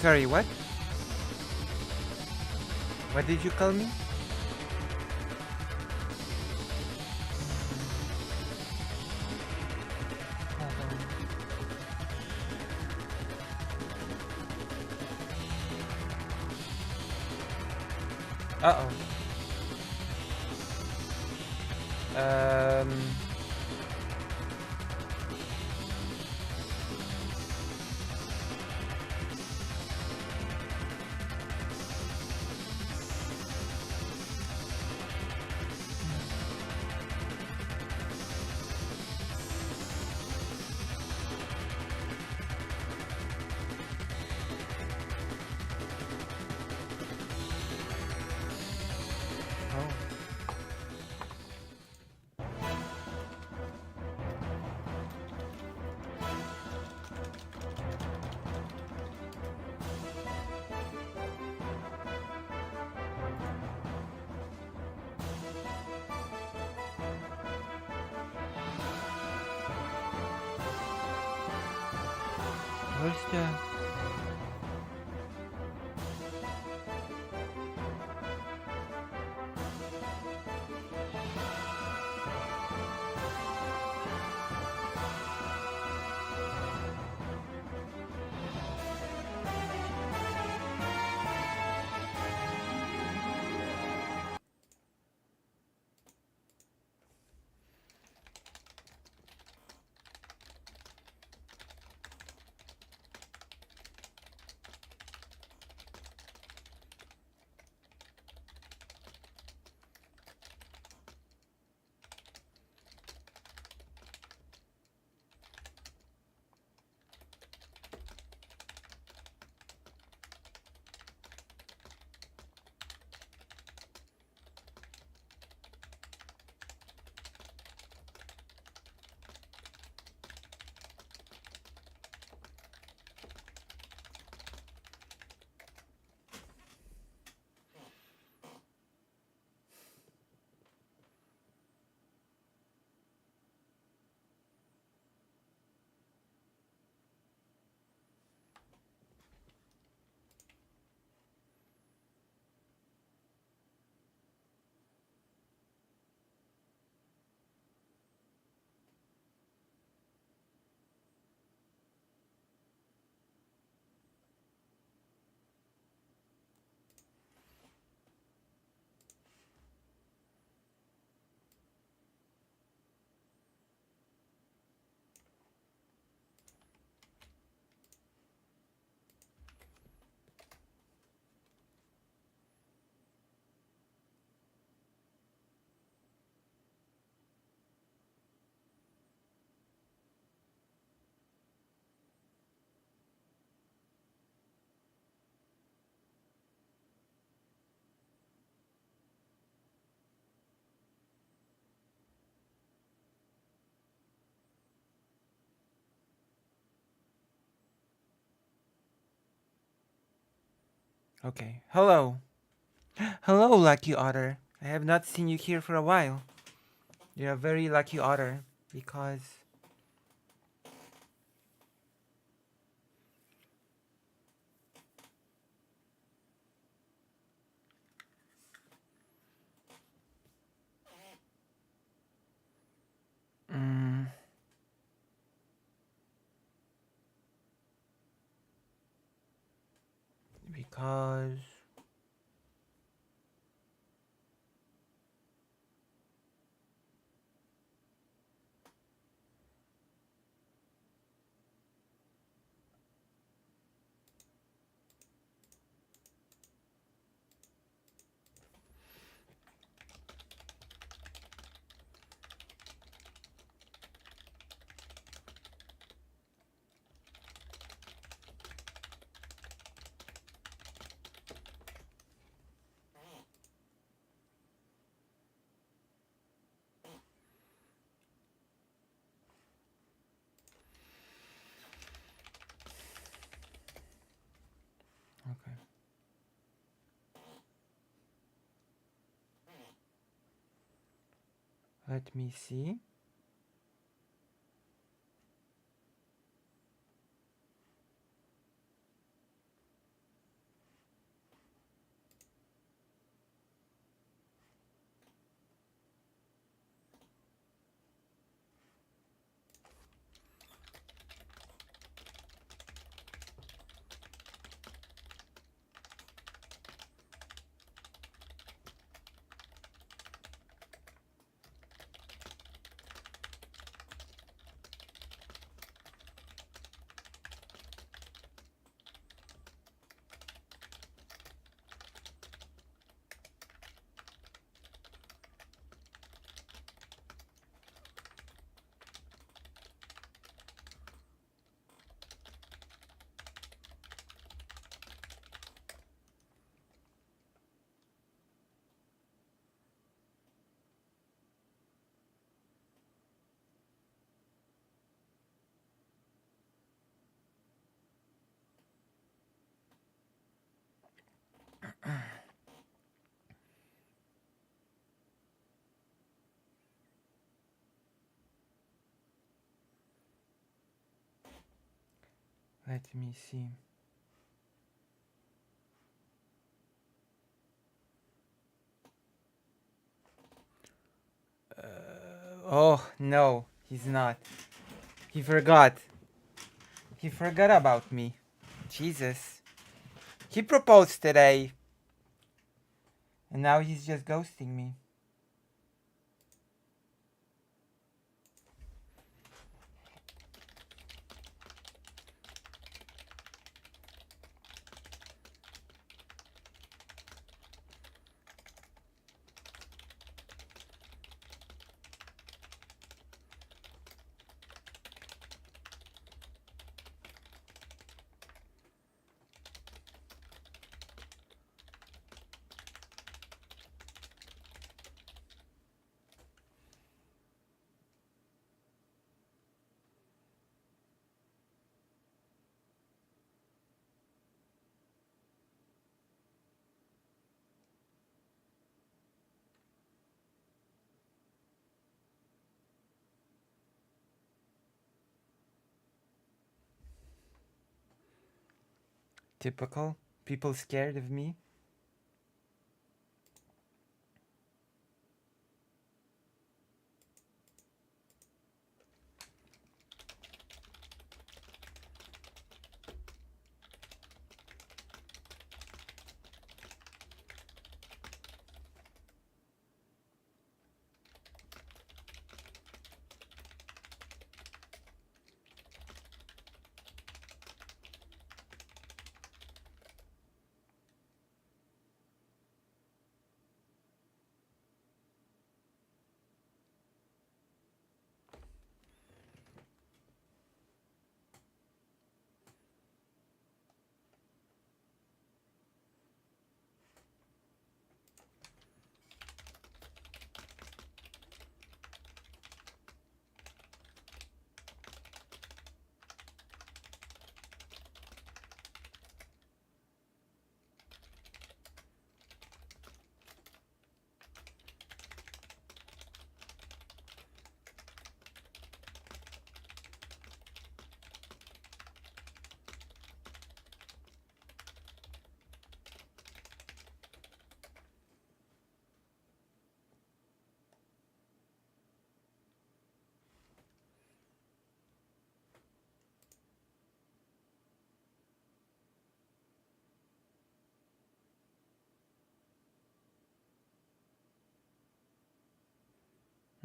Sorry, what? What did you call me? Uh-oh. Um... Where's the... Okay. Hello. Hello, Lucky Otter. I have not seen you here for a while. You're a very lucky otter because... Mm, because... Okay. Let me see. Let me see. Oh, no, he's not. He forgot. He forgot about me. Jesus. He proposed today. And now he's just ghosting me. Typical. People scared of me.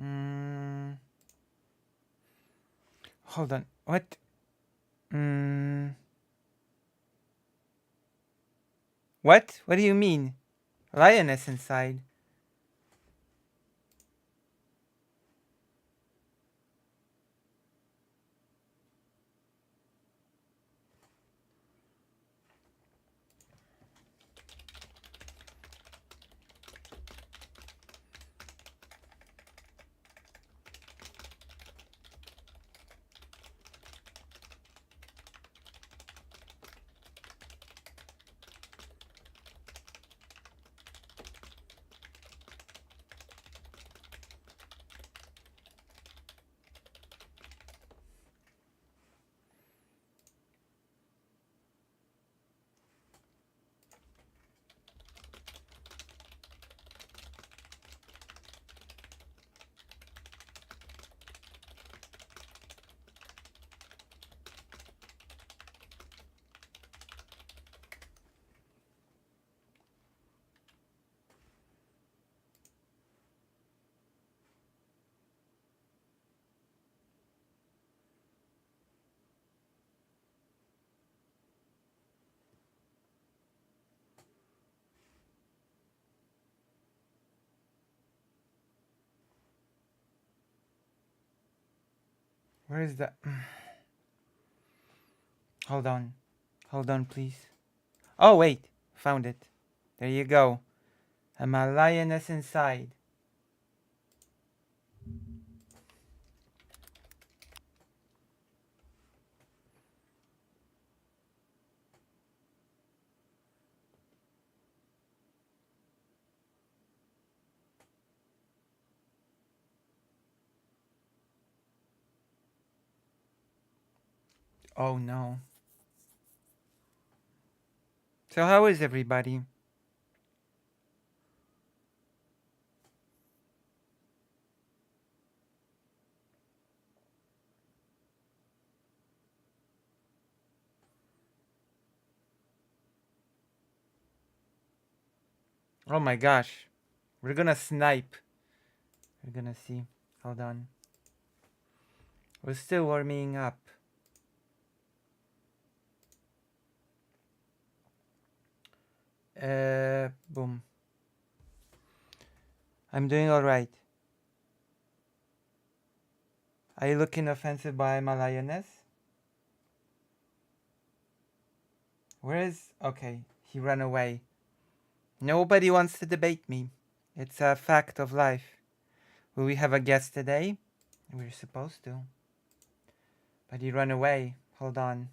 Mm, hold on. What? Mm, what? What do you mean? Lioness inside. Where is that? Hold on. Hold on, please. Oh, wait. Found it. There you go. I'm a lioness inside. Oh, no. So how is everybody? Oh my gosh. We're gonna snipe. We're gonna see. Hold on. We're still warming up. Boom. I'm doing alright. Are you looking offensive by my lioness? Where is... Okay, he ran away. Nobody wants to debate me. It's a fact of life. Will we have a guest today? We're supposed to. But he ran away. Hold on.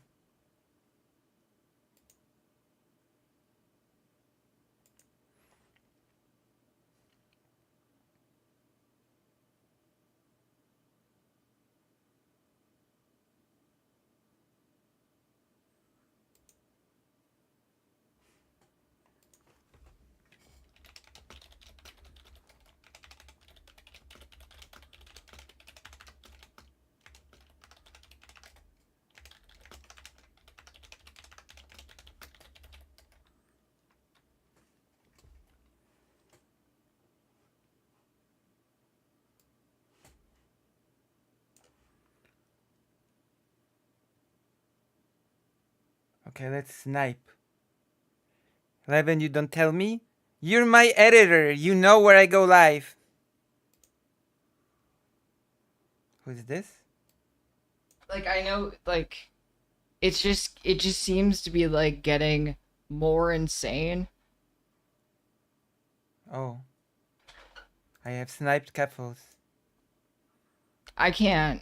Okay, let's snipe. 11, you don't tell me? You're my editor. You know where I go live. Who's this? Like, I know, like, it just seems to be, like, getting more insane. Oh. I have sniped Keffels. I can't.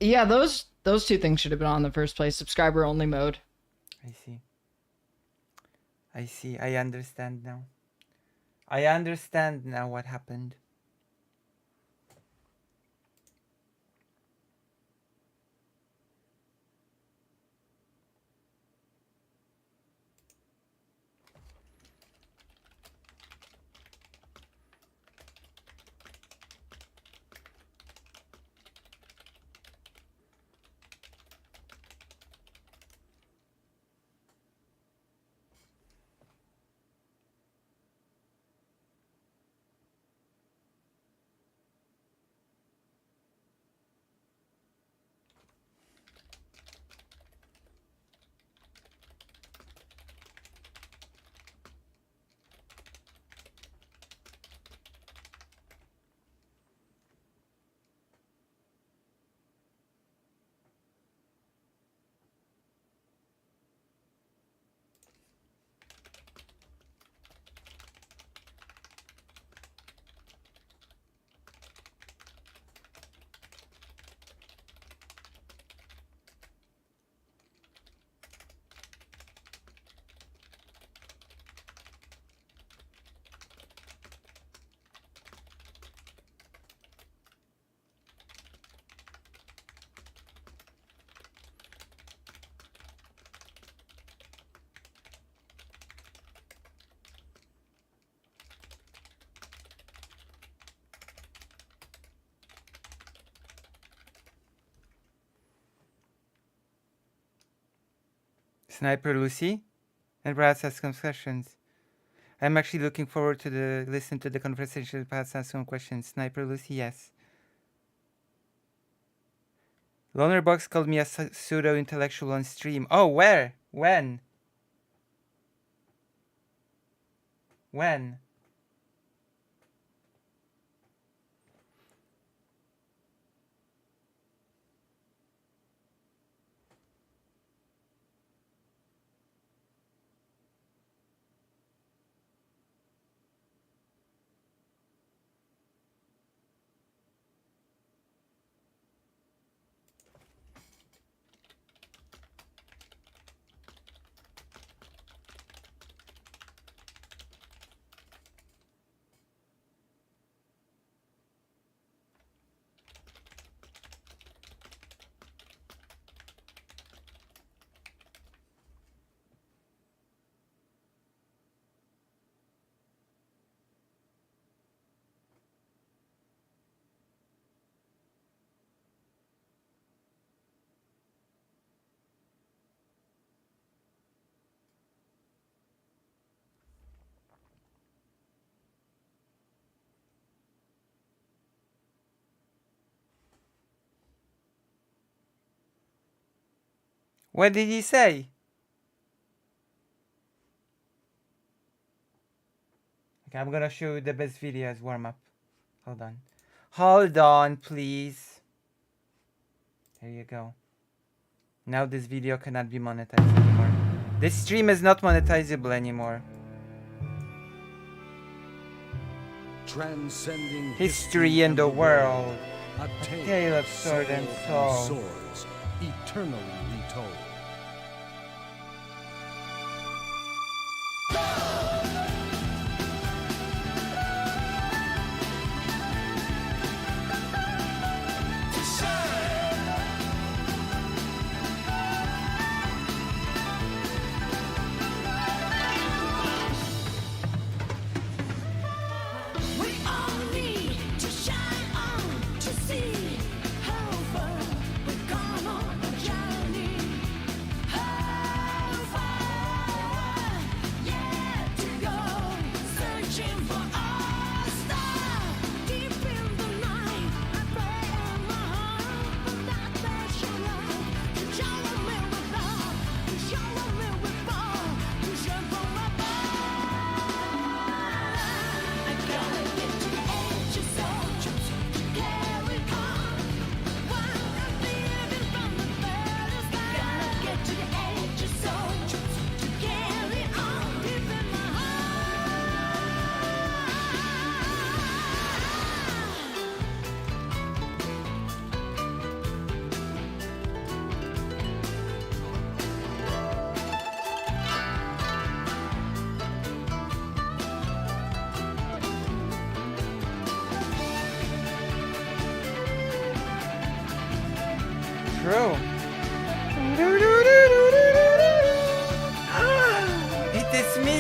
Yeah, those two things should have been on in the first place. Subscriber only mode. I see. I see. I understand now. I understand now what happened. Sniper Lucy and Brass ask some questions. I'm actually looking forward to listen to the conversation. Brass ask some questions. Sniper Lucy, yes. Lonerbox called me a pseudo-intellectual on stream. Oh, where? When? When? What did he say? Okay, I'm gonna show you the best video as warm-up. Hold on. Hold on, please. There you go. Now this video cannot be monetized anymore. This stream is not monetizable anymore. Transcending History in the world. A tale of sword and soul. swords, eternally retold. We all need to shine on to see how far we've gone on a journey. How far yet to go, searching for our star. Deep in the night, I pray in my heart for that special light to shower me with love, to shower me with love, to shine from above. I gotta get to the edge of soldiers to carry on. While I'm living from the furthest sky. Gotta get to the edge of soldiers to carry on. Deep in my heart. True. It is me.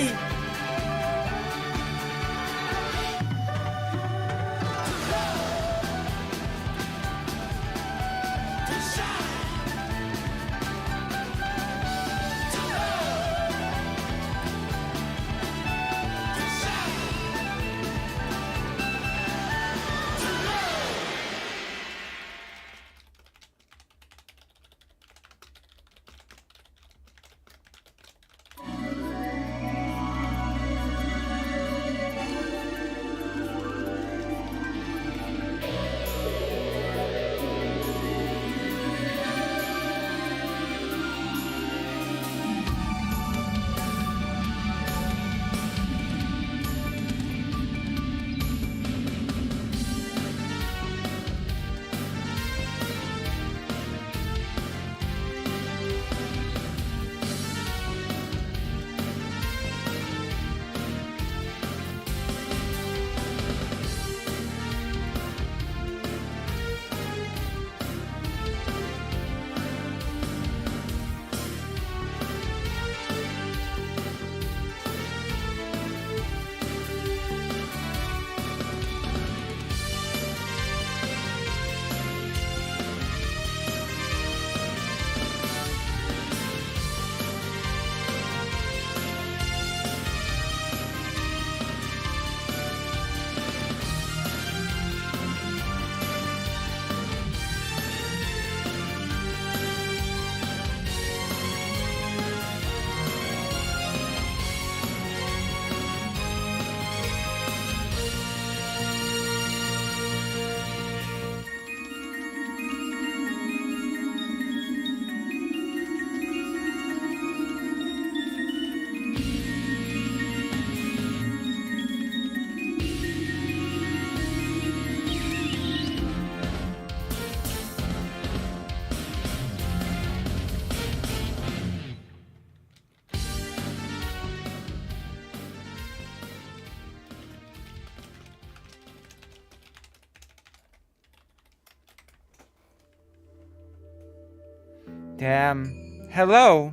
Damn. Hello.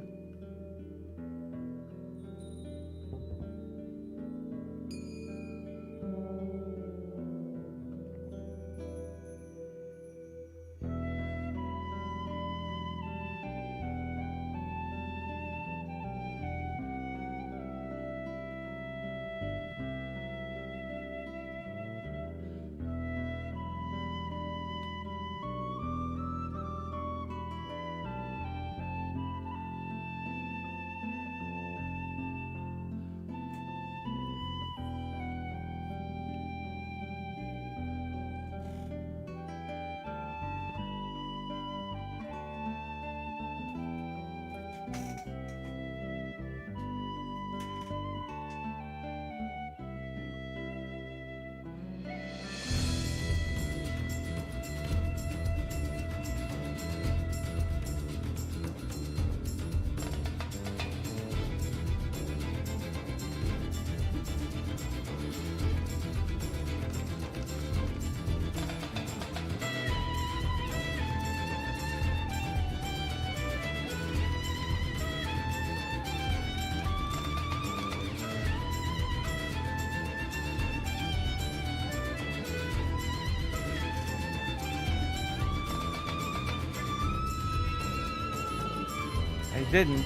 I didn't.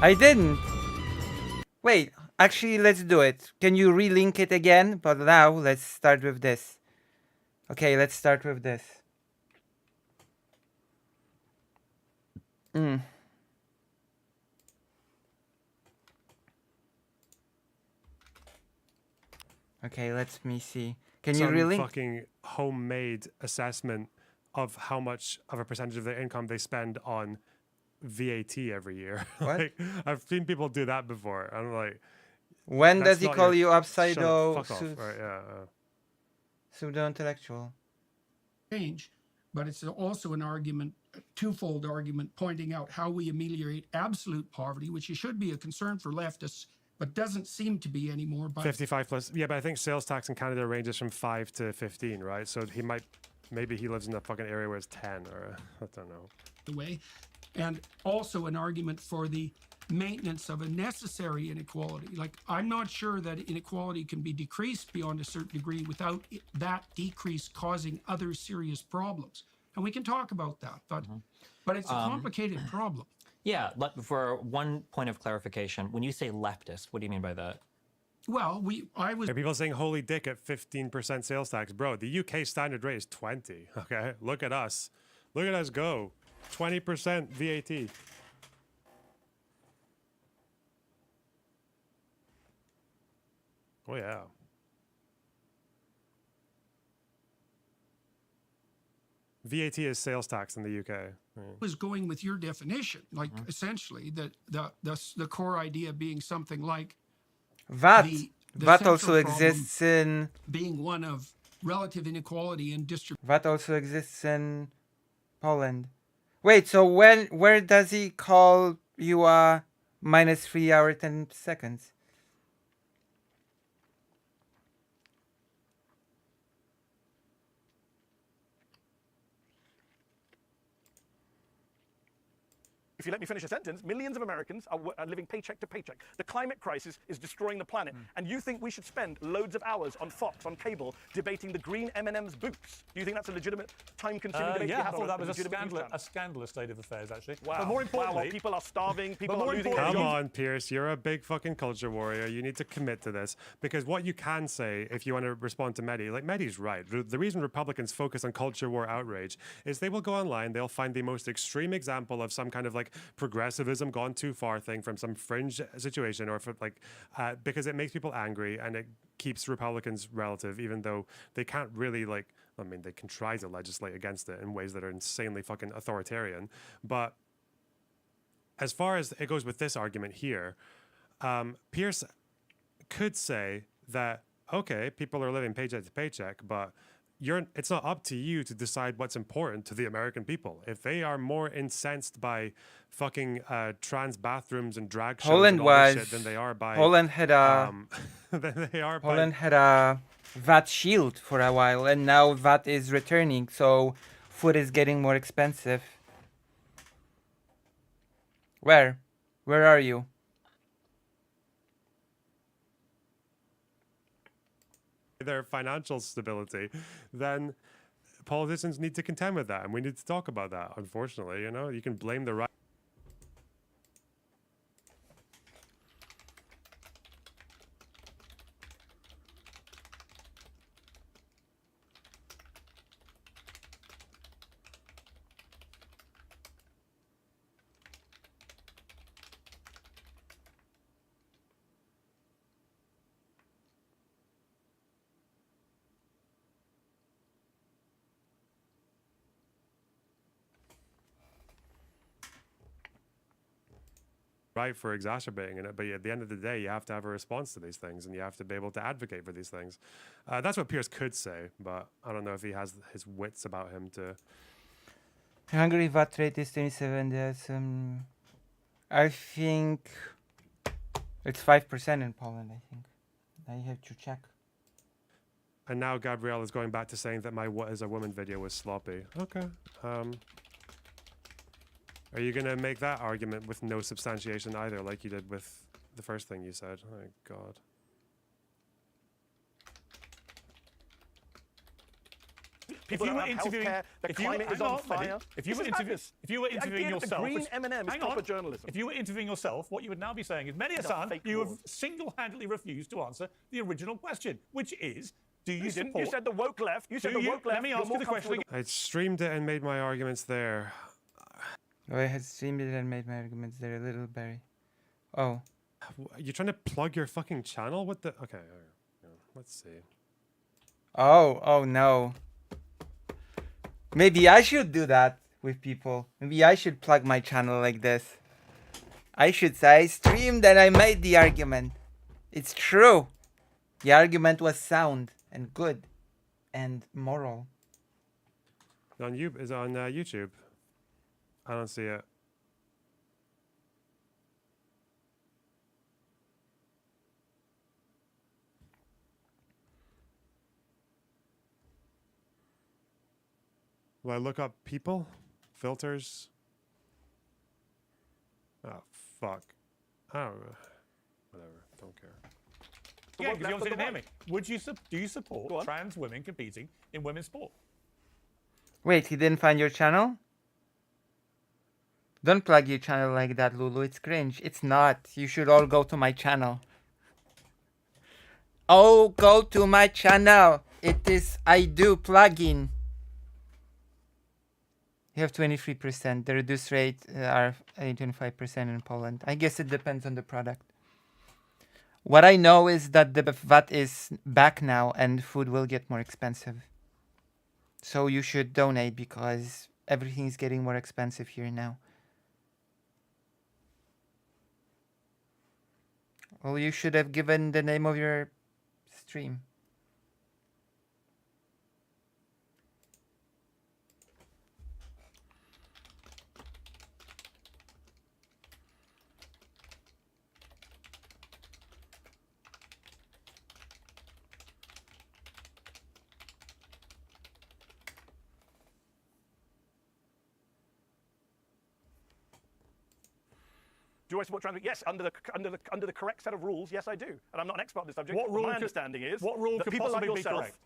I didn't. Wait, actually, let's do it. Can you relink it again? But now, let's start with this. Okay, let's start with this. Okay, let me see. Can you Some relink? fucking homemade assessment of how much of a percentage of their income they spend on VAT every year. What? Like, I've seen people do that before. I'm like, When that's does he not call your- you upside shut the down? fuck off. Right, yeah. Pseudo-intellectual. change, but it's also an argument, a twofold argument, pointing out how we ameliorate absolute poverty, which should be a concern for leftists, but doesn't seem to be anymore. But 55 plus. Yeah, but I think sales tax in Canada ranges from 5 to 15, right? So he might, maybe he lives in a fucking area where it's 10 or I don't know. the way, and also an argument for the maintenance of a necessary inequality. Like, I'm not sure that inequality can be decreased beyond a certain degree without that decrease causing other serious problems. And we can talk about that, but it's a complicated problem. Yeah, for one point of clarification, when you say leftist, what do you mean by that? Well, I was Are people saying holy dick at 15% sales tax? Bro, the UK standard rate is 20, okay? Look at us. Look at us go. 20% VAT. Oh, yeah. VAT is sales tax in the UK. Right. was going with your definition, like essentially the core idea being something like VAT. the VAT central also problem exists in. being one of relative inequality and distribution. VAT also exists in Poland. Wait, so where does he call you minus 3 hour 10 seconds? If you let me finish a sentence, millions of Americans are living paycheck to paycheck. The climate crisis is destroying the planet. And you think we should spend loads of hours on Fox, on cable, debating the green M&M's boots? Do you think that's a legitimate, time-consuming debate? to Yeah, I have thought on that was legitimate news channel? a scandalous state of affairs, actually. Wow. But more Wow, importantly, while people are starving, people more are losing importantly- their Come jobs. on, Pierce. You're a big fucking culture warrior. You need to commit to this. Because what you can say, if you want to respond to Mehdi, like Mehdi's right. The reason Republicans focus on culture war outrage is they will go online, they'll find the most extreme example of some kind of like progressivism gone too far thing from some fringe situation, or for like, because it makes people angry and it keeps Republicans relative, even though they can't really like, I mean, they can try to legislate against it in ways that are insanely fucking authoritarian. But as far as it goes with this argument here, Pierce could say that, okay, people are living paycheck to paycheck, but it's not up to you to decide what's important to the American people. If they are more incensed by fucking trans bathrooms and drag shows Poland and all this was. shit than they are by Poland had a. than they are Poland by had a VAT shield for a while, and now VAT is returning, so food is getting more expensive. Where? Where are you? their financial stability, then politicians need to contend with that, and we need to talk about that. Unfortunately, you know, you can blame the right. Right for exacerbating it, but at the end of the day, you have to have a response to these things, and you have to be able to advocate for these things. That's what Pierce could say, but I don't know if he has his wits about him to. Hungary VAT rate is 27. There's I think it's 5% in Poland. I think I have to check. And now Gabrielle is going back to saying that my "What is a Woman" video was sloppy. Okay. Are you going to make that argument with no substantiation either, like you did with the first thing you said? Oh, God. People you don't were have interviewing, healthcare. The if you, climate is hang on on, Mehdi, fire. if you This were is interviewing, madness. if you were The interviewing idea that yourself, the green as- M&M is hang proper on. journalism. If you were interviewing yourself, what you would now be saying is, Mehdi These are Hassan, fake you have wars. single-handedly refused to answer the original question, which is, do you You didn't. support? You said the woke left. You said Do the you- woke let left. me You're ask you more the question comfortable again. I streamed it and made my arguments there. Oh, I had streamed it and made my arguments there, little Barry. Oh. You're trying to plug your fucking channel? What the? Okay, yeah, let's see. Oh no. Maybe I should do that with people. Maybe I should plug my channel like this. I should say I streamed and I made the argument. It's true. The argument was sound and good and moral. On you is on YouTube. I don't see it. Will I look up people? Filters? Oh, fuck. Oh, whatever. Don't care. Yeah, woke because you left obviously and didn't hear the me. Do you Go support on. trans women competing in women's sport? Wait, he didn't find your channel? Don't plug your channel like that, Lulu. It's cringe. It's not. You should all go to my channel. Oh, go to my channel. It is I do plugin. You have 23%. The reduced rate are 25% in Poland. I guess it depends on the product. What I know is that the VAT is back now and food will get more expensive. So you should donate because everything is getting more expensive here now. Well, you should have given the name of your stream. Do I support trans? Yes, under the correct set of rules. Yes, I do. And I'm not an expert on this subject. What but rule my could- understanding is what rule that could people like possibly be yourself, correct?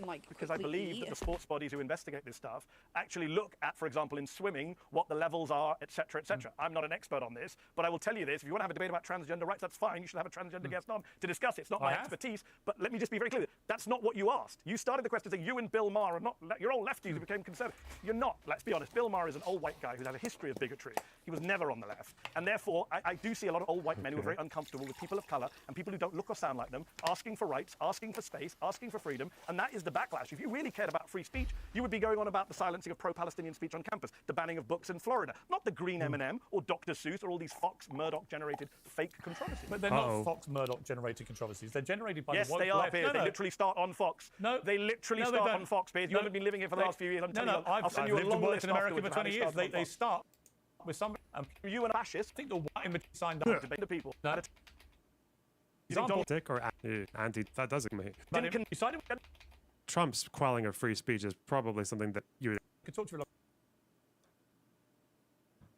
Like because I quickly believe that eat. the sports bodies who investigate this stuff actually look at, for example, in swimming, what the levels are, etc., etc. I'm not an expert on this, but I will tell you this: if you want to have a debate about transgender rights, that's fine. You should have a transgender guest on to discuss it. It's not I my have. expertise, but let me just be very clear: that's not what you asked. You started the question saying you and Bill Maher are not. You're all lefties who became conservative. You're not. Let's be honest. Bill Maher is an old white guy who's had a history of bigotry. He was never on the left, and therefore I do see a lot of old white men who are very uncomfortable with people of color and people who don't look or sound like them, asking for rights, asking for space, asking for freedom, and that is the backlash. If you really cared about free speech, you would be going on about the silencing of pro-Palestinian speech on campus, the banning of books in Florida, not the green M&M or Dr. Seuss or all these Fox Murdoch-generated fake controversies. But they're not Fox Murdoch generated controversies. They're generated by Yes, the woke they are, left. Piers. They literally start on Fox. No. They literally No, they start don't. on Fox, Piers. You No, haven't been living here for the last few years. I'm telling you, I'll I've send you a lived long and worked list in America for afterwards of how 20 they years. started on They Fox. start with some. You and a fascist I think the white in signed to up. debate the people. No. You think Donald Dick or anti? That doesn't mean. You sided with Trump's quelling of free speech is probably something that you could talk to you.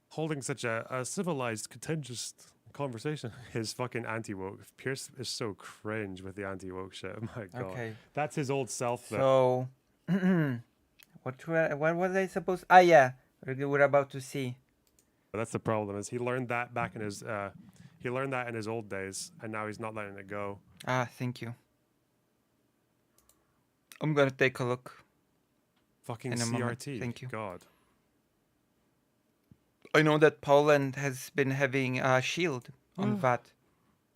holding such a civilized, contentious conversation is fucking anti-woke. Pierce is so cringe with the anti-woke shit. My God. Okay. That's his old self though. So, what was I supposed? Ah, yeah, we're about to see. But that's the problem is he learned that back in his he learned that in his old days and now he's not letting it go. Ah, thank you. I'm gonna take a look. Fucking In a moment. CRT. Thank you. God. I know that Poland has been having a shield on VAT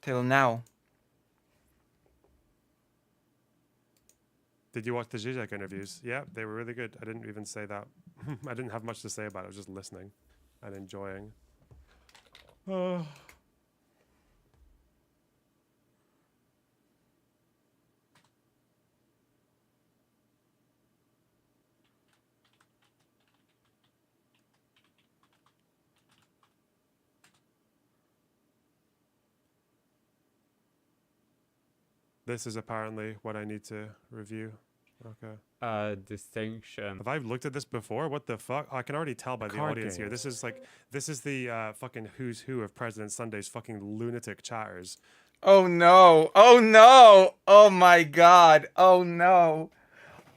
till now. Did you watch the Zizek interviews? Yeah, they were really good. I didn't even say that. I didn't have much to say about it. I was just listening and enjoying. This is apparently what I need to review. Okay. Distinction. Have I looked at this before? What the fuck? I can already tell by the Card audience here. game. This is the fucking who's who of President Sunday's fucking lunatic chatters. Oh no! Oh no! Oh my god! Oh no!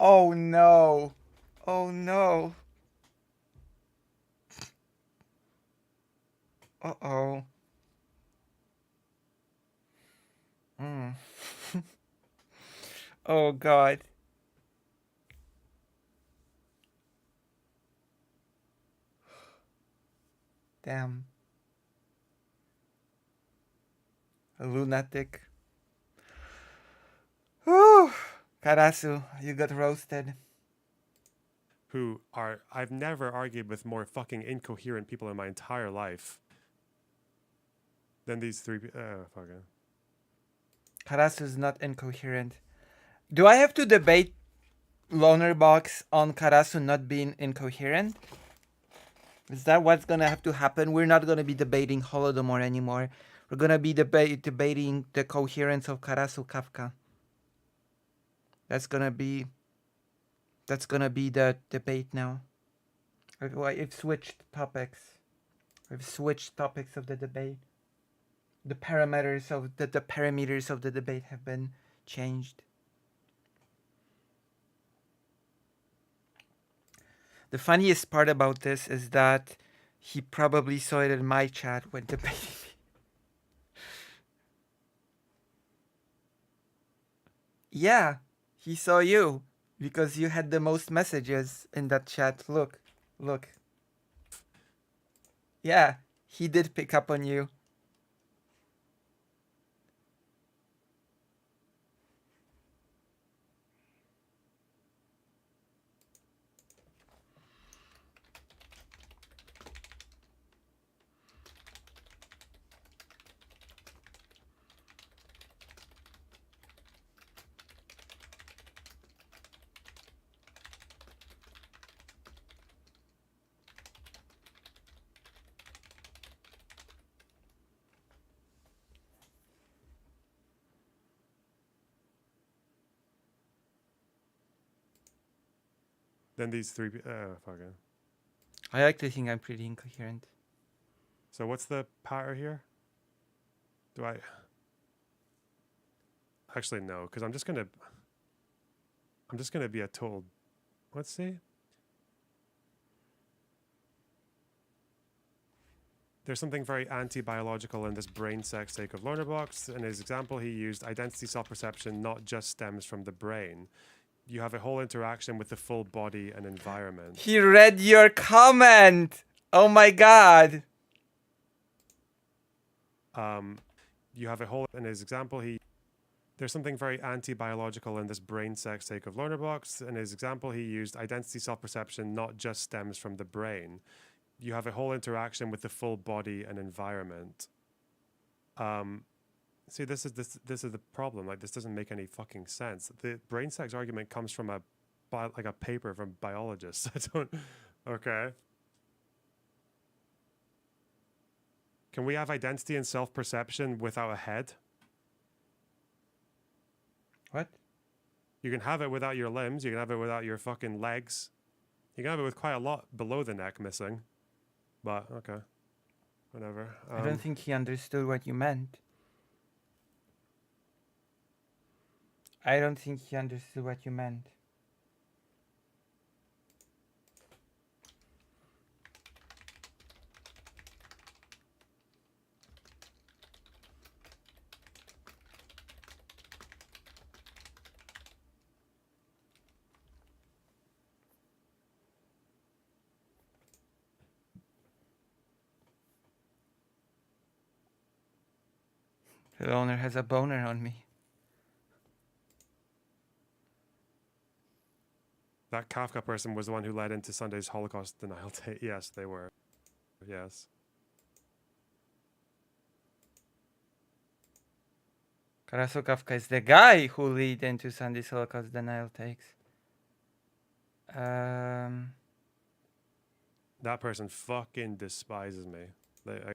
Oh no. Oh no. Uh-oh. Mm. Oh god. Damn. A lunatic. Whew. Karasu, you got roasted. I've never argued with more fucking incoherent people in my entire life than these three. Fucking. Karasu is not incoherent. Do I have to debate Loner Box on Karasu not being incoherent? Is that what's gonna have to happen? We're not gonna be debating Holodomor anymore. We're gonna be debating the coherence of Karasu Kafka. That's gonna be the debate now. I've switched topics. We've switched topics of the debate. The parameters of the parameters of the debate have been changed. The funniest part about this is that he probably saw it in my chat when debating me. Yeah, he saw you because you had the most messages in that chat. Look. Yeah, he did pick up on you. Then these three. Fucking. I like to think I'm pretty incoherent. So what's the patter here? Do I? Actually, no, because I'm just gonna be a total. Let's see. There's something very anti-biological in this brain sex take of Lernerbox. In his example, he used identity self-perception not just stems from the brain. You have a whole interaction with the full body and environment. He read your comment. Oh my god. You have a whole. In his example, there's something very anti-biological in this brain sex take of Lernerbox. In his example, he used identity self-perception not just stems from the brain. You have a whole interaction with the full body and environment. See, this is the problem. Like, this doesn't make any fucking sense. The brain sex argument comes from a paper from biologists. I don't. Okay. Can we have identity and self-perception without a head? What? You can have it without your limbs. You can have it without your fucking legs. You can have it with quite a lot below the neck missing. But, okay. Whatever. I don't think he understood what you meant. I don't think he understood what you meant. The owner has a boner on me. That Kafka person was the one who led into Sunday's Holocaust denial tape. Yes, they were. Yes. Karasu Kafka is the guy who led into Sunday's Holocaust denial takes. That person fucking despises me. I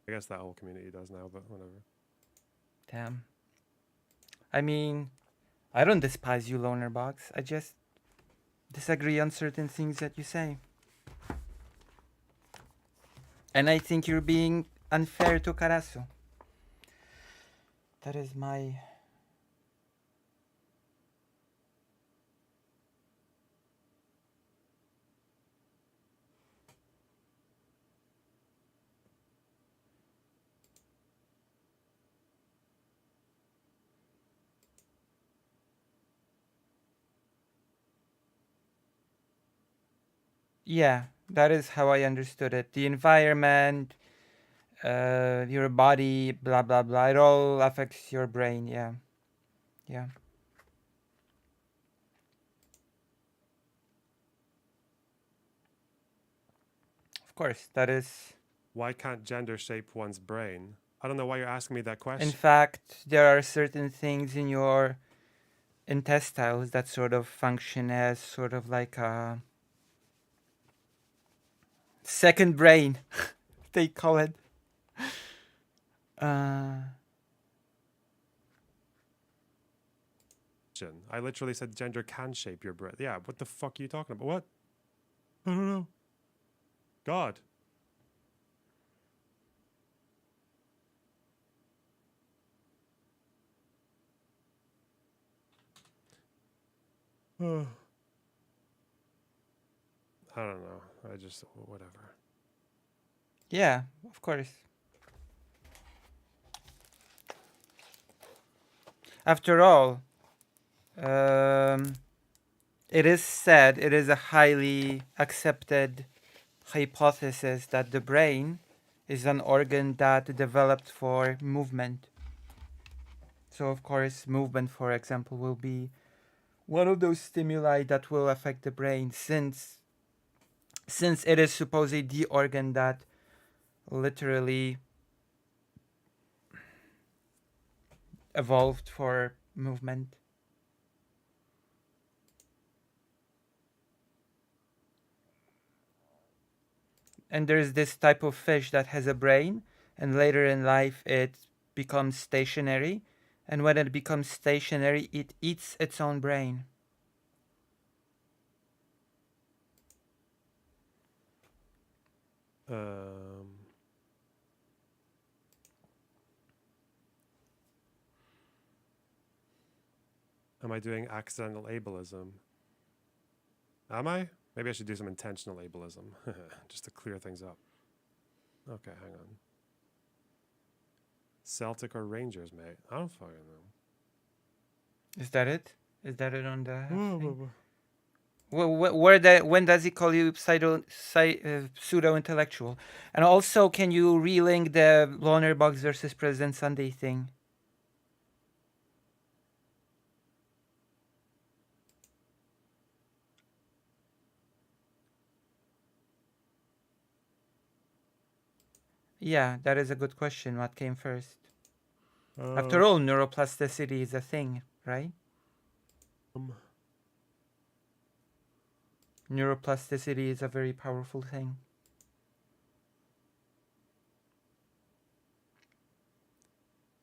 guess that whole community does now, but whatever. Damn. I mean, I don't despise you, Loner Box. I just disagree on certain things that you say. And I think you're being unfair to Karasu. That is my Yeah, that is how I understood it. The environment, your body, blah blah blah. It all affects your brain. Yeah, yeah. Of course, that is. Why can't gender shape one's brain? I don't know why you're asking me that In question. fact, there are certain things in your intestines that sort of function as sort of like a second brain, they call it. Uh, I literally said gender can shape your brain. Yeah, what the fuck are you talking about? What? I don't know. God. I don't know. I just, whatever. yeah, of course. After all, it is said, it is a highly accepted hypothesis that the brain is an organ that developed for movement. So, of course, movement, for example, will be one of those stimuli that will affect the brain since it is supposedly the organ that literally evolved for movement. And there's this type of fish that has a brain, and later in life it becomes stationary, and when it becomes stationary it eats its own brain. Am I doing accidental ableism? Am I? Maybe I should do some intentional ableism, just to clear things up. Okay, hang on. Celtic or Rangers, mate? I don't fucking know. Is that it? Is that it on the thing? When does he call you pseudo-intellectual? And also, can you relink the Loner Box versus President Sunday thing? Yeah, that is a good question. What came first? After all, neuroplasticity is a thing, right? Neuroplasticity is a very powerful thing.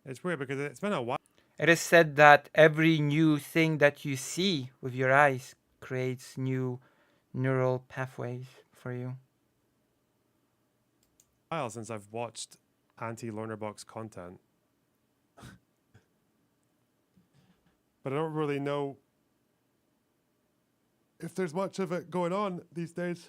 It's weird because it's been a while. It is said that every new thing that you see with your eyes creates new neural pathways for you. Since I've watched anti-Loner Box content. But I don't really know if there's much of it going on these days.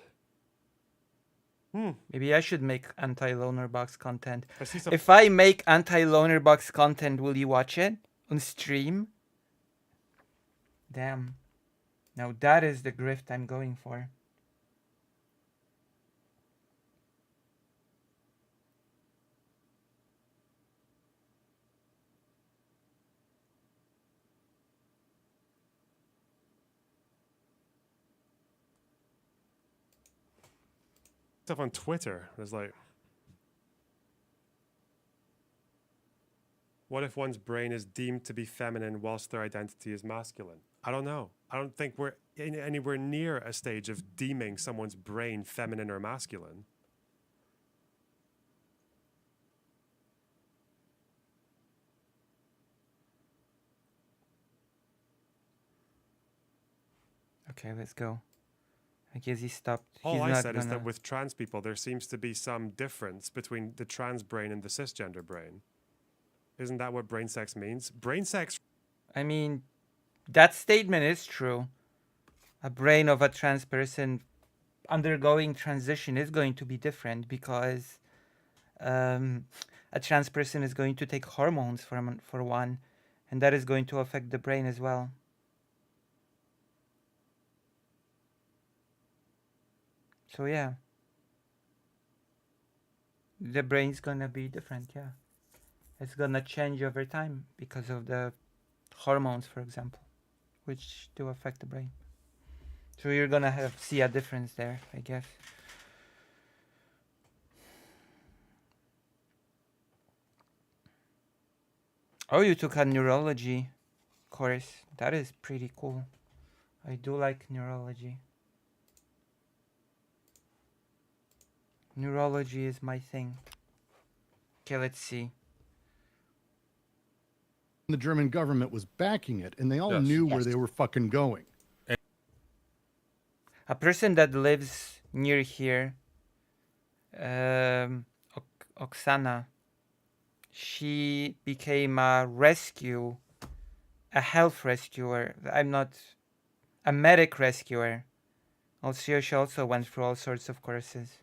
Maybe I should make anti-Loner Box content. I see some. If I make anti-Loner Box content, will you watch it on stream? Damn. Now that is the grift I'm going for. Stuff on Twitter. There's like, what if one's brain is deemed to be feminine whilst their identity is masculine? I don't know. I don't think we're anywhere near a stage of deeming someone's brain feminine or masculine. Okay, let's go. I guess he stopped. All He's I not said is gonna... that with trans people, there seems to be some difference between the trans brain and the cisgender brain. Isn't that what brain sex means? Brain sex. I mean, that statement is true. A brain of a trans person undergoing transition is going to be different because a trans person is going to take hormones for one, and that is going to affect the brain as well. So yeah, the brain's gonna be different. Yeah, it's gonna change over time because of the hormones, for example, which do affect the brain. So you're gonna see a difference there, I guess. Oh, you took a neurology course. That is pretty cool. I do like neurology. Neurology is my thing. Okay, let's see. The German government was backing it, and they all Yes. knew where Yes. they were fucking going. A person that lives near here, Oksana, she became a health rescuer. I'm not a medic rescuer. Also, she also went through all sorts of courses.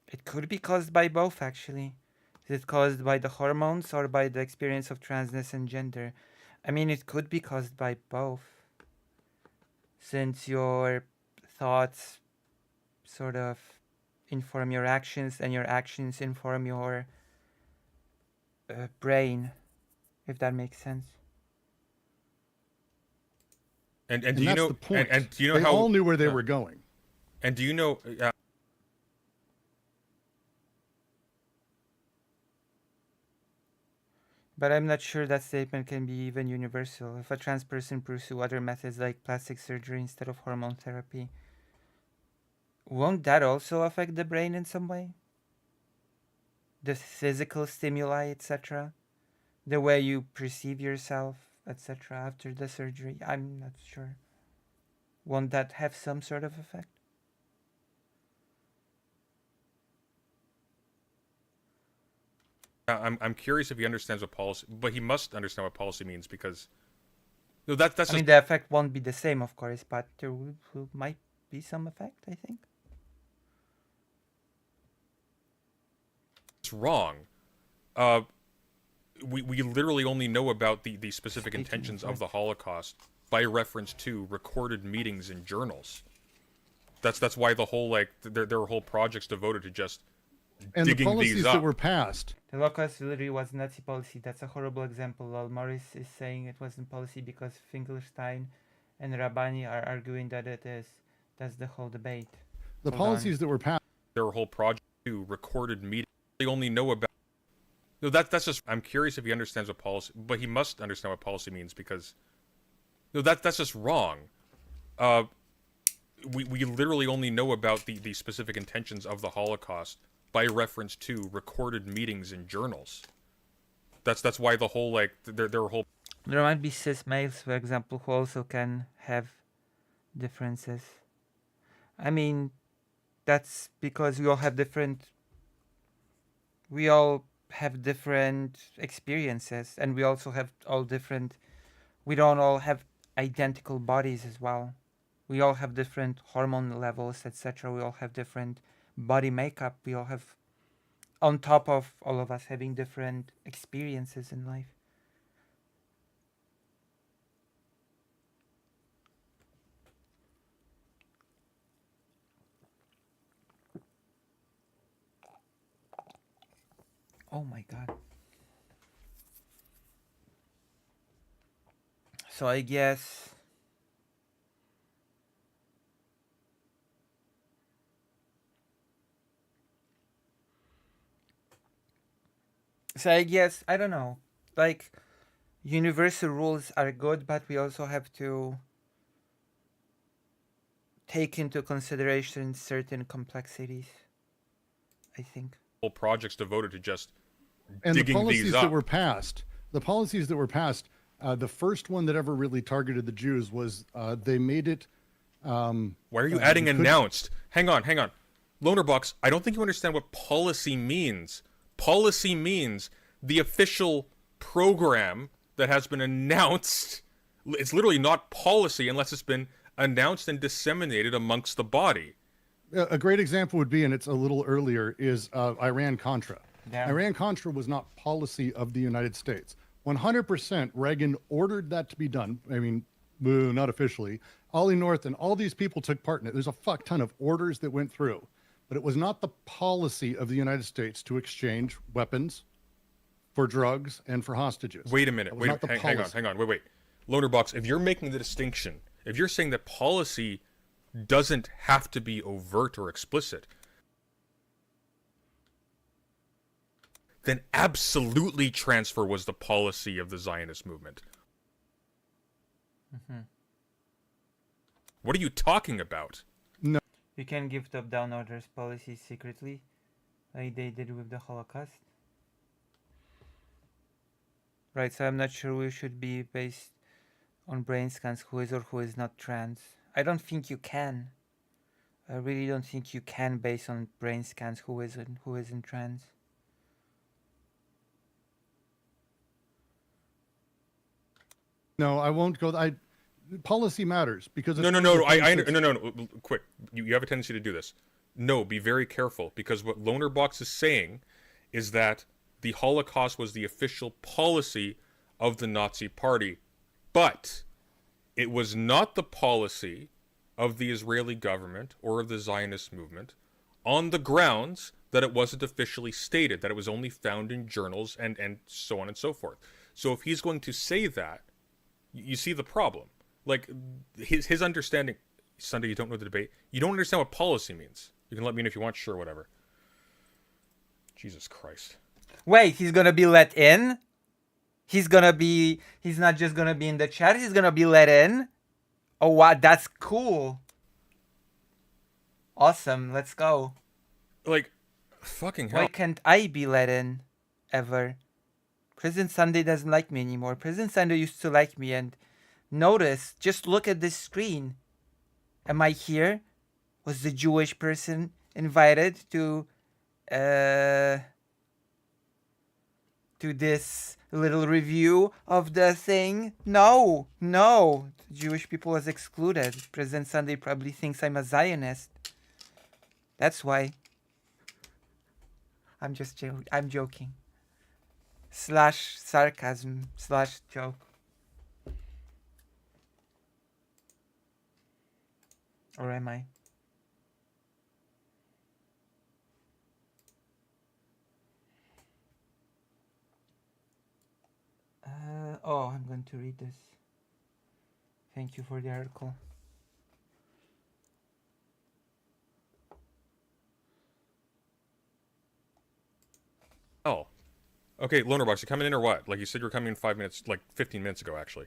It could be caused by both, actually. Is it caused by the hormones or by the experience of transness and gender? I mean, it could be caused by both. Since your thoughts sort of inform your actions and your actions inform your brain, if that makes sense. And And do you that's know the point. and do you know they how all knew where they were going. and do you know But I'm not sure that statement can be even universal. If a trans person pursue other methods like plastic surgery instead of hormone therapy, won't that also affect the brain in some way? The physical stimuli, etc. The way you perceive yourself, etc. after the surgery. I'm not sure. Won't that have some sort of effect? I'm curious if he understands what policy, but he must understand what policy means because no, that's I just mean, the effect won't be the same, of course, but there might be some effect, I think. it's wrong. We literally only know about the specific Speaking intentions of of the Holocaust by reference to recorded meetings in journals. That's why the whole there are whole projects devoted to just And the digging policies these that up. were passed. The Holocaust literally was Nazi policy. That's a horrible example. While Morris is saying it wasn't policy because Finkelstein and Rabbani are arguing that it is. That's the whole debate. The Hold on. policies that were passed. There are whole projects to recorded meetings. They only know about. No, that's just. I'm curious if he understands what policy, but he must understand what policy means because. No, that's just wrong. We literally only know about the specific intentions of the Holocaust by reference to recorded meetings in journals. That's why the whole there are whole. There might be cis males, for example, who also can have differences. I mean, that's because we all have different experiences, and we also have all different. We don't all have identical bodies as well. We all have different hormone levels, etc. We all have different body makeup. We all have, on top of all of us having different experiences in life. Oh my god. So I guess I don't know. Like, universal rules are good, but we also have to take into consideration certain complexities, I think. Whole projects devoted to just And the digging policies these that up. were passed. The policies that were passed. The first one that ever really targeted the Jews was they made it. Why are you adding announced? Hang on. Lonerbox, I don't think you understand what policy means. Policy means the official program that has been announced. It's literally not policy unless it's been announced and disseminated amongst the body. A great example would be, and it's a little earlier, is Iran-Contra. Yeah. Iran-Contra was not policy of the United States. 100% Reagan ordered that to be done. I mean, not officially. Ollie North and all these people took part in it. There's a fuck ton of orders that went through. But it was not the policy of the United States to exchange weapons for drugs and for hostages. Wait a minute. That was not the Hang on. policy. Wait. Loanerbox, if you're making the distinction, if you're saying that policy doesn't have to be overt or explicit, then absolutely transfer was the policy of the Zionist movement. Mm-hmm. What are you talking about? No. You can give top-down orders policies secretly, like they did with the Holocaust. Right, so I'm not sure we should be based on brain scans who is or who is not trans. I don't think you can. I really don't think you can base on brain scans who isn't trans. No, I won't go. Policy matters because it's No. Quick, you have a tendency to do this. No, be very careful, because what Loanerbox is saying is that the Holocaust was the official policy of the Nazi Party, but it was not the policy of the Israeli government or of the Zionist movement, on the grounds that it wasn't officially stated, that it was only found in journals and so on and so forth. So if he's going to say that, you see the problem. Like, his understanding... Sunday, you don't know the debate. You don't understand what policy means. You can let me know if you want, sure, whatever. Jesus Christ. Wait, he's gonna be let in? He's not just gonna be in the chat, he's gonna be let in? Oh wow, that's cool. Awesome, let's go. Like, fucking hell. Why can't I be let in? Ever? President Sunday doesn't like me anymore. President Sunday used to like me, and notice, just look at this screen. Am I here? Was the Jewish person invited to this little review of the thing? No. Jewish people was excluded. President Sunday probably thinks I'm a Zionist. That's why. I'm joking. Slash sarcasm slash joke. Or am I? I'm going to read this. Thank you for the article. Oh. Okay, Loanerbox, you coming in or what? Like, you said you were coming in 5 minutes, like 15 minutes ago, actually.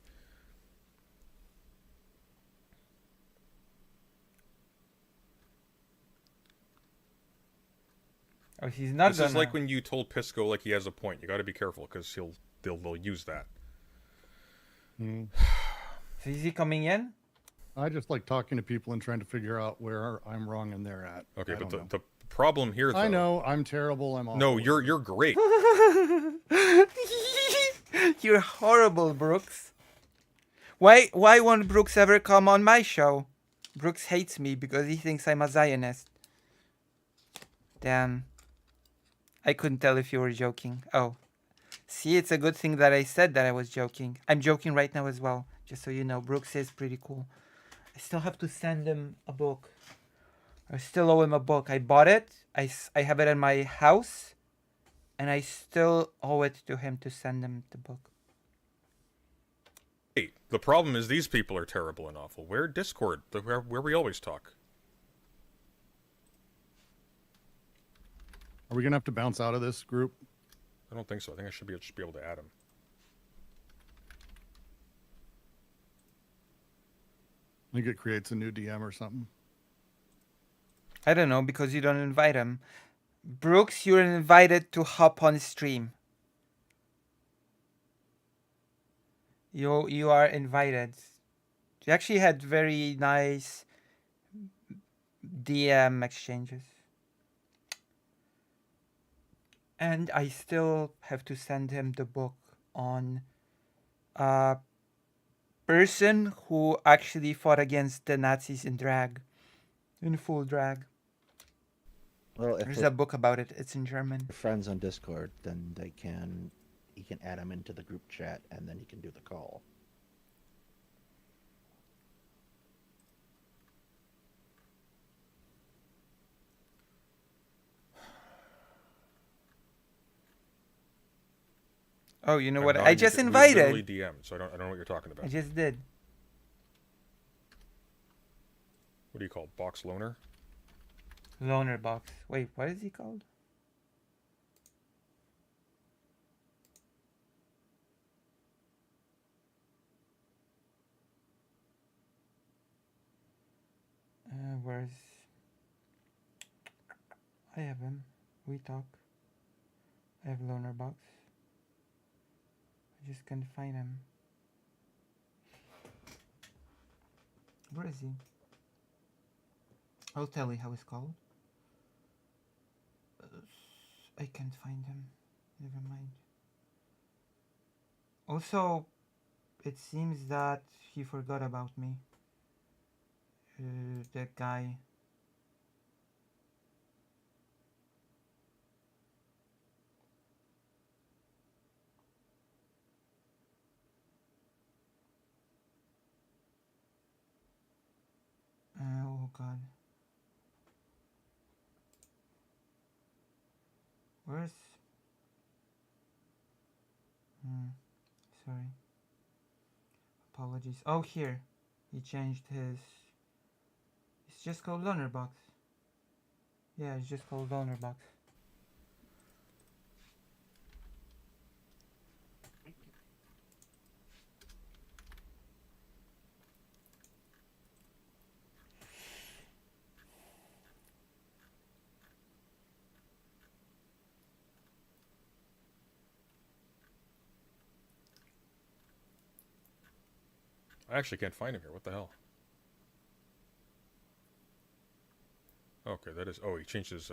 Oh, he's not This is like when you told Pisco, like, he has a point. You gotta be careful, because they'll use that. So is he coming in? I just like talking to people and trying to figure out where I'm wrong and they're at. Okay, but the problem here, though... I know, I'm terrible, I'm awful. No, you're great. You're horrible, Brooks. Why won't Brooks ever come on my show? Brooks hates me because he thinks I'm a Zionist. Damn. I couldn't tell if you were joking. Oh. See, it's a good thing that I said that I was joking. I'm joking right now as well, just so you know. Brooks is pretty cool. I still have to send him a book. I still owe him a book. I bought it. I have it in my house. And I still owe it to him to send him the book. Hey, the problem is these people are terrible and awful. Where Discord, where we always talk. Are we going to have to bounce out of this group? I don't think so. I think I should just be able to add him. I think it creates a new DM or something. I don't know, because you don't invite him. Brooks, you're invited to hop on stream. You are invited. You actually had very nice DM exchanges. And I still have to send him the book on a person who actually fought against the Nazis in drag. In full drag. Well, if There's a book about it. It's in German. they're friends on Discord, then he can add them into the group chat, and then he can do the call. Oh, you know I'm what? not I in your- just we literally invited. DM'd, so I don't know what you're talking about. I just did. What do you call it? Box loner? Loner box. Wait, what is he called? Where's... I have him. We talk. I have loner box. I just can't find him. Where is he? I'll tell you how it's called. I can't find him. Never mind. Also, it seems that he forgot about me. That guy. Oh god. Where's... sorry. Apologies. Oh, here. He changed his... It's just called Loner Box. Yeah, it's just called Loner Box. I actually can't find him here. What the hell? Okay, that is... Oh, he changed his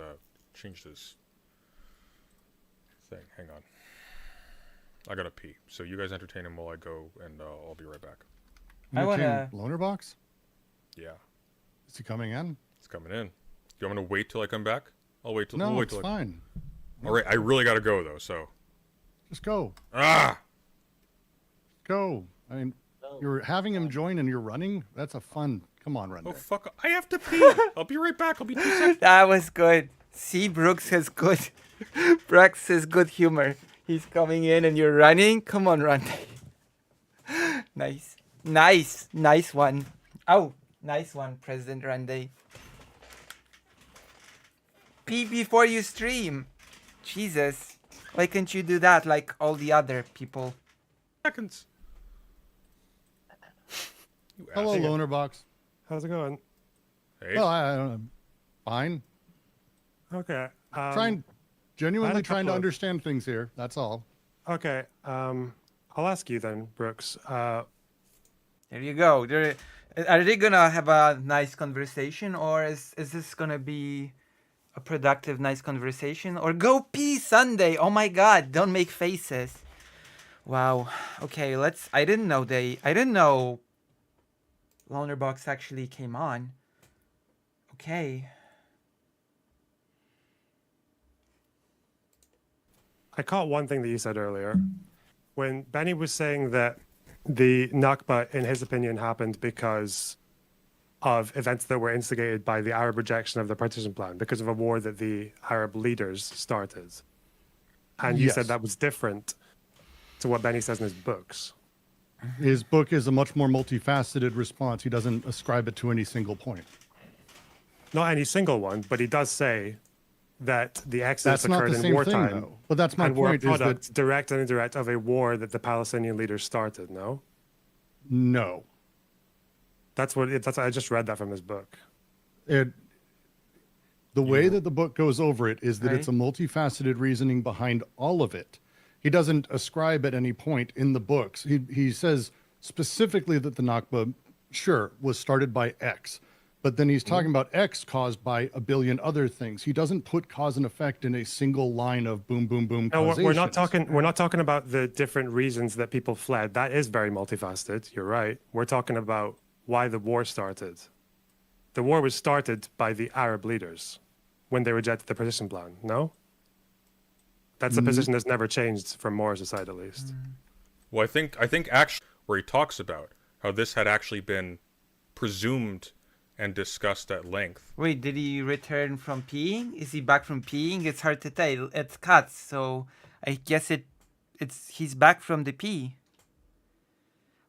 thing. Hang on. I gotta pee. So you guys entertain him while I go, and I'll be right back. I wanna... Loner box? Yeah. Is he coming in? It's coming in. You want me to wait till I come back? I'll wait till... No, we'll wait it's till fine. All right, I really gotta go, though, so... Just go. Ah! Go. I mean, you're having him join and you're running? That's a fun... Come on, run. Oh, fuck. I have to pee. I'll be right back. I'll be 2 seconds. That was good. See, Brooks has good... Brooks has good humor. He's coming in and you're running? Come on, run. Nice. Nice. Nice one. Oh, nice one, President Randy. Pee before you stream. Jesus. Why can't you do that like all the other people? Seconds. Hello, Loner box. How's it going? Hey. Well, I don't know. Fine. Okay. Genuinely I had a trying to couple of- understand things here. That's all. Okay. I'll ask you then, Brooks. There you go. Are they gonna have a nice conversation, or is this gonna be a productive, nice conversation? Or go pee Sunday? Oh my God! Don't make faces. Wow. Okay, let's. I didn't know Loner Box actually came on. Okay. I caught one thing that you said earlier. When Benny was saying that the Nakba, in his opinion, happened because of events that were instigated by the Arab rejection of the partition plan, because of a war that the Arab leaders started. And you said Yes. that was different to what Benny says in his books. His book is a much more multifaceted response. He doesn't ascribe it to any single point. Not any single one, but he does say that the exodus That's not occurred the in same wartime. thing, though. But that's my and were a point, is that- product, direct and indirect, of a war that the Palestinian leaders started, no? No. That's I just read that from his book. The way that the book goes over it is that it's a multifaceted reasoning behind all of it. He doesn't ascribe at any point in the books. He says specifically that the Nakba, sure, was started by X, but then he's talking about X caused by a billion other things. He doesn't put cause and effect in a single line of boom, boom, boom. No, we're not causations. talking. We're not talking about the different reasons that people fled. That is very multifaceted. You're right. We're talking about why the war started. The war was started by the Arab leaders. when they rejected the partition plan. No, that's a position that's never changed from Morris's side, at least. Well, I think actually where he talks about how this had actually been presumed and discussed at length. Wait, did he return from peeing? Is he back from peeing? It's hard to tell. It's cuts, so I guess he's back from the pee.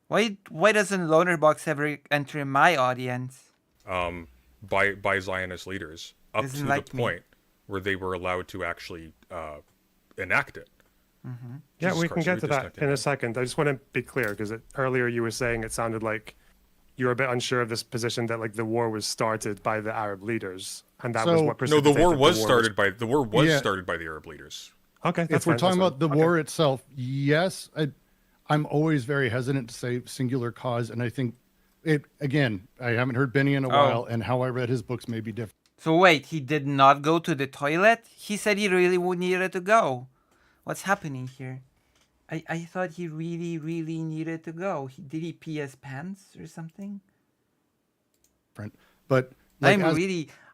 Why doesn't Lonerbox ever enter my audience? By Zionist leaders up Doesn't to like the me. point where they were allowed to actually enact it. Yeah, Jesus we can Christ, get we to that disconnected in now. a second. I just want to be clear because earlier you were saying it sounded like you were a bit unsure of this position that like the war was started by the Arab leaders, and that was So- what No, the war precipitated was started by Yeah. started by the Arab leaders. Okay, that's If we're fine, talking that's about the fine. war itself, yes, I'm always very hesitant to say singular cause, and I think it again. I haven't heard Benny in a while, and how I read his books may be different. So wait, he did not go to the toilet? He said he really needed to go. What's happening here? I thought he really, really needed to go. Did he pee his pants or something? But like,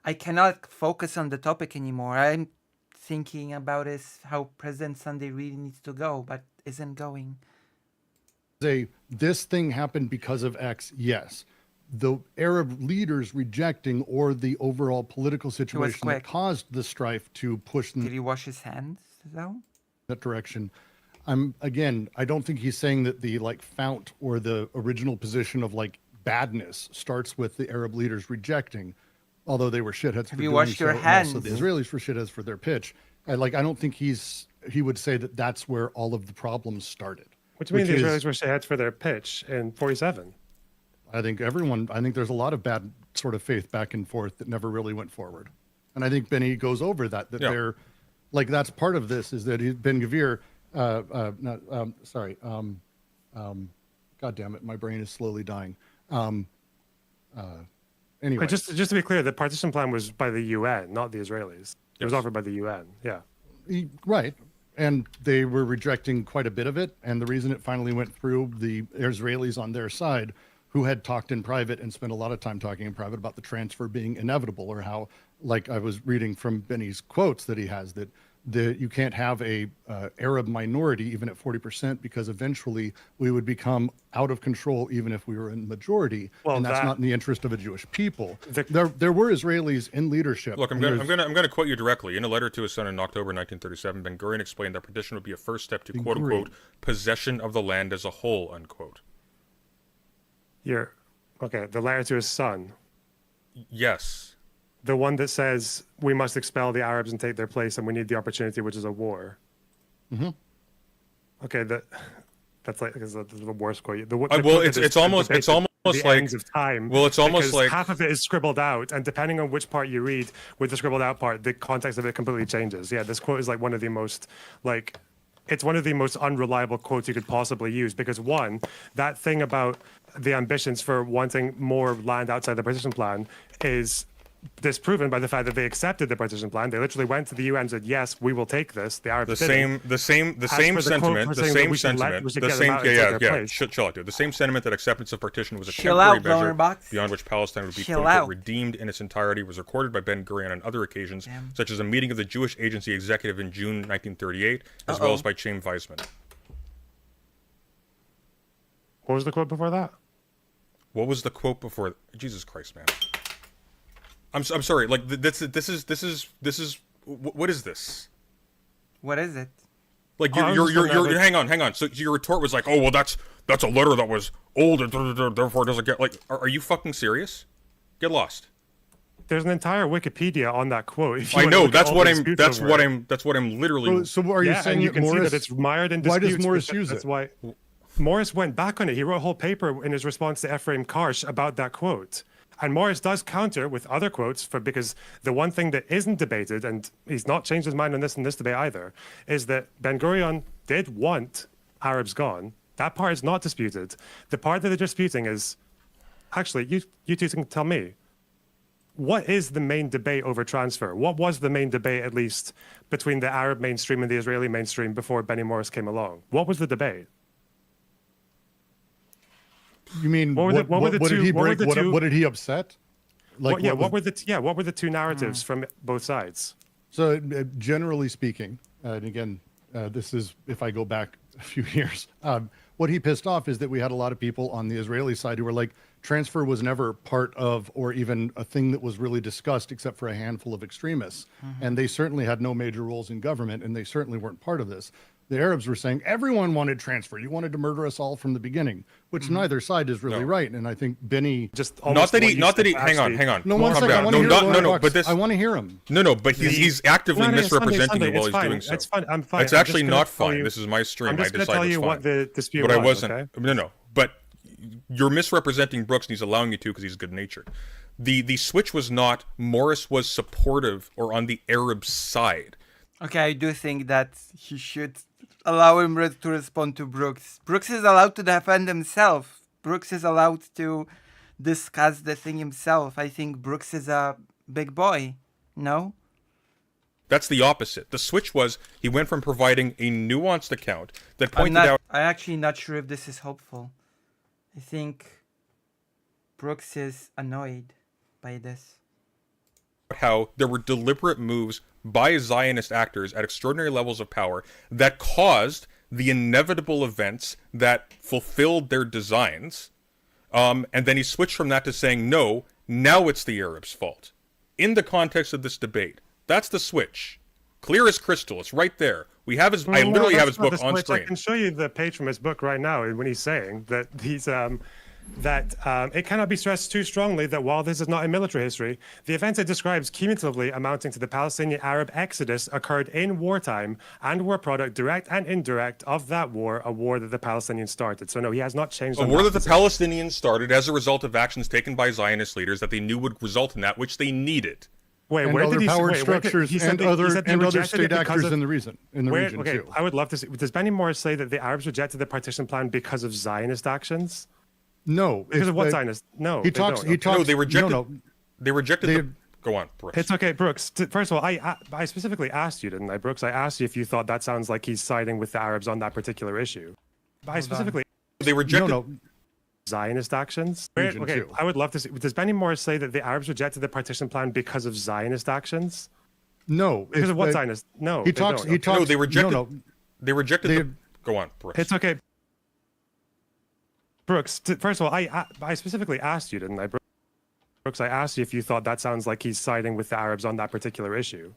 I cannot focus on the topic anymore. I'm thinking about how President Sunday really needs to go, but isn't going. This thing happened because of X. Yes, the Arab leaders rejecting or the overall political situation that quick. caused the strife to push in Did he wash his hands though? that direction. I don't think he's saying that the like fount or the original position of like badness starts with the Arab leaders rejecting, although they were shitheads for you doing washed so, your and also hands? the Israelis were shitheads for their pitch. I don't think he would say that that's where all of the problems started. What do you mean the which Israelis is- were ahead for their pitch in 47? I think there's a lot of bad sort of faith back and forth that never really went forward. And I think Benny goes over that Yeah. they're like, that's part of this is that Ben Gvir, God damn it, my brain is slowly dying. Anyway, But just to be clear, the partition plan was by the UN, not the Israelis. It was Yes. offered by the UN. Yeah. Right. And they were rejecting quite a bit of it. And the reason it finally went through, the Israelis on their side, who had talked in private and spent a lot of time talking in private about the transfer being inevitable, or how, like I was reading from Benny's quotes that he has, that you can't have a Arab minority even at 40% because eventually we would become out of control even if we were in majority, Well, and that's that- not in the interest of a Jewish people. There were Israelis in leadership. Look, I'm and going to quote you directly. In a letter to his son in October 1937, Ben Gurion explained that partition would be a first step to quote unquote possession of the land as a whole, unquote. Okay. The letter to his son, Yes. the one that says we must expel the Arabs and take their place, and we need the opportunity, which is a war. Mm-hmm. Okay, that's like is the worst quote. The Well, quote that is it's almost the like ends of time. Well, it's almost because like half of it is scribbled out, and depending on which part you read, with the scribbled out part, the context of it completely changes. Yeah, this quote is like one of the most it's one of the most unreliable quotes you could possibly use, because one, that thing about the ambitions for wanting more land outside the partition plan is disproven by the fact that they accepted the partition plan. They literally went to the UN and said, "Yes, we will take this." The Arabs the same for sentiment, the chill out, dude. The same sentiment that acceptance of partition was a Chill temporary out, measure Lonerbox. beyond which Palestine would be Chill quote unquote out. redeemed in its entirety was recorded by Ben Gurion on other occasions, such as a meeting of the Jewish Agency Executive in June 1938, as well as by Chaim Weizmann. What was the quote before that? What was the quote before? Jesus Christ, man. I'm sorry. Like this is what is this? What is it? Like Oh, you're hang on. So your retort was like, oh well, that's a letter that was old, and therefore it doesn't get like. Are you fucking serious? Get lost. There's an entire Wikipedia on that quote. If you I want to know look at that's all what the I'm. disputes That's over what it. I'm. That's what I'm literally. So are you saying and you that can see Morris? that it's mired in Why disputes. does Morris because use that's it? why Morris went back on it. He wrote a whole paper in his response to Ephraim Karsh about that quote. And Morris does counter with other quotes because the one thing that isn't debated, and he's not changed his mind on this in this debate either, is that Ben Gurion did want Arabs gone. That part is not disputed. The part that they're disputing is, actually, you two can tell me, what is the main debate over transfer? What was the main debate, at least, between the Arab mainstream and the Israeli mainstream before Benny Morris came along? What was the debate? You mean What were the what did two- he what were break? the two- What did he upset? Like what were the two narratives from both sides? So generally speaking, and again, this is if I go back a few years, what he pissed off is that we had a lot of people on the Israeli side who were like, transfer was never part of or even a thing that was really discussed except for a handful of extremists. And they certainly had no major roles in government, and they certainly weren't part of this. The Arabs were saying everyone wanted transfer. You wanted to murder us all from the beginning, which neither side is really right. And I think Benny just not that he hang on. No, one second. I want to hear but this I want to hear him. No, but he's actively misrepresenting you while he's doing so. It's fine. I'm fine. It's actually not fine. This is my stream. I'm just I going to tell you what the dispute was. But I wasn't. Okay? No. But you're misrepresenting Brooks, and he's allowing you to because he's good-natured. The switch was not Morris was supportive or on the Arab side. Okay, I do think that he should allow him to respond to Brooks. Brooks is allowed to defend himself. Brooks is allowed to discuss the thing himself. I think Brooks is a big boy. No? That's the opposite. The switch was he went from providing a nuanced account that pointed out... I'm actually not sure if this is hopeful. I think Brooks is annoyed by this. How there were deliberate moves by Zionist actors at extraordinary levels of power that caused the inevitable events that fulfilled their designs. And then he switched from that to saying, no, now it's the Arabs' fault. In the context of this debate, that's the switch. Clear as crystal. It's right there. We have his. I literally have his book on screen. I can show you the page from his book right now when he's saying that he's it cannot be stressed too strongly that while this is not a military history, the events it describes cumulatively amounting to the Palestinian-Arab exodus occurred in wartime and were a product, direct and indirect, of that war, a war that the Palestinians started. So no, he has not changed. A war that the Palestinians started as a result of actions taken by Zionist leaders that they knew would result in that which they needed. Wait, and where other did he powered say, structures and other state actors in the region too. I would love to see. Does Benny Morris say that the Arabs rejected the partition plan because of Zionist actions? No, because of what Zionist? No, he talks. No, they rejected. They rejected. Go on, Brooks. It's okay, Brooks. First of all, I specifically asked you, didn't I, Brooks? I asked you if you thought that sounds like he's siding with the Arabs on that particular issue. I specifically. They rejected. Zionist actions. Okay, I would love to see. Does Benny Morris say that the Arabs rejected the partition plan because of Zionist actions? No, because of what Zionist? No, he talks. No, they rejected. They rejected. Go on, Brooks. It's okay. Brooks, first of all, I specifically asked you, didn't I, Brooks? I asked you if you thought that sounds like he's siding with the Arabs on that particular issue,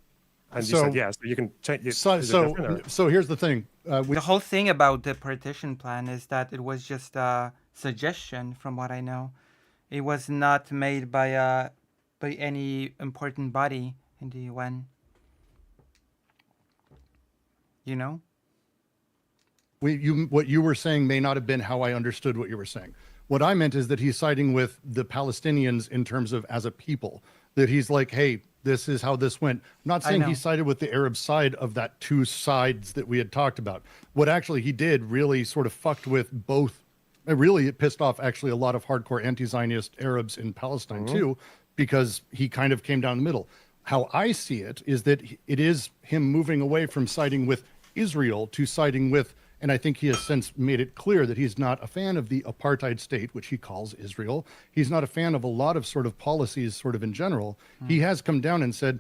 and you said yes. But you can change. So here's the thing. The whole thing about the partition plan is that it was just a suggestion, from what I know. It was not made by any important body in the UN. You know? What you were saying may not have been how I understood what you were saying. What I meant is that he's siding with the Palestinians in terms of as a people. That he's like, hey, this is how this went. I'm not saying he sided with the Arab side of that two sides that we had talked about. What actually he did really sort of fucked with both. It pissed off actually a lot of hardcore anti-Zionist Arabs in Palestine too, because he kind of came down the middle. How I see it is that it is him moving away from siding with Israel to siding with, and I think he has since made it clear that he's not a fan of the apartheid state, which he calls Israel. He's not a fan of a lot of sort of policies sort of in general. He has come down and said,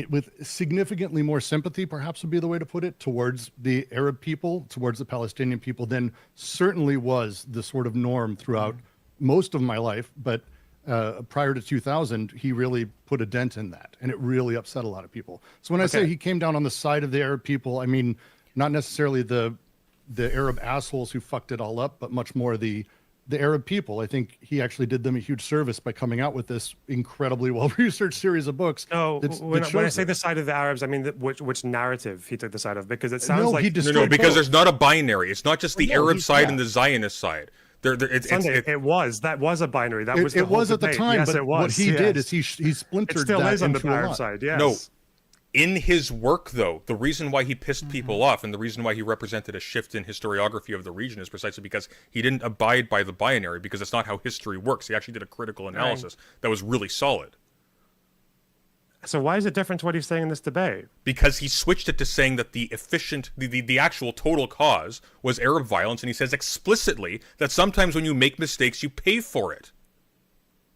with significantly more sympathy, perhaps would be the way to put it, towards the Arab people, towards the Palestinian people, than certainly was the sort of norm throughout most of my life. But prior to 2000, he really put a dent in that, and it really upset a lot of people. So when I say he came down on the side of the Arab people, I mean not necessarily the Arab assholes who fucked it all up, but much more the Arab people. I think he actually did them a huge service by coming out with this incredibly well-researched series of books. No, when I say the side of the Arabs, I mean which narrative he took the side of, because it sounds like because both. There's not a binary. It's not just the Arab side and the Zionist side. That was a binary. That was the whole was at debate. the time. Yes, but it was. What he did is he splintered. It still that is on the into a Arab lot. side. Yes. No. In his work, though, the reason why he pissed people off and the reason why he represented a shift in historiography of the region is precisely because he didn't abide by the binary, because it's not how history works. He actually did a critical analysis that was really solid. So why is it different to what he's saying in this debate? Because he switched it to saying that the actual total cause was Arab violence, and he says explicitly that sometimes when you make mistakes, you pay for it.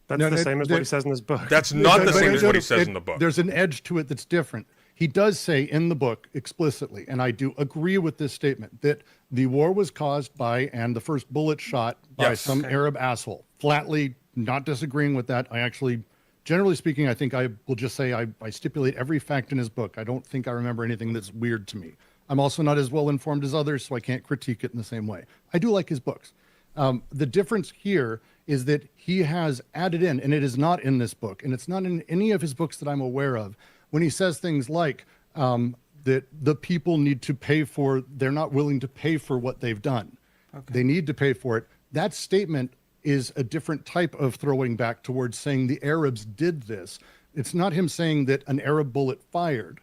That's No, the no, same as what he says in his book. That's not the But same as what he it- says in the book. There's an edge to it that's different. He does say in the book explicitly, and I do agree with this statement, that the war was caused by, and the first bullet shot by Yes. some Arab asshole. Flatly not disagreeing with that. I actually, generally speaking, I think I will just say I stipulate every fact in his book. I don't think I remember anything that's weird to me. I'm also not as well informed as others, so I can't critique it in the same way. I do like his books. The difference here is that he has added in, and it is not in this book, and it's not in any of his books that I'm aware of, when he says things like that the people need to pay for, they're not willing to pay for what they've done. Okay. They need to pay for it. That statement is a different type of throwing back towards saying the Arabs did this. It's not him saying that an Arab bullet fired,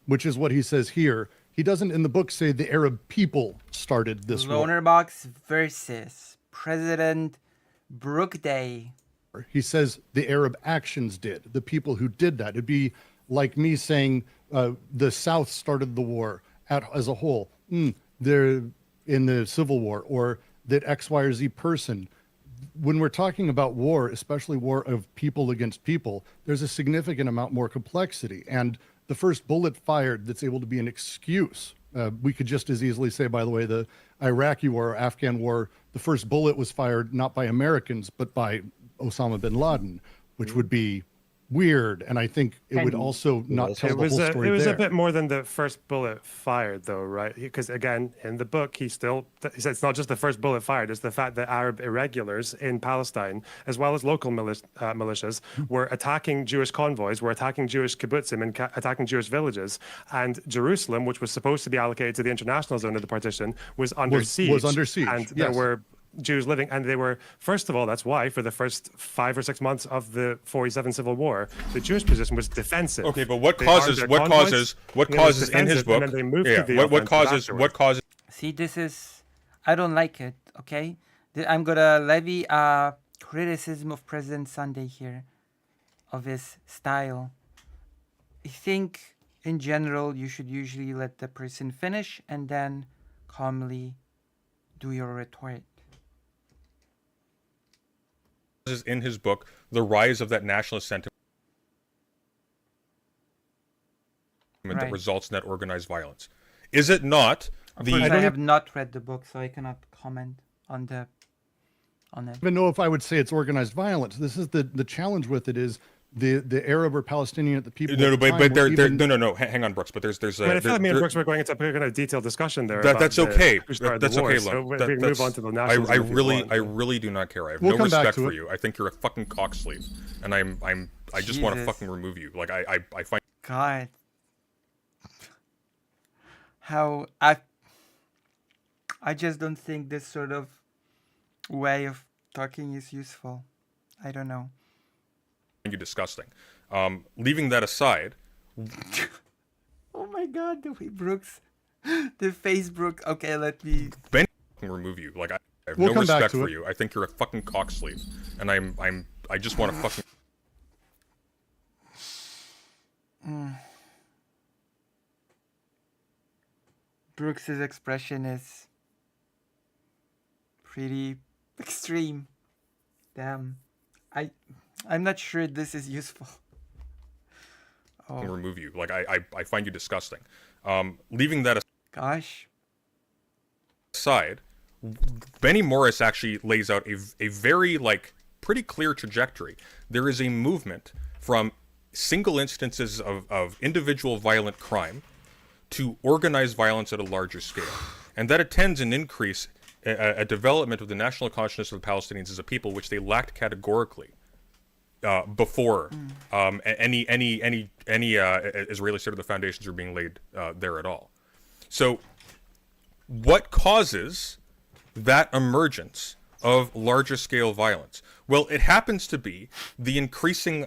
which is what he says here. He doesn't in the book say the Arab people started this war. Loner Box versus President Brooke Day. He says the Arab actions did, the people who did that. It'd be like me saying the South started the war as a whole. They're in the Civil War, or that X, Y, or Z person. When we're talking about war, especially war of people against people, there's a significant amount more complexity. And the first bullet fired that's able to be an excuse. We could just as easily say, by the way, the Iraqi war, Afghan war, the first bullet was fired not by Americans, but by Osama bin Laden, which would be weird. And I think it would also not tell the whole story It was there. a bit more than the first bullet fired, though, right? Because again, in the book, he said it's not just the first bullet fired; it's the fact that Arab irregulars in Palestine, as well as local militias, were attacking Jewish convoys, were attacking Jewish kibbutzim, and attacking Jewish villages. And Jerusalem, which was supposed to be allocated to the international zone of the partition, was under siege. Was under siege, and yes. there were Jews living, and they were, first of all, that's why for the first 5 or 6 months of the 47 Civil War, the Jewish position was defensive. Okay, but what They armed causes their what convoys, causes what and it was causes in his defensive, book? and then they moved Yeah, to the what offensive causes afterwards. what causes See, this is, I don't like it, okay? I'm gonna levy a criticism of President Sunday here, of his style. I think, in general, you should usually let the person finish and then calmly do your retort. in his book the rise of that nationalist sentiment that Right. results in that organized violence. Is it not the? I have not read the book, so I cannot comment on it. I don't even know if I would say it's organized violence. This is the challenge with it is the Arab or Palestinian, the people. No, at the but time were there, even- no. Hang on, Brooks. But there's I mean, I feel like me and Brooks were going into a kind of detailed discussion there. about that's the- okay. who started That's the war, okay, so Lon. we That- can that's- move on to the nationalism. if you want. I really do not care. I have We'll no come back respect to for it. you. I think you're a fucking cocksleeve, and I just want to Jesus. fucking remove you. Like I find. God. How I just don't think this sort of way of talking is useful. I don't know. You disgusting. Leaving that aside, Oh my god, the way Brooks, the face Brooks. Okay, let me. Ben can remove you. Like I have We'll no come back respect to for it. you. I think you're a fucking cocksleeve, and I just want to fucking. Brooks's expression is pretty extreme. Damn. I'm not sure this is useful. Oh remove you. Like I find you disgusting. Leaving that gosh. aside, Benny Morris actually lays out a very pretty clear trajectory. There is a movement from single instances of individual violent crime to organized violence at a larger scale, and that attends an increase, a development of the national consciousness of the Palestinians as a people, which they lacked categorically before any Israeli state of the foundations were being laid there at all. So, what causes that emergence of larger scale violence? Well, it happens to be the increasing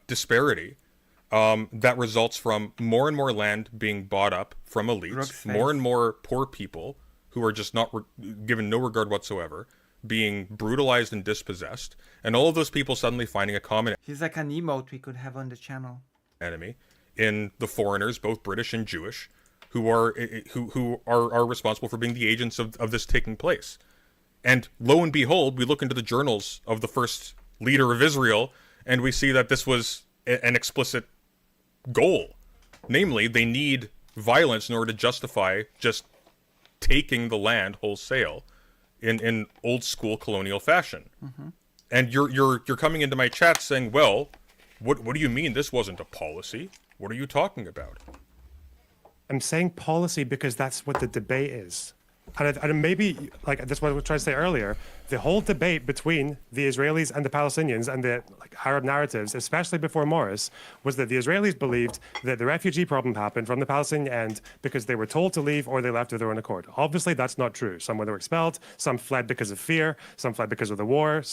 disparity that results from more and more land being bought up from elites, Brooks more face. and more poor people who are just not given no regard whatsoever, being brutalized and dispossessed, and all of those people suddenly finding a common He's like an emote we could have on the channel. enemy in the foreigners, both British and Jewish, who are responsible for being the agents of this taking place. And lo and behold, we look into the journals of the first leader of Israel, and we see that this was an explicit goal. Namely, they need violence in order to justify just taking the land wholesale in old school colonial fashion. And you're coming into my chat saying, well, what do you mean this wasn't a policy? What are you talking about? I'm saying policy because that's what the debate is. And maybe, like, that's what I was trying to say earlier, the whole debate between the Israelis and the Palestinians and the Arab narratives, especially before Morris, was that the Israelis believed that the refugee problem happened from the Palestinian end because they were told to leave or they left of their own accord. Obviously, that's not true. Some were expelled, some fled because of fear, some fled because of the war,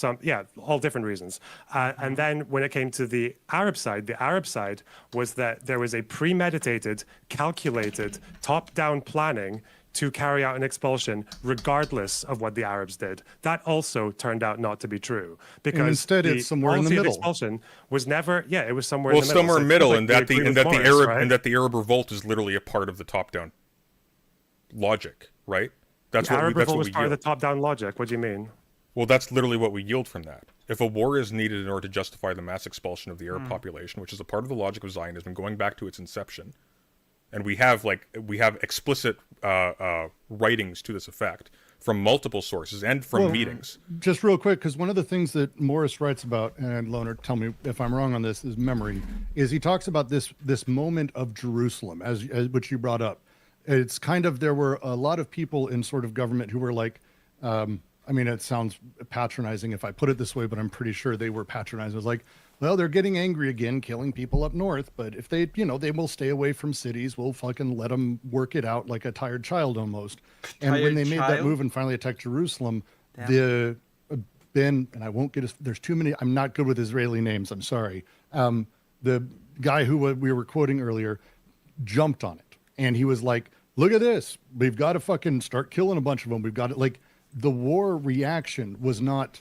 all different reasons. And then when it came to the Arab side was that there was a premeditated, calculated, top-down planning to carry out an expulsion regardless of what the Arabs did. That also turned out not to be true. Because and instead it's somewhere in the middle. Expulsion was never, it was somewhere in the middle. Somewhere in the middle, and that the Arab revolt is literally a part of the top-down logic, right? That's what Arab revolt was part of the top-down logic. What do you mean? Well, that's literally what we yield from that. If a war is needed in order to justify the mass expulsion of the Arab population, which is a part of the logic of Zionism going back to its inception, and we have explicit writings to this effect from multiple sources and from meetings. Just real quick, because one of the things that Morris writes about, and Loner, tell me if I'm wrong on this, is memory, is he talks about this moment of Jerusalem, as which you brought up. It's kind of, there were a lot of people in sort of government who were like, I mean, it sounds patronizing if I put it this way, but I'm pretty sure they were patronizing. It was like, well, they're getting angry again, killing people up north, but if they, they will stay away from cities, we'll fucking let them work it out like a tired child almost. And when they made that move and finally attacked Jerusalem, and I won't get, there's too many, I'm not good with Israeli names, I'm sorry. The guy who we were quoting earlier jumped on it. And he was like, look at this, we've got to fucking start killing a bunch of them. We've got it. Like, the war reaction was not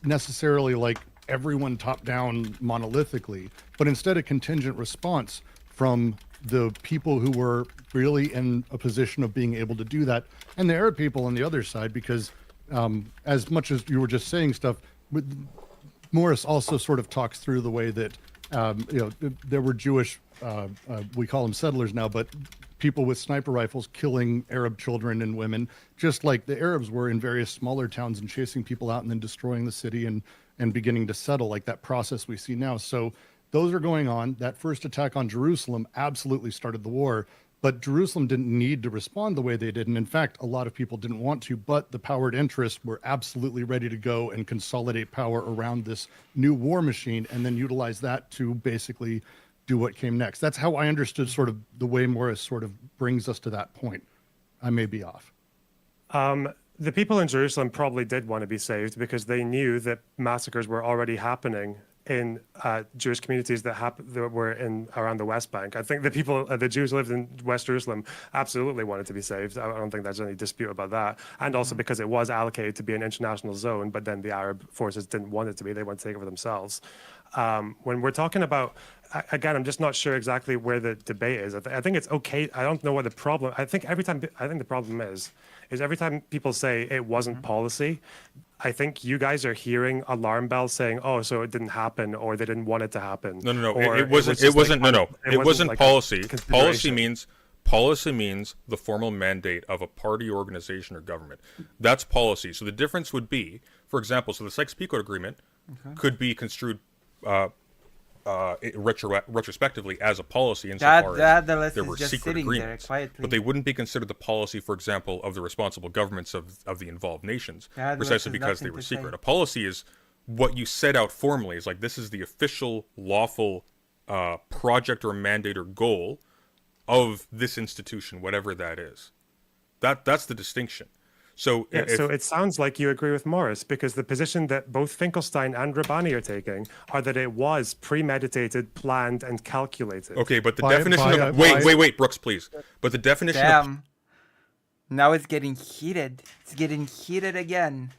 necessarily like, everyone top down monolithically, but instead a contingent response from the people who were really in a position of being able to do that, and the Arab people on the other side, because as much as you were just saying stuff, Morris also sort of talks through the way that there were Jewish, we call them settlers now, but people with sniper rifles killing Arab children and women, just like the Arabs were in various smaller towns and chasing people out and then destroying the city and beginning to settle, like that process we see now. So those are going on. That first attack on Jerusalem absolutely started the war, but Jerusalem didn't need to respond the way they did. And in fact, a lot of people didn't want to, but the powered interests were absolutely ready to go and consolidate power around this new war machine and then utilize that to basically do what came next. That's how I understood sort of the way Morris sort of brings us to that point. I may be off. The people in Jerusalem probably did want to be saved because they knew that massacres were already happening in Jewish communities that were in around the West Bank. I think the Jews who lived in West Jerusalem absolutely wanted to be saved. I don't think there's any dispute about that. And also because it was allocated to be an international zone, but then the Arab forces didn't want it to be. They wanted to take it for themselves. When we're talking about, again, I'm just not sure exactly where the debate is. I think it's okay. I don't know what the problem. I think the problem is every time people say it wasn't policy, I think you guys are hearing alarm bells saying, "Oh, so it didn't happen, or they didn't want it to happen." No. It wasn't policy. Policy means the formal mandate of a party, organization, or government. That's policy. So the difference would be, for example, the Sykes-Picot Agreement could be construed retrospectively as a policy insofar as there were secret agreements, but they wouldn't be considered the policy, for example, of the responsible governments of the involved nations, precisely because they were secret. A policy is what you set out formally, is like, this is the official, lawful project or mandate or goal of this institution, whatever that is. That's the distinction. So, so it sounds like you agree with Morris, because the position that both Finkelstein and Rabbani are taking are that it was premeditated, planned, and calculated. Okay, but the definition of... Wait, Brooks, please. But the definition of... Now it's getting heated. It's getting heated again.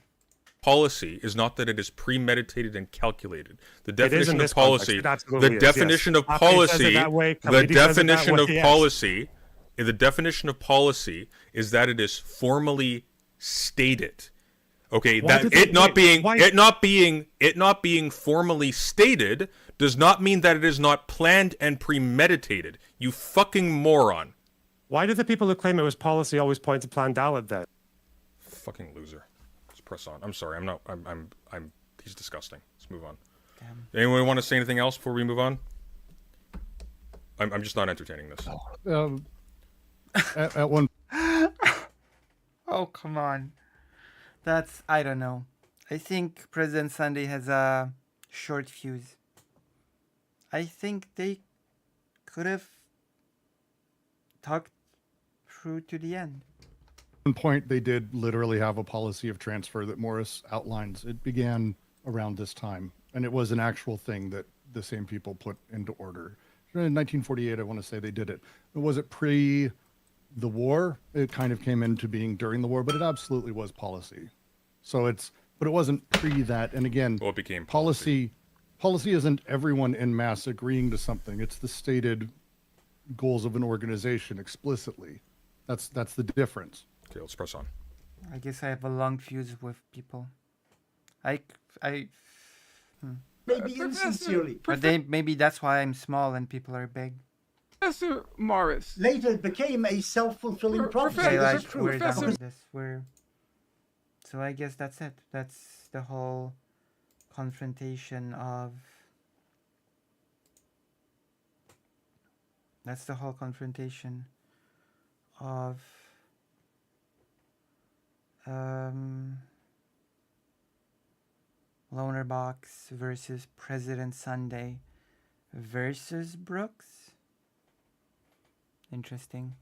Policy is not that it is premeditated and calculated. The definition of policy... The definition of policy... The definition of policy is that it is formally stated. Okay, Why that did they- it not wait, being why- it not being formally stated does not mean that it is not planned and premeditated. You fucking moron. Why do the people who claim it was policy always point to Plan Dalit then? Fucking loser. Let's press on. I'm sorry. I'm not. I'm. He's disgusting. Let's move on. Damn. Anyone want to say anything else before we move on? I'm just not entertaining this. At one Oh, come on. That's, I don't know. I think President Sunday has a short fuse. I think they could have talked through to the end. point, they did literally have a policy of transfer that Morris outlines. It began around this time, and it was an actual thing that the same people put into order. In 1948, I want to say they did it. Was it pre the war? It kind of came into being during the war, but it absolutely was policy. So but it wasn't pre that. And again, Well, it became policy. Policy isn't everyone en masse agreeing to something. It's the stated goals of an organization explicitly. That's the difference. Okay, let's press on. I guess I have a long fuse with people. Maybe insincerely. But maybe that's why I'm small and people are big. Professor Morris. Later it became a self-fulfilling prophecy. Okay, This like, is true. we're done with this. So I guess that's it. That's the whole confrontation of... That's the whole confrontation of... Loner Box versus President Sunday versus Brooks. Interesting.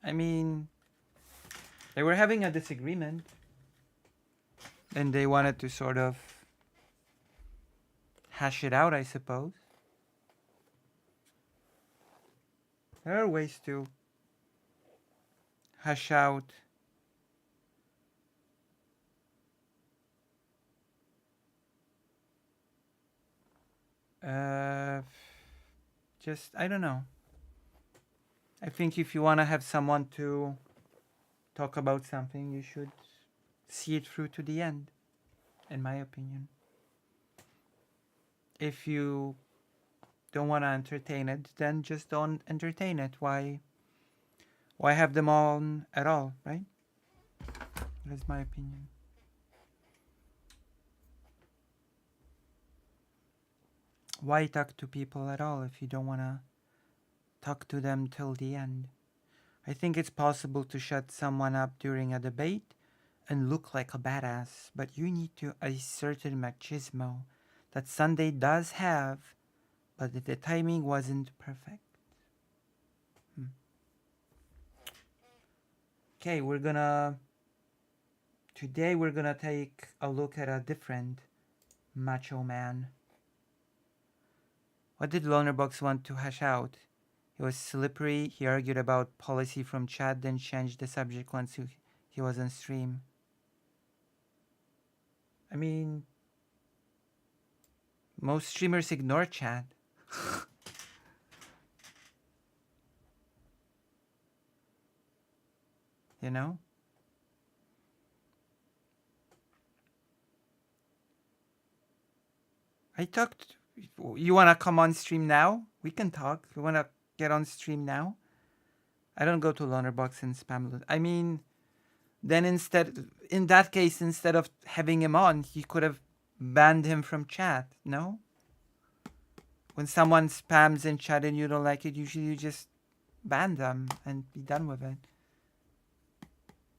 I mean, they were having a disagreement and they wanted to sort of hash it out, I suppose. There are ways to hash out just, I don't know. I think if you want to have someone to talk about something, you should see it through to the end, in my opinion. If you don't want to entertain it, then just don't entertain it. Why have them on at all, right? That's my opinion. Why talk to people at all if you don't want to talk to them till the end? I think it's possible to shut someone up during a debate and look like a badass, but you need to a certain machismo that Sunday does have, but the timing wasn't perfect. Okay, today we're gonna take a look at a different macho man. What did Lonerbox want to hash out? He was slippery. He argued about policy from chat, then changed the subject once he was on stream. I mean, most streamers ignore chat. You know? I talked. You wanna come on stream now? We can talk. You wanna get on stream now? I don't go to Lonerbox and spam. I mean, then in that case, instead of having him on, you could have banned him from chat, no? When someone spams in chat and you don't like it, usually you just ban them and be done with it.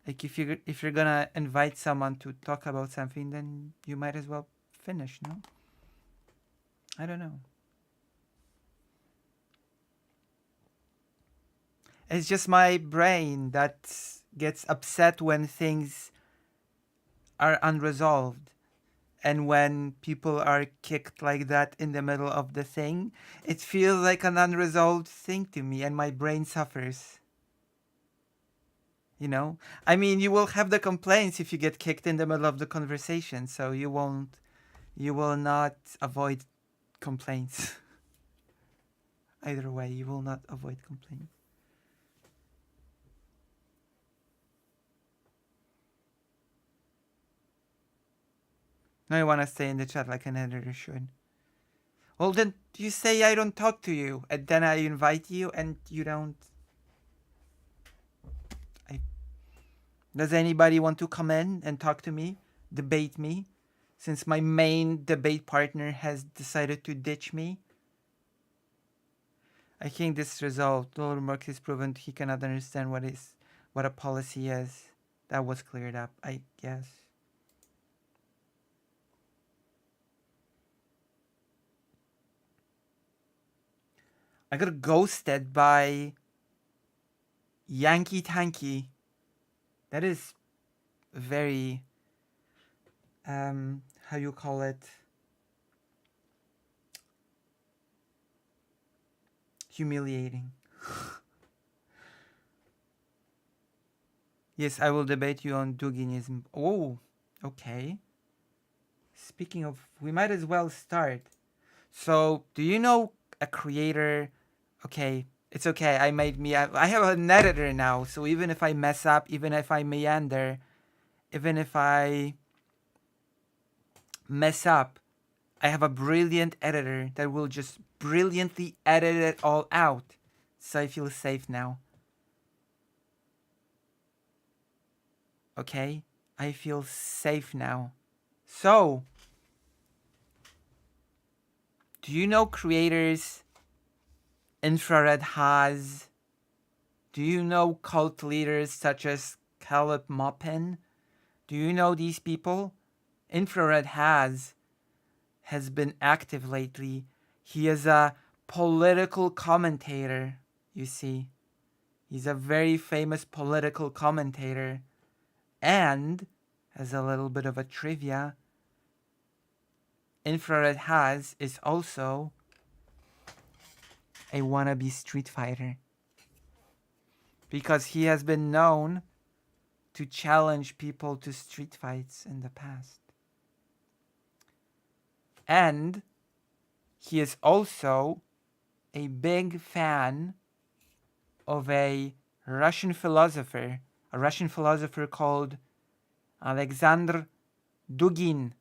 Like if you're gonna invite someone to talk about something, then you might as well finish, no? I don't know. It's just my brain that gets upset when things are unresolved. And when people are kicked like that in the middle of the thing, it feels like an unresolved thing to me and my brain suffers. You know? I mean, you will have the complaints if you get kicked in the middle of the conversation, so you will not avoid complaints. Either way, you will not avoid complaints. Now I want to stay in the chat like an editor should. Well, then you say I don't talk to you, and then I invite you, and you don't. Does anybody want to come in and talk to me, debate me, since my main debate partner has decided to ditch me? I think this result, Lord Marx has proven he cannot understand what a policy is. That was cleared up, I guess. I got ghosted by Yankee Tanky. That is very, how you call it? Humiliating. Yes, I will debate you on Duginism. Oh, okay. Speaking of, we might as well start. So, do you know a creator? Okay, it's okay. I have an editor now, so even if I mess up, even if I meander, even if I mess up, I have a brilliant editor that will just brilliantly edit it all out. So I feel safe now. Okay? I feel safe now. So, do you know creators Infrared has? Do you know cult leaders such as Caleb Maupin? Do you know these people? Infrared has been active lately. He is a political commentator, you see. He's a very famous political commentator. And, as a little bit of a trivia, Infrared is also a wannabe Street Fighter. Because he has been known to challenge people to street fights in the past. And he is also a big fan of a Russian philosopher called Alexander Dugin.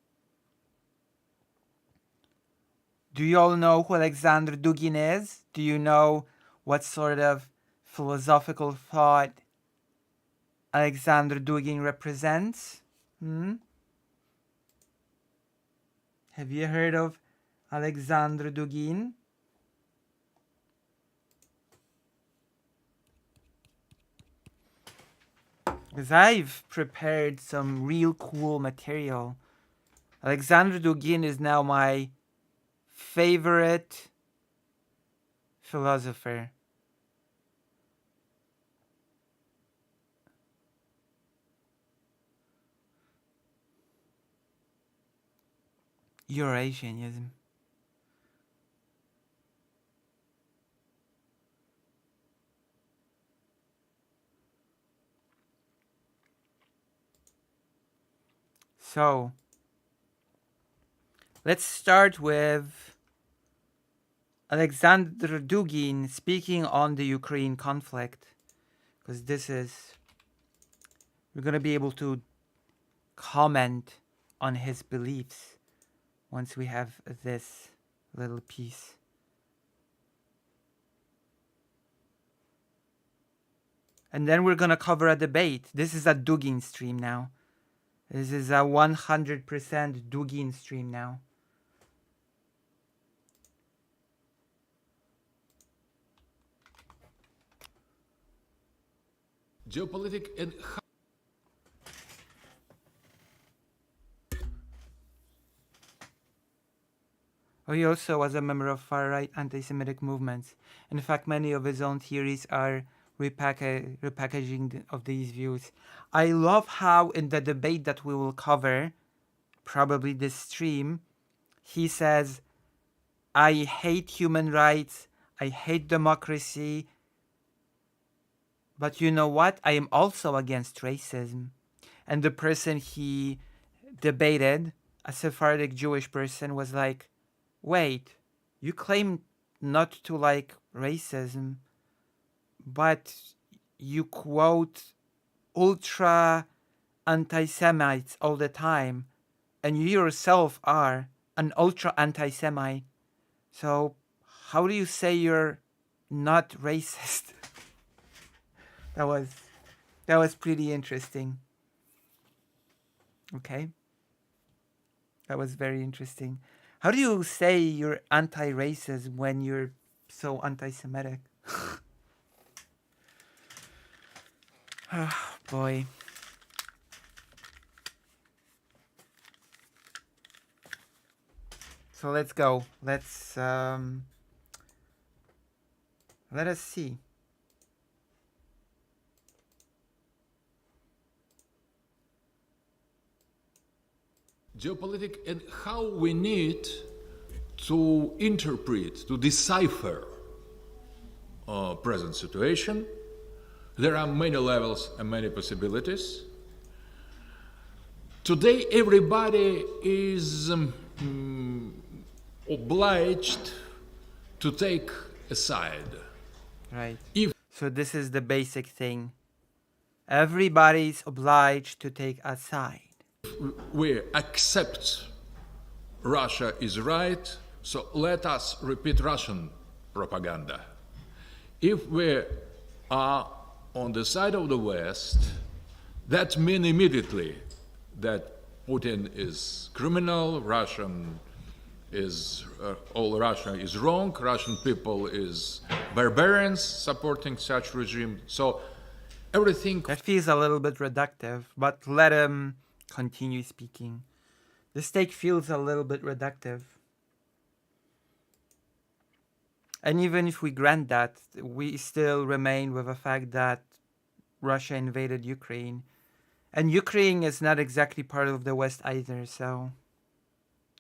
Do you all know who Alexander Dugin is? Do you know what sort of philosophical thought Alexander Dugin represents? Have you heard of Alexander Dugin? Because I've prepared some real cool material. Alexander Dugin is now my favorite philosopher. Eurasianism. So, let's start with Alexander Dugin speaking on the Ukraine conflict, because we're going to be able to comment on his beliefs once we have this little piece. And then we're going to cover a debate. This is a Dugin stream now. This is a 100% Dugin stream now. Geopolitics and He also was a member of far-right anti-Semitic movements. In fact, many of his own theories are repackaging of these views. I love how in the debate that we will cover, probably this stream, he says, I hate human rights, I hate democracy, but you know what? I am also against racism. And the person he debated, a Sephardic Jewish person, was like, wait, you claim not to like racism, but you quote ultra anti-Semites all the time, and you yourself are an ultra anti-Semite. So how do you say you're not racist? That was pretty interesting. Okay. That was very interesting. How do you say you're anti-racist when you're so anti-Semitic? Oh, boy. So let's go. Let us see. Geopolitics and how we need to interpret, to decipher present situation. There are many levels and many possibilities. Today, everybody is obliged to take a side. Right. So this is the basic thing. Everybody's obliged to take a side. We accept Russia is right, so let us repeat Russian propaganda. If we are on the side of the West, that means immediately that Putin is criminal, all Russia is wrong, Russian people is barbarians supporting such regime. So everything... That feels a little bit reductive, but let him continue speaking. This take feels a little bit reductive. And even if we grant that, we still remain with the fact that Russia invaded Ukraine. And Ukraine is not exactly part of the West either, so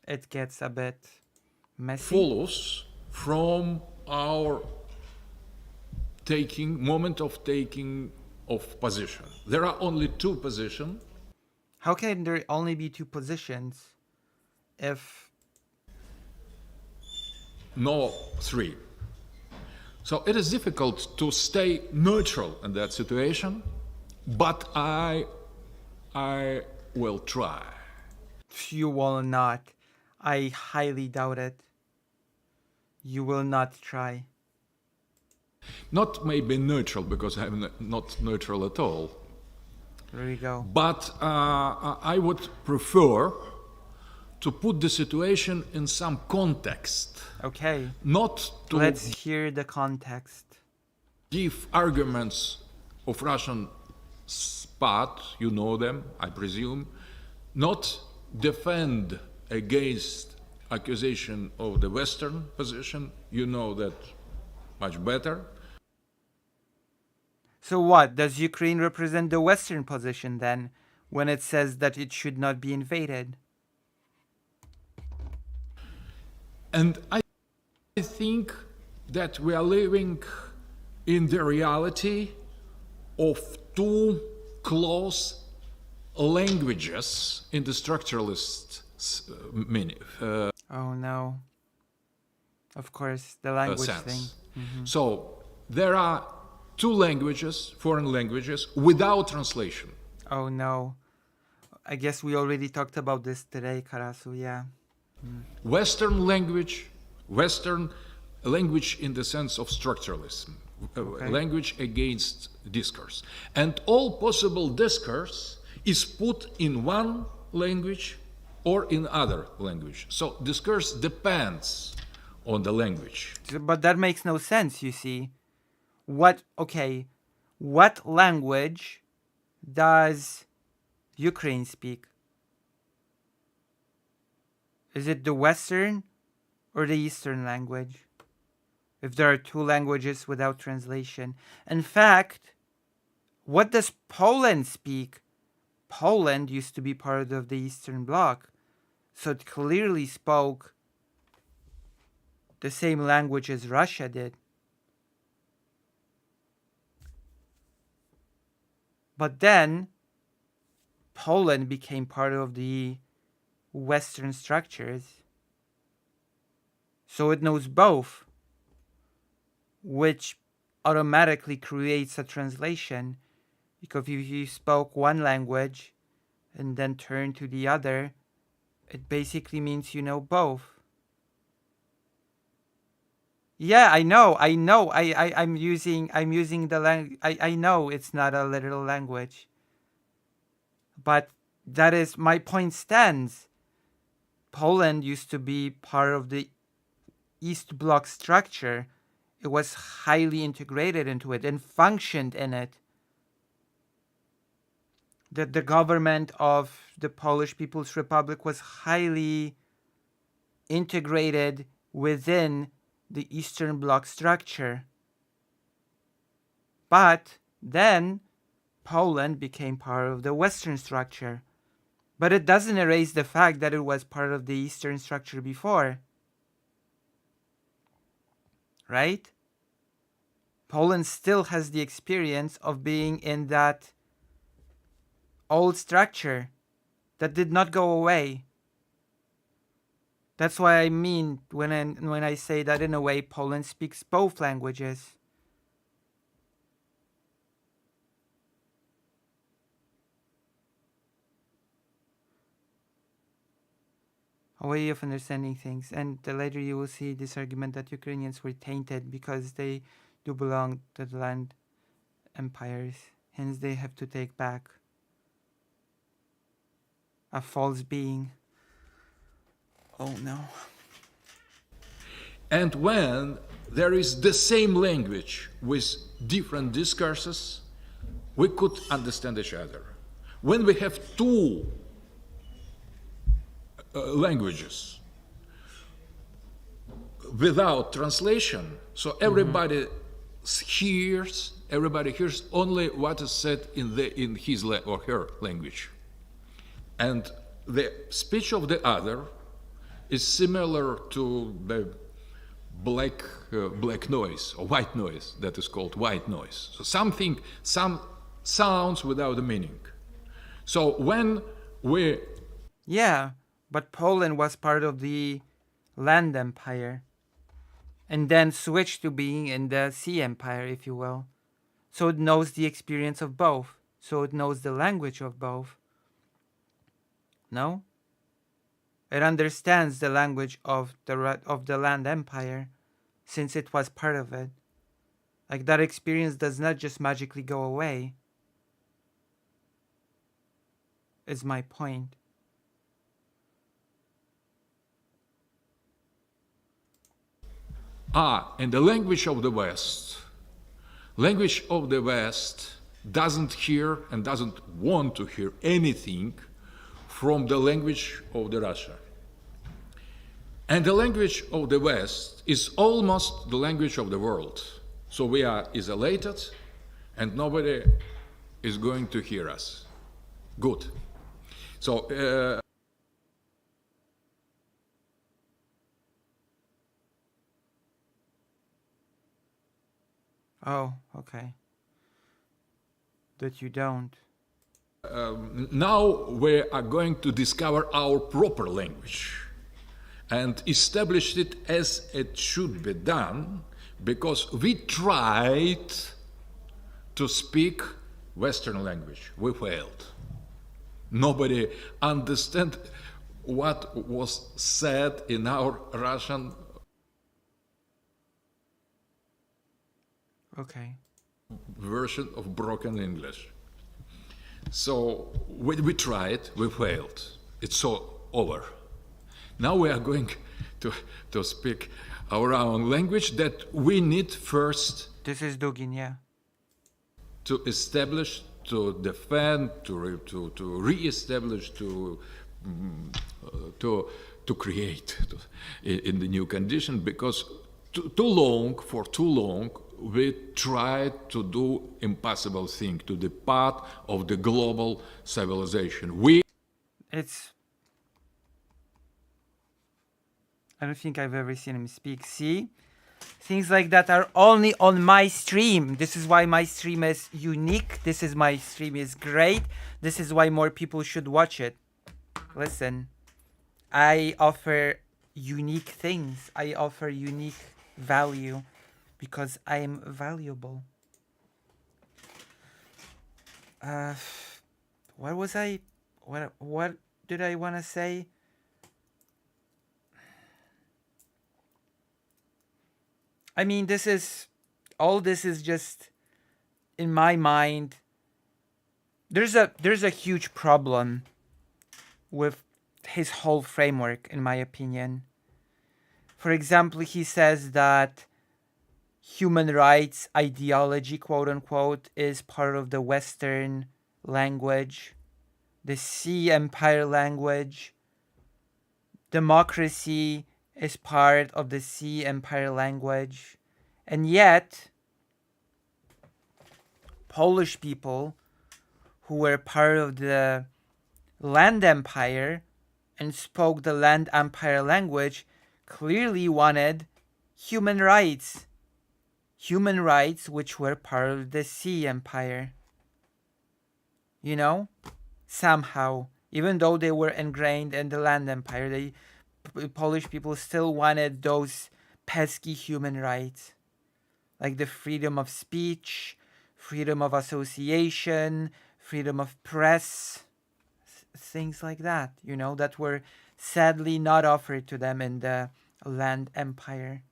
it gets a bit messy. Follows from our moment of taking of position. There are only two positions. How can there only be two positions if... No, three. So it is difficult to stay neutral in that situation, but I will try. You will not. I highly doubt it. You will not try. Not maybe neutral, because I'm not neutral at all. There we go. But I would prefer to put the situation in some context. Okay. Not to... Let's hear the context. Give arguments of Russian part, you know them, I presume. Not defend against accusation of the Western position. You know that much better. So what? Does Ukraine represent the Western position then, when it says that it should not be invaded? And I think that we are living in the reality of two close languages in the structuralist meaning. Oh no. Of course, the language thing. Mm-hmm. So there are two languages, foreign languages, without translation. Oh no. I guess we already talked about this today, Karasu, yeah. Western language in the sense of structuralism, language against discourse. And all possible discourse is put in one language or in other language. So discourse depends on the language. But that makes no sense, you see. What language does Ukraine speak? Is it the Western or the Eastern language? If there are two languages without translation. In fact, what does Poland speak? Poland used to be part of the Eastern Bloc, so it clearly spoke the same language as Russia did. But then, Poland became part of the Western structures. So it knows both which automatically creates a translation. Because if you spoke one language and then turn to the other, it basically means you know both. Yeah, I know. I'm using the language. I know it's not a literal language. But that is my point stands. Poland used to be part of the East Bloc structure. It was highly integrated into it and functioned in it. The government of the Polish People's Republic was highly integrated within the Eastern Bloc structure. But then Poland became part of the Western structure. But it doesn't erase the fact that it was part of the Eastern structure before. Right? Poland still has the experience of being in that old structure that did not go away. That's why I mean when I say that in a way Poland speaks both languages. A way of understanding things, and the later you will see this argument that Ukrainians were tainted because they do belong to the land empires, hence they have to take back a false being. Oh no. And when there is the same language with different discourses, we could understand each other. When we have two languages without translation, so everybody hears only what is said in his or her language, and the speech of the other is similar to the black noise or white noise that is called white noise. So some sounds without a meaning. So when we but Poland was part of the land empire and then switched to being in the sea empire, if you will. So it knows the experience of both. So it knows the language of both. No? It understands the language of the land empire since it was part of it. Like that experience does not just magically go away. Is my point. And the language of the West. Language of the West doesn't hear and doesn't want to hear anything from the language of the Russia. And the language of the West is almost the language of the world. So we are isolated and nobody is going to hear us. Good. So oh, okay. That you don't. Now we are going to discover our proper language and establish it as it should be done, because we tried to speak Western language. We failed. Nobody understand what was said in our Russian version of broken English. So we tried, we failed. It's so over. Now we are going to speak our own language that we need first. This is DUGIN, yeah. To establish, to defend, to re-establish, to create in the new condition, because for too long, we tried to do impossible thing, to be part of the global civilization. I don't think I've ever seen him speak. See? Things like that are only on my stream. This is why my stream is unique. My stream is great. This is why more people should watch it. Listen, I offer unique things. I offer unique value because I am valuable. What was I? What did I want to say? I mean, this is just in my mind. There's a huge problem with his whole framework, in my opinion. For example, he says that human rights ideology, quote unquote, is part of the Western language, the Sea Empire language. Democracy is part of the Sea Empire language. And yet, Polish people who were part of the Land Empire and spoke the Land Empire language clearly wanted human rights. Human rights which were part of the Sea Empire. You know? Somehow. Even though they were ingrained in the Land Empire, Polish people still wanted those pesky human rights. Like the freedom of speech, freedom of association, freedom of press, things like that, you know, that were sadly not offered to them in the Land Empire.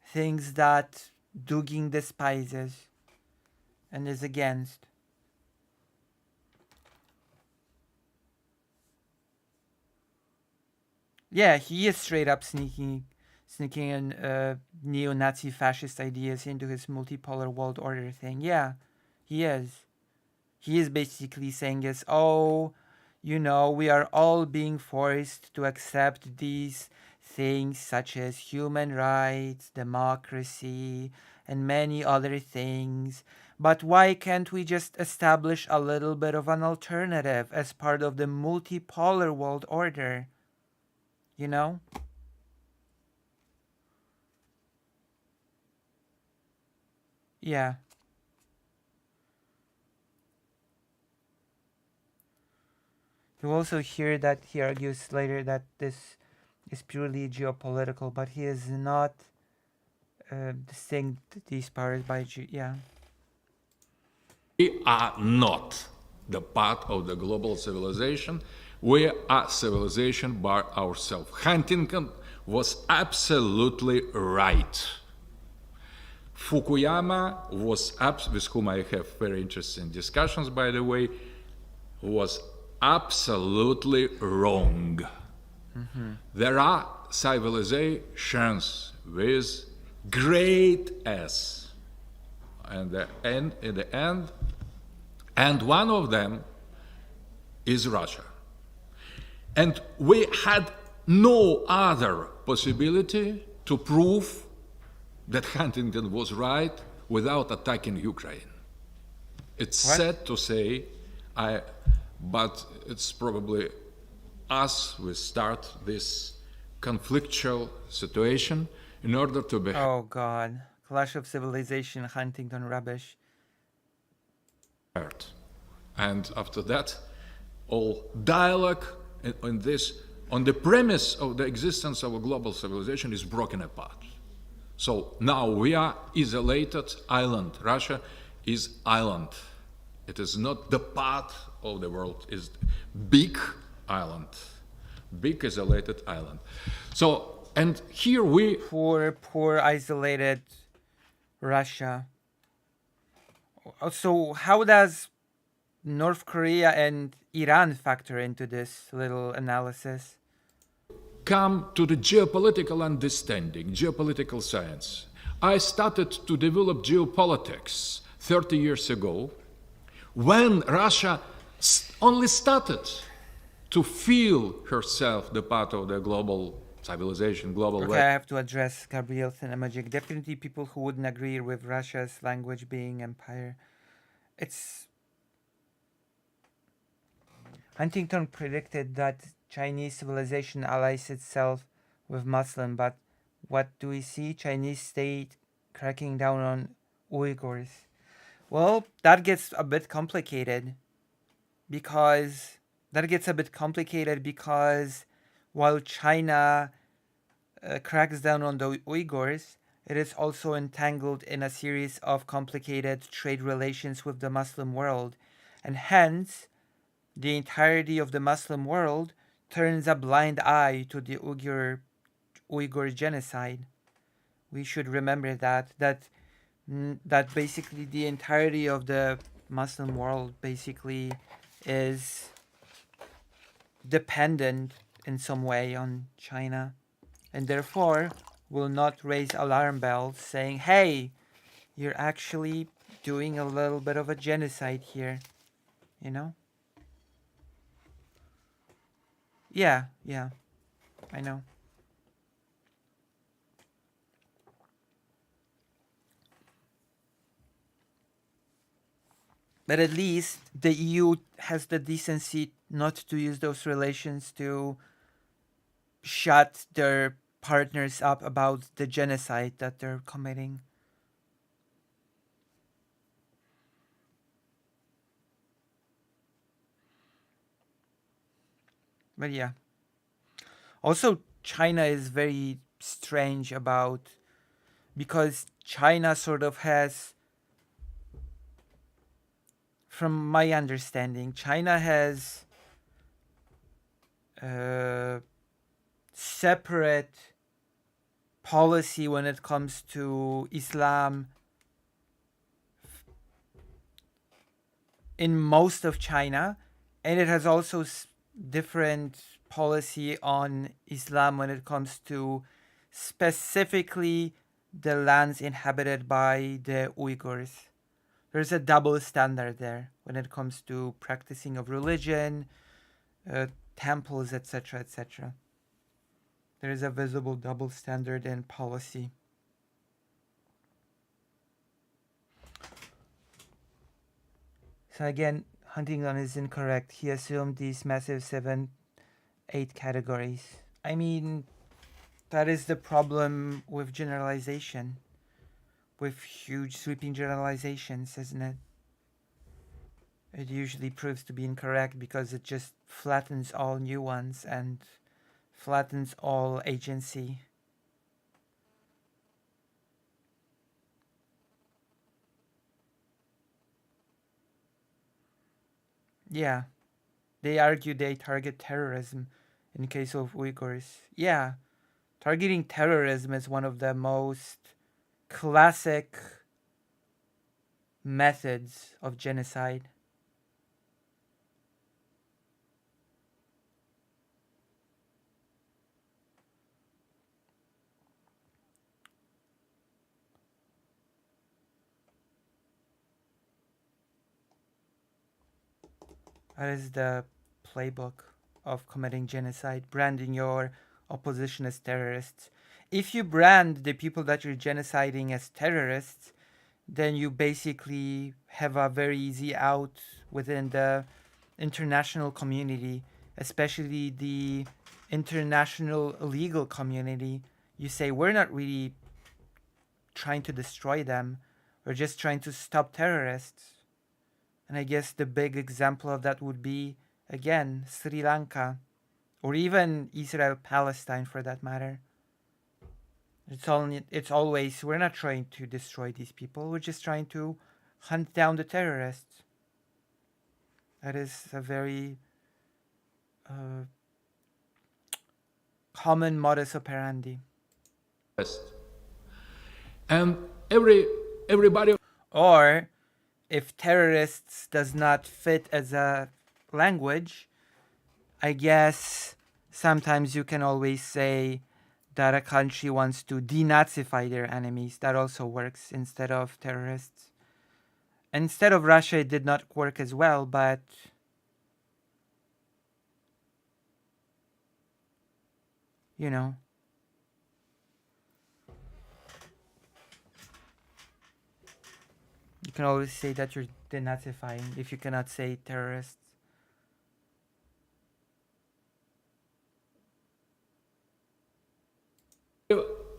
Things that Dugin despises and is against. Yeah, he is straight up sneaking in neo-Nazi fascist ideas into his multipolar world order thing. Yeah, he is. He is basically saying is, oh, you know, we are all being forced to accept these things such as human rights, democracy, and many other things. But why can't we just establish a little bit of an alternative as part of the multipolar world order? You know? Yeah. You also hear that he argues later that this is purely geopolitical, but he is not distinct these powers by yeah. We are not the part of the global civilization. We are civilization by ourselves. Huntington was absolutely right. Fukuyama was, with whom I have very interesting discussions, by the way, was absolutely wrong. Mm-hmm. There are civilizations with great S, and in the end, and one of them is Russia. And we had no other possibility to prove that Huntington was right without attacking Ukraine. It's sad to say, but it's probably us we start this conflictual situation in order to be. Oh God, Clash of Civilization, Huntington rubbish. And after that, all dialogue on the premise of the existence of a global civilization is broken apart. So now we are isolated island. Russia is island. It is not the part of the world. It's big island, big isolated island. So, and here we poor isolated Russia. So how does North Korea and Iran factor into this little analysis? Come to the geopolitical understanding, geopolitical science. I started to develop geopolitics 30 years ago when Russia only started to feel herself the part of the global civilization, global Okay, I have to address Gabriel Cinemagic. Definitely people who wouldn't agree with Russia's language being empire. It's... Huntington predicted that Chinese civilization allies itself with Muslim, but what do we see? Chinese state cracking down on Uyghurs. Well, that gets a bit complicated because while China cracks down on the Uyghurs, it is also entangled in a series of complicated trade relations with the Muslim world, and hence the entirety of the Muslim world turns a blind eye to the Uyghur genocide. We should remember that basically the entirety of the Muslim world basically is dependent in some way on China, and therefore will not raise alarm bells saying, hey, you're actually doing a little bit of a genocide here, you know? Yeah, I know. But at least the EU has the decency not to use those relations to shut their partners up about the genocide that they're committing. But yeah. Also, China is very strange because China sort of has, from my understanding, China has separate policy when it comes to Islam in most of China, and it has also different policy on Islam when it comes to specifically the lands inhabited by the Uyghurs. There's a double standard there when it comes to practicing of religion, temples, etc., etc. There is a visible double standard in policy. So again, Huntington is incorrect. He assumed these massive 7, 8 categories. I mean, that is the problem with generalization. With huge sweeping generalizations, isn't it? It usually proves to be incorrect because it just flattens all nuance and flattens all agency. Yeah, they argue they target terrorism in case of Uyghurs. Yeah, targeting terrorism is one of the most classic methods of genocide. That is the playbook of committing genocide, branding your opposition as terrorists. If you brand the people that you're genociding as terrorists, then you basically have a very easy out within the international community, especially the international legal community. You say, we're not really trying to destroy them, we're just trying to stop terrorists. And I guess the big example of that would be, again, Sri Lanka, or even Israel-Palestine for that matter. It's always, we're not trying to destroy these people, we're just trying to hunt down the terrorists. That is a very common modus operandi. And everybody... Or, if terrorists does not fit as a language, I guess sometimes you can always say that a country wants to denazify their enemies. That also works instead of terrorists. Instead of Russia, it did not work as well, but you know. You can always say that you're denazifying if you cannot say terrorists.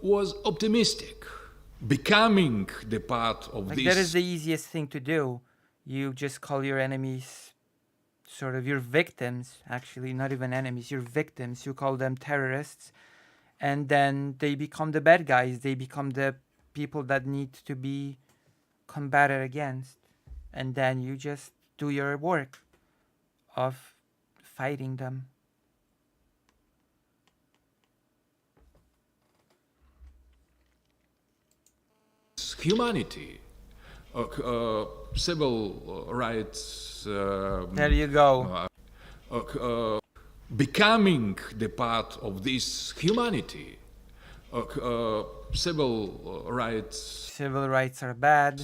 Was optimistic, becoming the part of like this. That is the easiest thing to do. You just call your enemies sort of your victims, actually, not even enemies, your victims. You call them terrorists, and then they become the bad guys. They become the people that need to be combated against, and then you just do your work of fighting them. Humanity, civil rights. There you go. Becoming the part of this humanity. Civil rights. Civil rights are bad.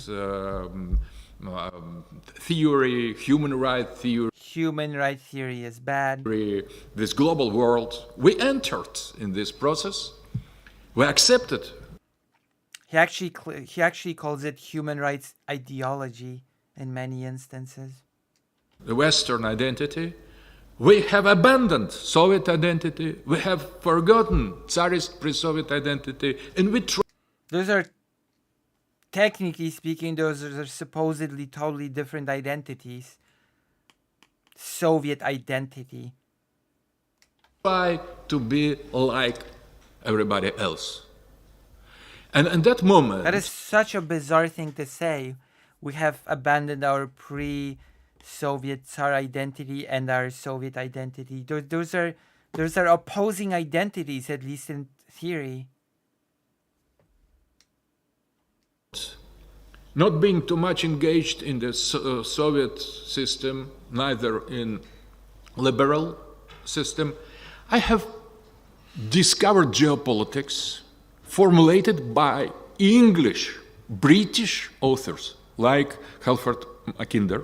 Theory, human rights theory. Human rights theory is bad. This global world, we entered in this process. We accepted. He actually calls it human rights ideology in many instances. The Western identity. We have abandoned Soviet identity. We have forgotten Tsarist pre-Soviet identity, and we try. Those are, technically speaking, those are supposedly totally different identities. Soviet identity. Try to be like everybody else. And in that moment... That is such a bizarre thing to say. We have abandoned our pre-Soviet Tsar identity and our Soviet identity. Those are opposing identities, at least in theory. Not being too much engaged in the Soviet system, neither in liberal system, I have discovered geopolitics formulated by English, British authors like Halford Mackinder,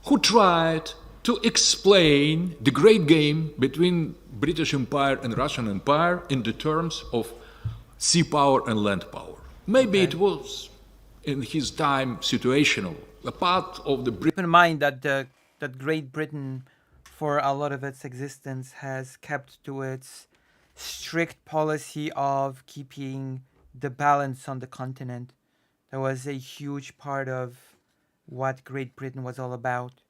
who tried to explain the great game between British Empire and Russian Empire in the terms of sea power and land power. Maybe it was, in his time, situational. A part of the... Keep in mind that that Great Britain, for a lot of its existence, has kept to its strict policy of keeping the balance on the continent. That was a huge part of what Great Britain was all about.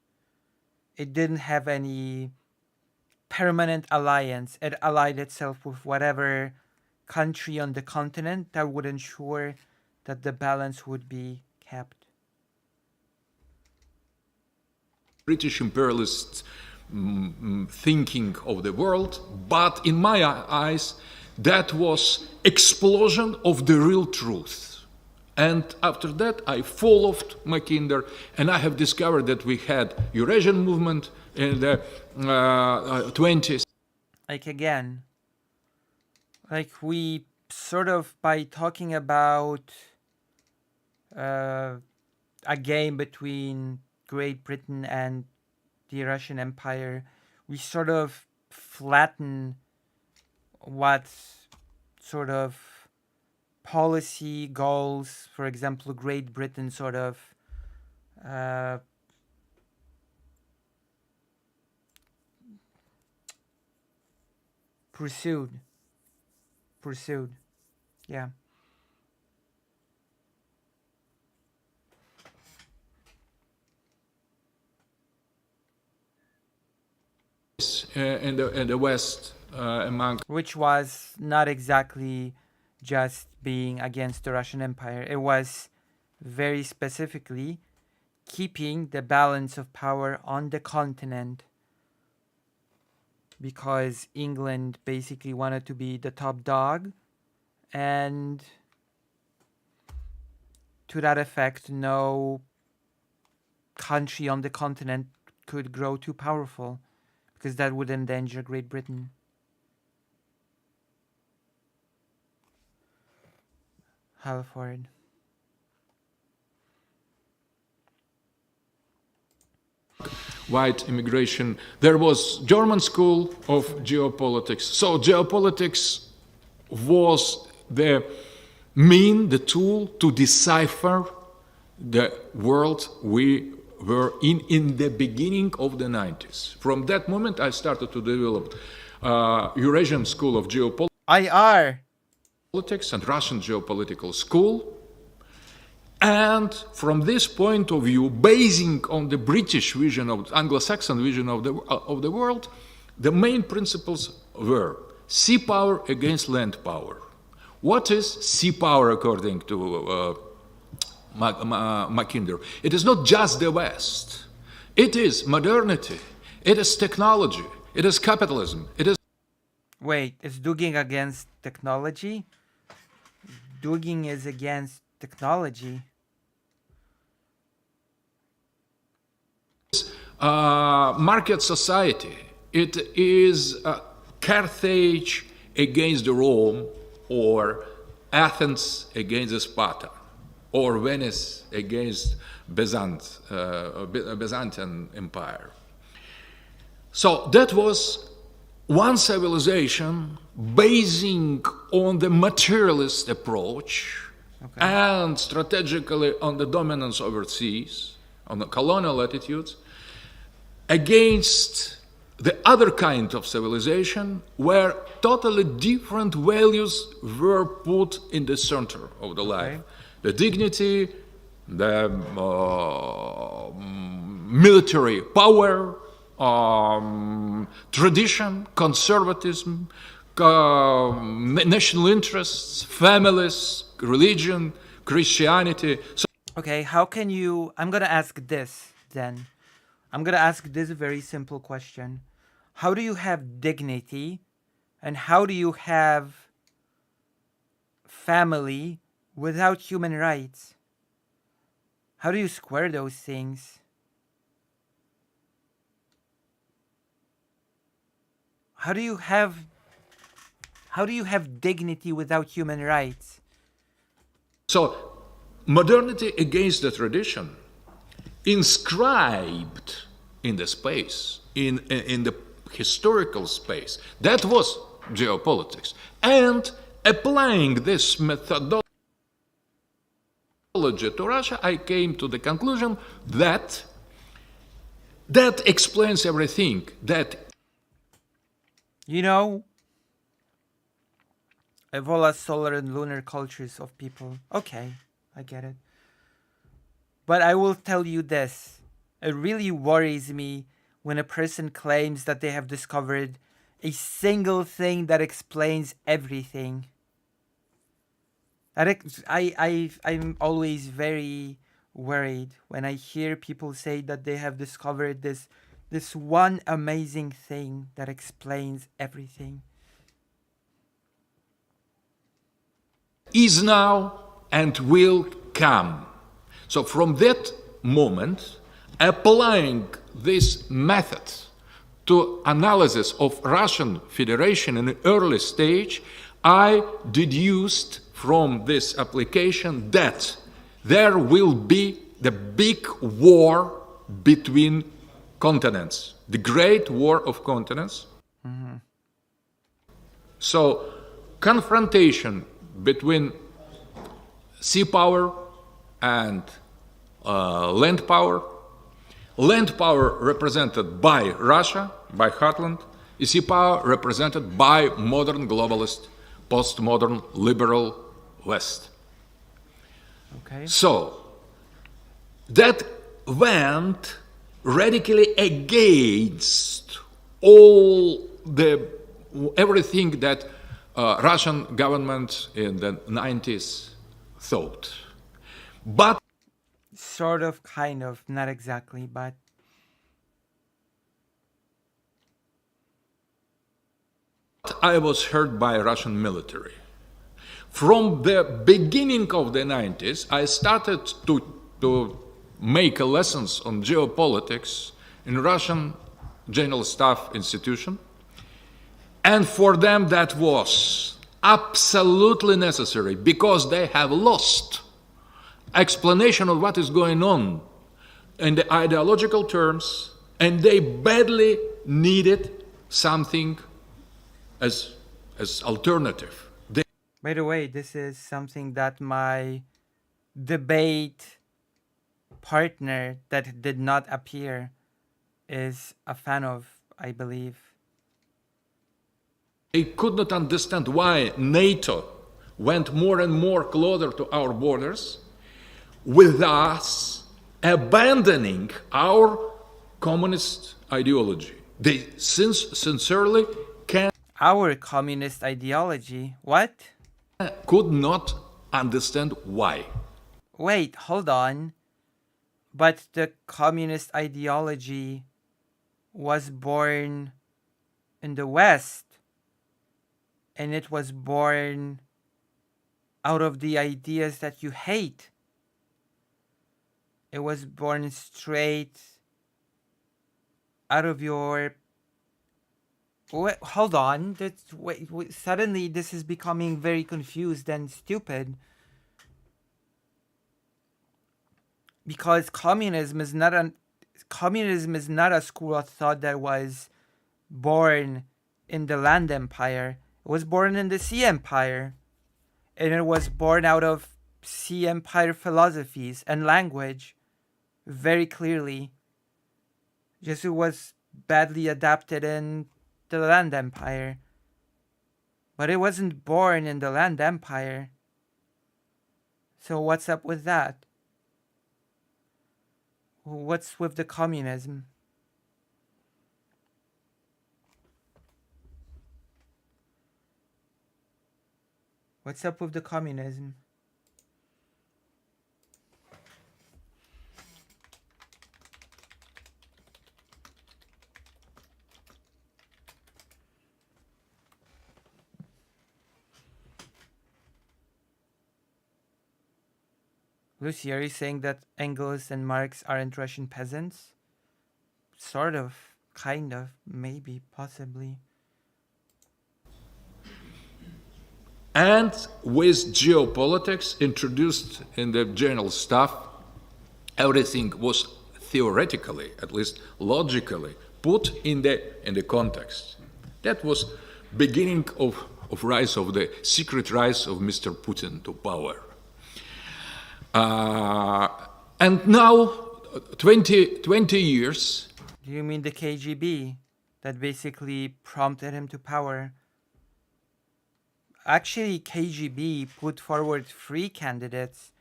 It didn't have any permanent alliance. It allied itself with whatever country on the continent that would ensure that the balance would be kept. British imperialists thinking of the world, but in my eyes, that was explosion of the real truth. And after that, I followed Mackinder, and I have discovered that we had Eurasian movement in the 20s. Like again, like we sort of, by talking about a game between Great Britain and the Russian Empire, we sort of flatten what sort of policy goals, for example, Great Britain sort of pursued, yeah. In the West, among... Which was not exactly just being against the Russian Empire. It was very specifically keeping the balance of power on the continent, because England basically wanted to be the top dog, and to that effect, no country on the continent could grow too powerful, because that would endanger Great Britain. Halford. White immigration. There was German school of geopolitics. So geopolitics was the mean, the tool to decipher the world we were in the beginning of the 90s. From that moment, I started to develop Eurasian School of Geopolitics. IR. Politics and Russian Geopolitical School. And from this point of view, basing on the British vision of Anglo-Saxon vision of the world, the main principles were sea power against land power. What is sea power according to Mackinder? It is not just the West. It is modernity. It is technology. It is capitalism. It is. Wait, is Dugin against technology? Dugin is against technology. Market society. It is Carthage against Rome, or Athens against Sparta, or Venice against Byzantine Empire. So that was one civilization basing on the materialist approach and strategically on the dominance overseas, on the colonial attitudes, against the other kind of civilization where totally different values were put in the center of the life. The dignity, the military power, tradition, conservatism, national interests, families, religion, Christianity. So Okay, how can you... I'm gonna ask this then. I'm gonna ask this very simple question. How do you have dignity and how do you have family without human rights? How do you square those things? How do you have dignity without human rights? So modernity against the tradition, inscribed in the space, in the historical space. That was geopolitics. And applying this methodology to Russia, I came to the conclusion that that explains everything. That, you know, Evola solar and lunar cultures of people. Okay, I get it. But I will tell you this. It really worries me when a person claims that they have discovered a single thing that explains everything. I'm always very worried when I hear people say that they have discovered this one amazing thing that explains everything. is now and will come. So from that moment, applying this method to analysis of Russian Federation in the early stage, I deduced from this application that there will be the big war between continents, the great war of continents. Mm-hmm. So confrontation between sea power and land power represented by Russia, by Heartland, sea power represented by modern globalist, postmodern liberal West. Okay. So that went radically against everything that Russian government in the 90s thought. But sort of, kind of, not exactly, but I was heard by Russian military. From the beginning of the 90s, I started to make lessons on geopolitics in Russian General Staff Institution. And for them that was absolutely necessary because they have lost explanation of what is going on in the ideological terms, and they badly needed something as alternative. By the way, this is something that my debate partner that did not appear is a fan of, I believe. They could not understand why NATO went more and more closer to our borders, with us abandoning our communist ideology. They sincerely can. Our communist ideology? What? could not understand why. Wait, hold on. But the communist ideology was born in the West, and it was born out of the ideas that you hate. It was born straight out of your... Wait, hold on. Wait, suddenly this is becoming very confused and stupid. Because communism is not a school of thought that was born in the land empire. It was born in the sea empire. And it was born out of sea empire philosophies and language. Very clearly. Just it was badly adapted in the land empire. But it wasn't born in the land empire. So what's up with that? What's with the communism? What's up with the communism? Lucy, are you saying that Engels and Marx aren't Russian peasants? Sort of, kind of, maybe, possibly. And with geopolitics introduced in the general stuff, everything was theoretically, at least logically, put in the context. That was beginning of rise of the secret rise of Mr. Putin to power. And now, 20 years. Do you mean the KGB that basically prompted him to power? Actually, KGB put forward 3 candidates,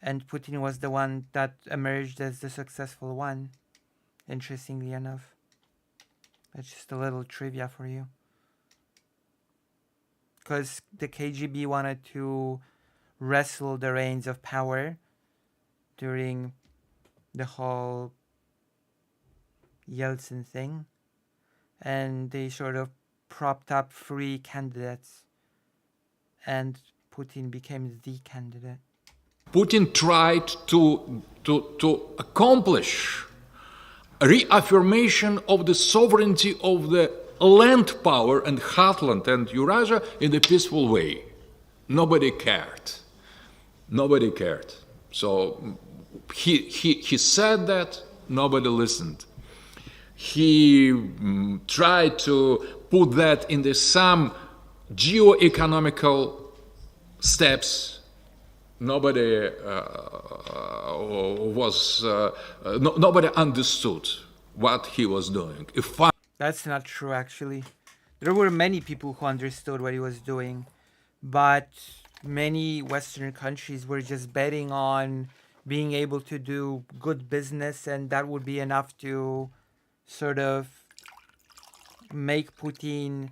and Putin was the one that emerged as the successful one, interestingly enough. That's just a little trivia for you. Because the KGB wanted to wrestle the reins of power during the whole Yeltsin thing, and they sort of propped up 3 candidates, and Putin became the candidate. Putin tried to accomplish a reaffirmation of the sovereignty of the land power and heartland and Eurasia in a peaceful way. Nobody cared. Nobody cared. So he said that, nobody listened. He tried to put that in some geo-economical steps. Nobody nobody understood what he was doing. That's not true, actually. There were many people who understood what he was doing, but many Western countries were just betting on being able to do good business, and that would be enough to sort of make Putin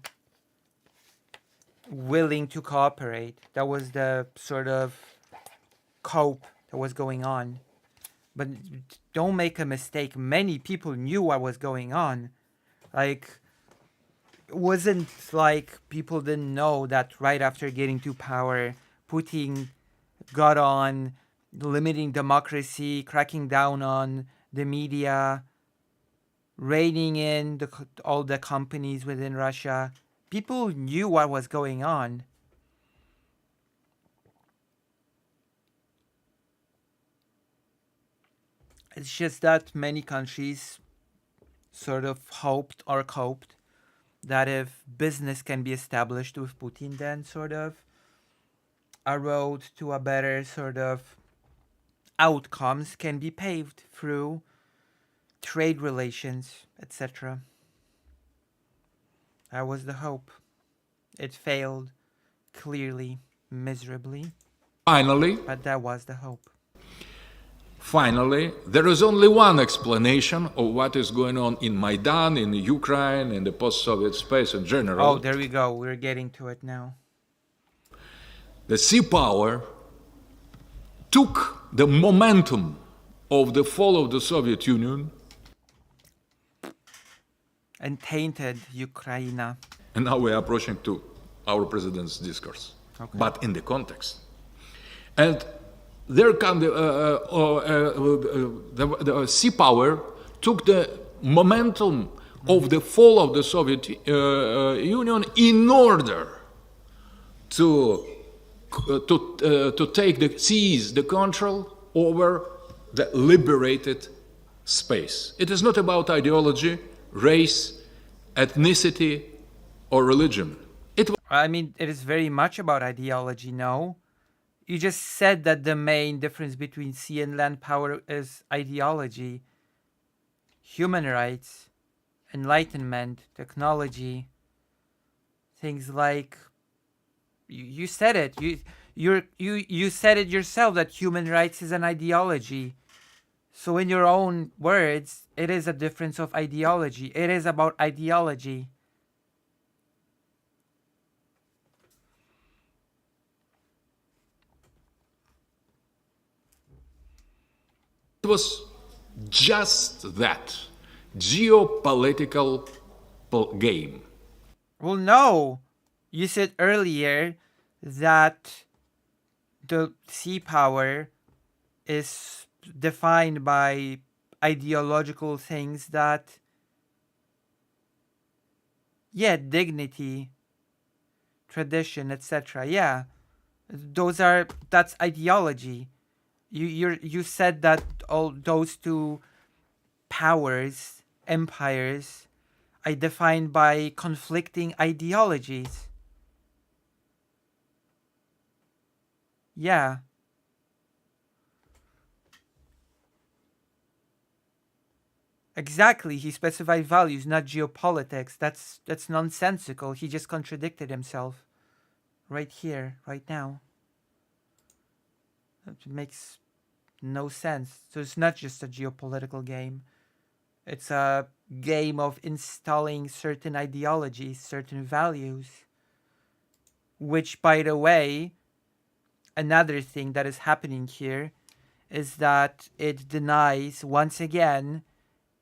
willing to cooperate. That was the sort of cope that was going on. But don't make a mistake, many people knew what was going on. Like, it wasn't like people didn't know that right after getting to power, Putin got on limiting democracy, cracking down on the media, reining in all the companies within Russia. People knew what was going on. It's just that many countries sort of hoped or coped that if business can be established with Putin, then sort of a road to a better sort of outcomes can be paved through trade relations, etc. That was the hope. It failed, clearly, miserably. Finally. But that was the hope. Finally, there is only one explanation of what is going on in Maidan, in Ukraine, in the post-Soviet space in general. Oh, there we go. We're getting to it now. the sea power took the momentum of the fall of the Soviet Union and tainted Ukraine. and now we are approaching to our president's discourse, but in the context. And there come the sea power took the momentum of the fall of the Soviet Union in order to seize the control over the liberated space. It is not about ideology, race, ethnicity, or religion. I mean, it is very much about ideology, no? You just said that the main difference between sea and land power is ideology. Human rights, enlightenment, technology, things like... You said it. You said it yourself that human rights is an ideology. So in your own words, it is a difference of ideology. It is about ideology. It was just that geopolitical game. Well, no. You said earlier that the sea power is defined by ideological things that, yeah, dignity, tradition, etc. Yeah, that's ideology. You said that all those two powers, empires, are defined by conflicting ideologies. Yeah. Exactly, he specified values, not geopolitics. That's nonsensical. He just contradicted himself. Right here, right now. It makes no sense. So it's not just a geopolitical game. It's a game of installing certain ideologies, certain values. Which, by the way, another thing that is happening here is that it denies, once again,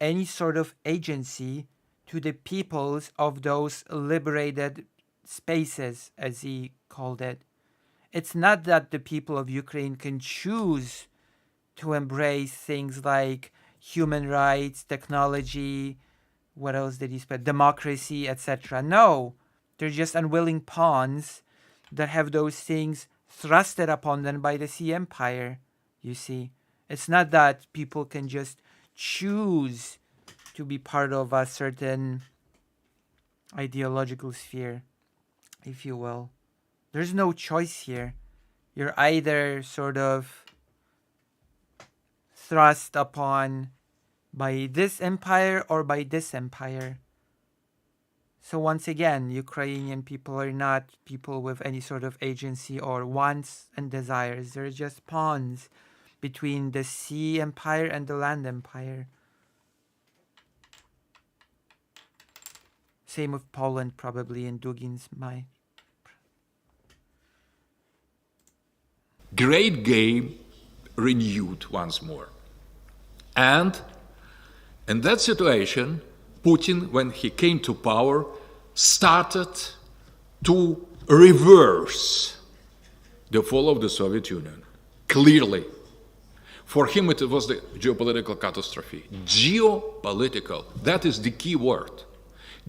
any sort of agency to the peoples of those liberated spaces, as he called it. It's not that the people of Ukraine can choose to embrace things like human rights, technology, what else did he say? Democracy, etc. No, they're just unwilling pawns that have those things thrusted upon them by the Sea Empire, you see. It's not that people can just choose to be part of a certain ideological sphere, if you will. There's no choice here. You're either sort of thrust upon by this empire or by this empire. So once again, Ukrainian people are not people with any sort of agency or wants and desires. They're just pawns between the Sea Empire and the Land Empire. Same with Poland, probably, in Dugin's mind. Great game renewed once more. And in that situation, Putin, when he came to power, started to reverse the fall of the Soviet Union. Clearly. For him, it was the geopolitical catastrophe. Geopolitical, that is the key word.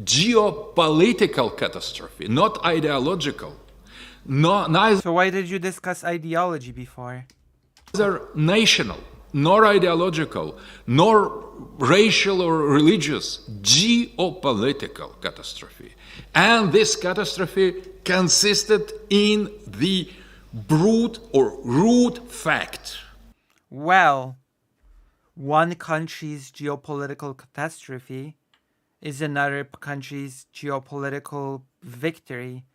Geopolitical catastrophe, not ideological. So why did you discuss ideology before? Neither national, nor ideological, nor racial or religious, geopolitical catastrophe. And this catastrophe consisted in the brute or root fact. Well, one country's geopolitical catastrophe is another country's geopolitical victory.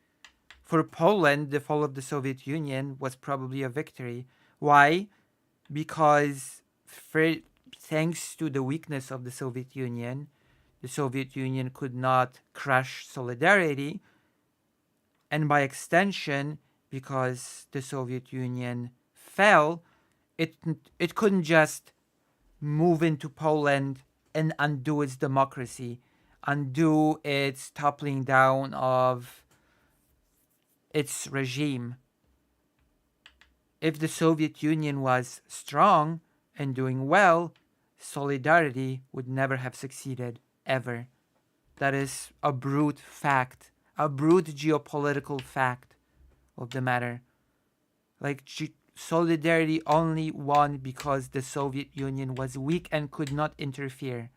For Poland, the fall of the Soviet Union was probably a victory. Why? Because thanks to the weakness of the Soviet Union could not crush solidarity, and by extension, because the Soviet Union fell, it couldn't just move into Poland and undo its democracy, undo its toppling down of its regime. If the Soviet Union was strong and doing well, solidarity would never have succeeded, ever. That is a brute fact, a brute geopolitical fact of the matter. Like, solidarity only won because the Soviet Union was weak and could not interfere.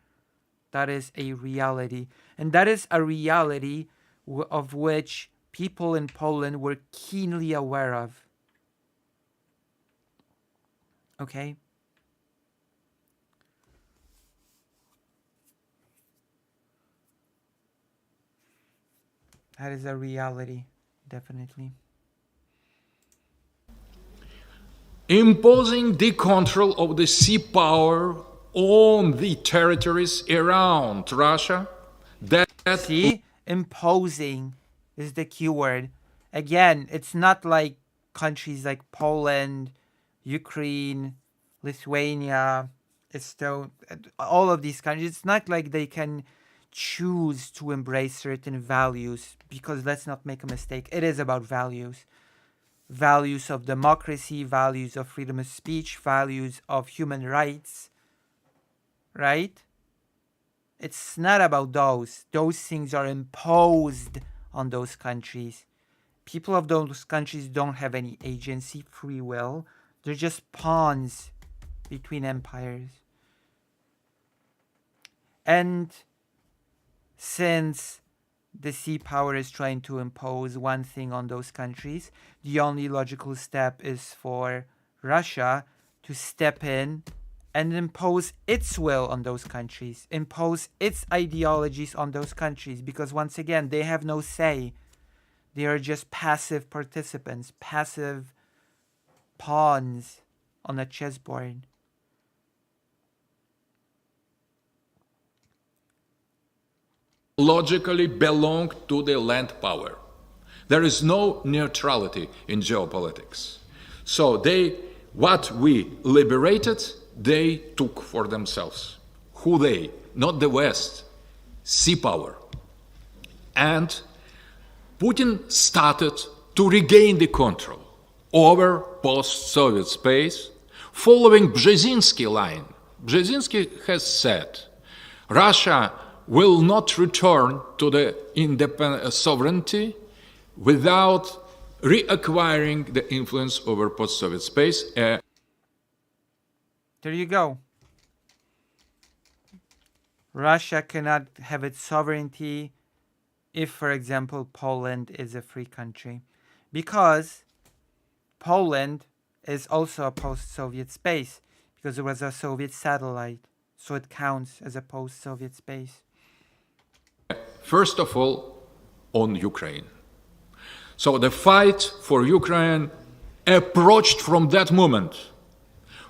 That is a reality. And that is a reality of which people in Poland were keenly aware of. Okay? That is a reality, definitely. Imposing the control of the sea power on the territories around Russia. See? Imposing is the key word. Again, it's not like countries like Poland, Ukraine, Lithuania, Estonia, all of these countries. It's not like they can choose to embrace certain values, because let's not make a mistake. It is about values. Values of democracy, values of freedom of speech, values of human rights. Right? It's not about those. Those things are imposed on those countries. People of those countries don't have any agency, free will. They're just pawns between empires. And since the sea power is trying to impose one thing on those countries, the only logical step is for Russia to step in and impose its will on those countries, impose its ideologies on those countries, because once again, they have no say. They are just passive participants, passive pawns on a chessboard. Logically belong to the land power. There is no neutrality in geopolitics. So what we liberated, they took for themselves. Who they? Not the West. Sea power. And Putin started to regain the control over post-Soviet space following Brzezinski line. Brzezinski has said, Russia will not return to the independent sovereignty without reacquiring the influence over post-Soviet space. There you go. Russia cannot have its sovereignty if, for example, Poland is a free country, because Poland is also a post-Soviet space, because it was a Soviet satellite, so it counts as a post-Soviet space. First of all, on Ukraine. So the fight for Ukraine approached from that moment,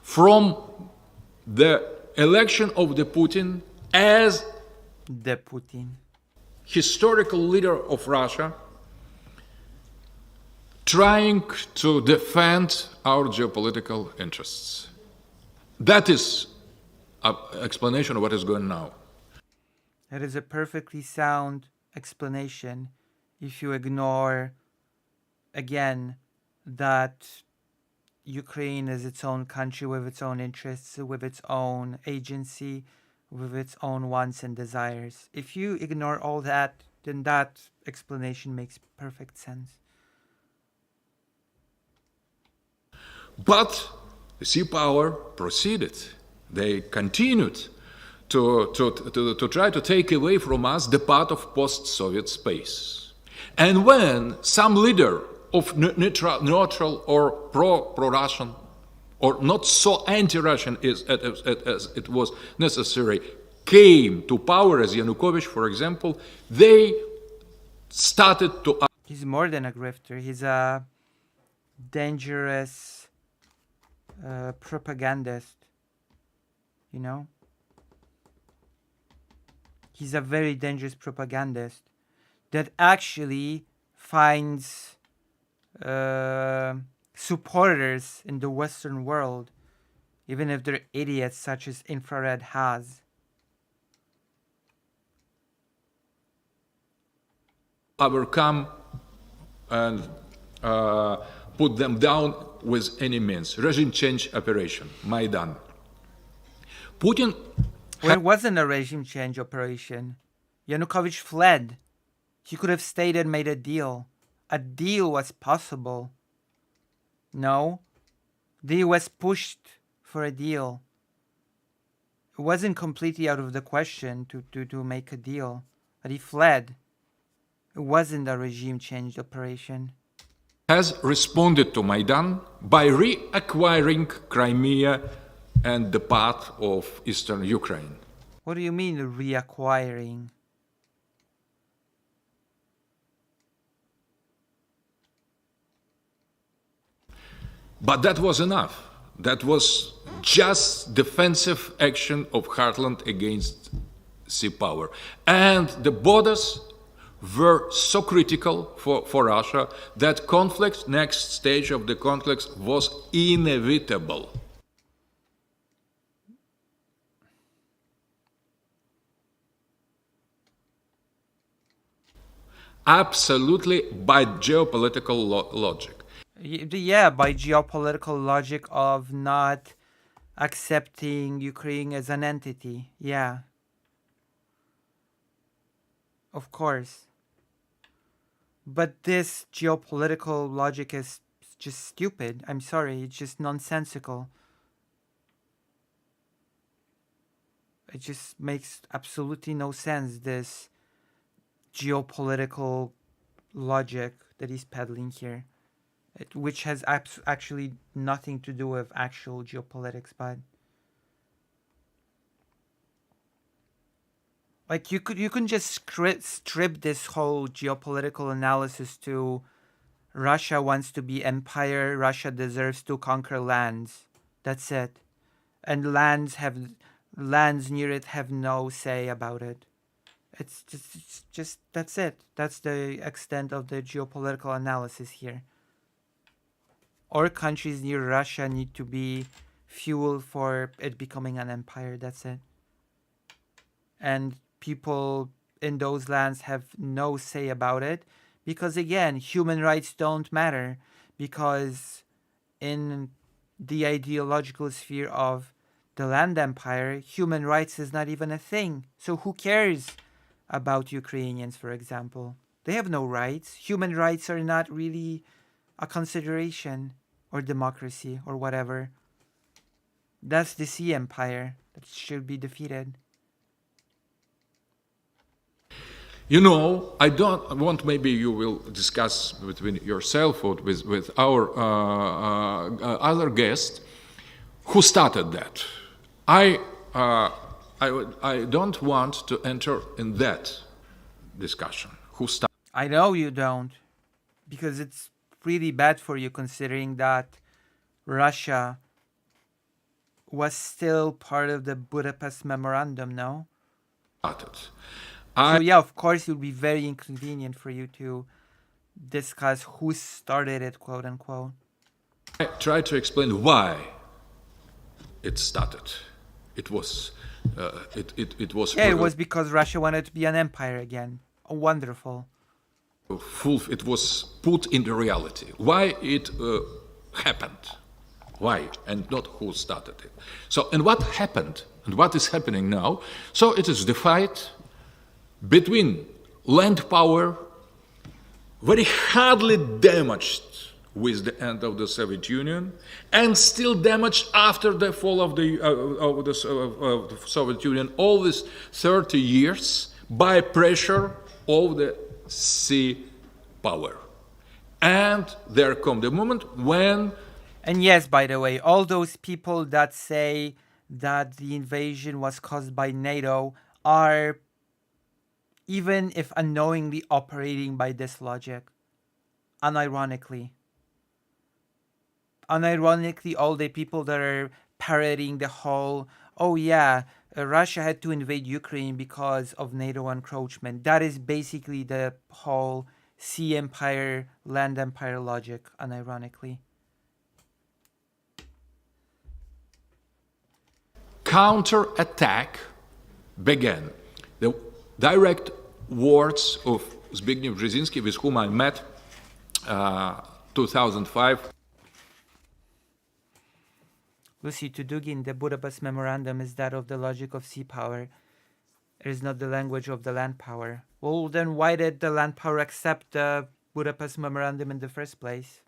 from the election of the Putin as the Putin, historical leader of Russia, trying to defend our geopolitical interests. That is an explanation of what is going on now. That is a perfectly sound explanation if you ignore, again, that Ukraine is its own country with its own interests, with its own agency, with its own wants and desires. If you ignore all that, then that explanation makes perfect sense. But the sea power proceeded. They continued to try to take away from us the part of post-Soviet space. And when some leader of neutral or pro-Russian or not so anti-Russian as it was necessary came to power, as Yanukovych, for example, they started to... He's more than a grifter. He's a dangerous propagandist, you know? He's a very dangerous propagandist that actually finds supporters in the Western world, even if they're idiots such as Infrared has. Overcome and put them down with any means. Regime change operation, Maidan. Putin. Well, it wasn't a regime change operation. Yanukovych fled. He could have stayed and made a deal. A deal was possible. No. The US pushed for a deal. It wasn't completely out of the question to make a deal. But he fled. It wasn't a regime change operation. Has responded to Maidan by reacquiring Crimea and the part of eastern Ukraine. What do you mean reacquiring? But that was enough. That was just defensive action of Heartland against sea power. And the borders were so critical for Russia that conflict, next stage of the conflict, was inevitable. Absolutely by geopolitical logic. Yeah, by geopolitical logic of not accepting Ukraine as an entity. Yeah. Of course. But this geopolitical logic is just stupid. I'm sorry, it's just nonsensical. It just makes absolutely no sense, this geopolitical logic that he's peddling here. Which has actually nothing to do with actual geopolitics, but like you can just strip this whole geopolitical analysis to Russia wants to be empire, Russia deserves to conquer lands. That's it. And lands near it have no say about it. It's just that's it. That's the extent of the geopolitical analysis here. Or countries near Russia need to be fuel for it becoming an empire. That's it. And people in those lands have no say about it because, again, human rights don't matter, because in the ideological sphere of the land empire, human rights is not even a thing. So who cares about Ukrainians, for example? They have no rights. Human rights are not really a consideration, or democracy, or whatever. That's the sea empire that should be defeated. You know, I don't want, maybe you will discuss between yourself or with our other guest, who started that. I don't want to enter in that discussion. Who started? I know you don't, because it's really bad for you, considering that Russia was still part of the Budapest Memorandum, no? So yeah, of course it would be very inconvenient for you to discuss who started it, quote unquote. I try to explain why it started. It was it was. Yeah, it was because Russia wanted to be an empire again. Oh, wonderful. It was put into reality. Why it happened? Why, and not who started it. So, and what happened, and what is happening now? So it is the fight between land power, very hardly damaged with the end of the Soviet Union, and still damaged after the fall of the Soviet Union, all these 30 years, by pressure of the sea power. And there come the moment when... And yes, by the way, all those people that say that the invasion was caused by NATO are, even if unknowingly, operating by this logic. Unironically. Unironically, all the people that are parroting the whole, oh yeah, Russia had to invade Ukraine because of NATO encroachment. That is basically the whole sea empire, land empire logic, unironically. Counterattack began. The direct words of Zbigniew Brzezinski, with whom I met 2005. Lucy, to Dugin, the Budapest Memorandum is that of the logic of sea power. It is not the language of the land power. Well, then why did the land power accept the Budapest Memorandum in the first place?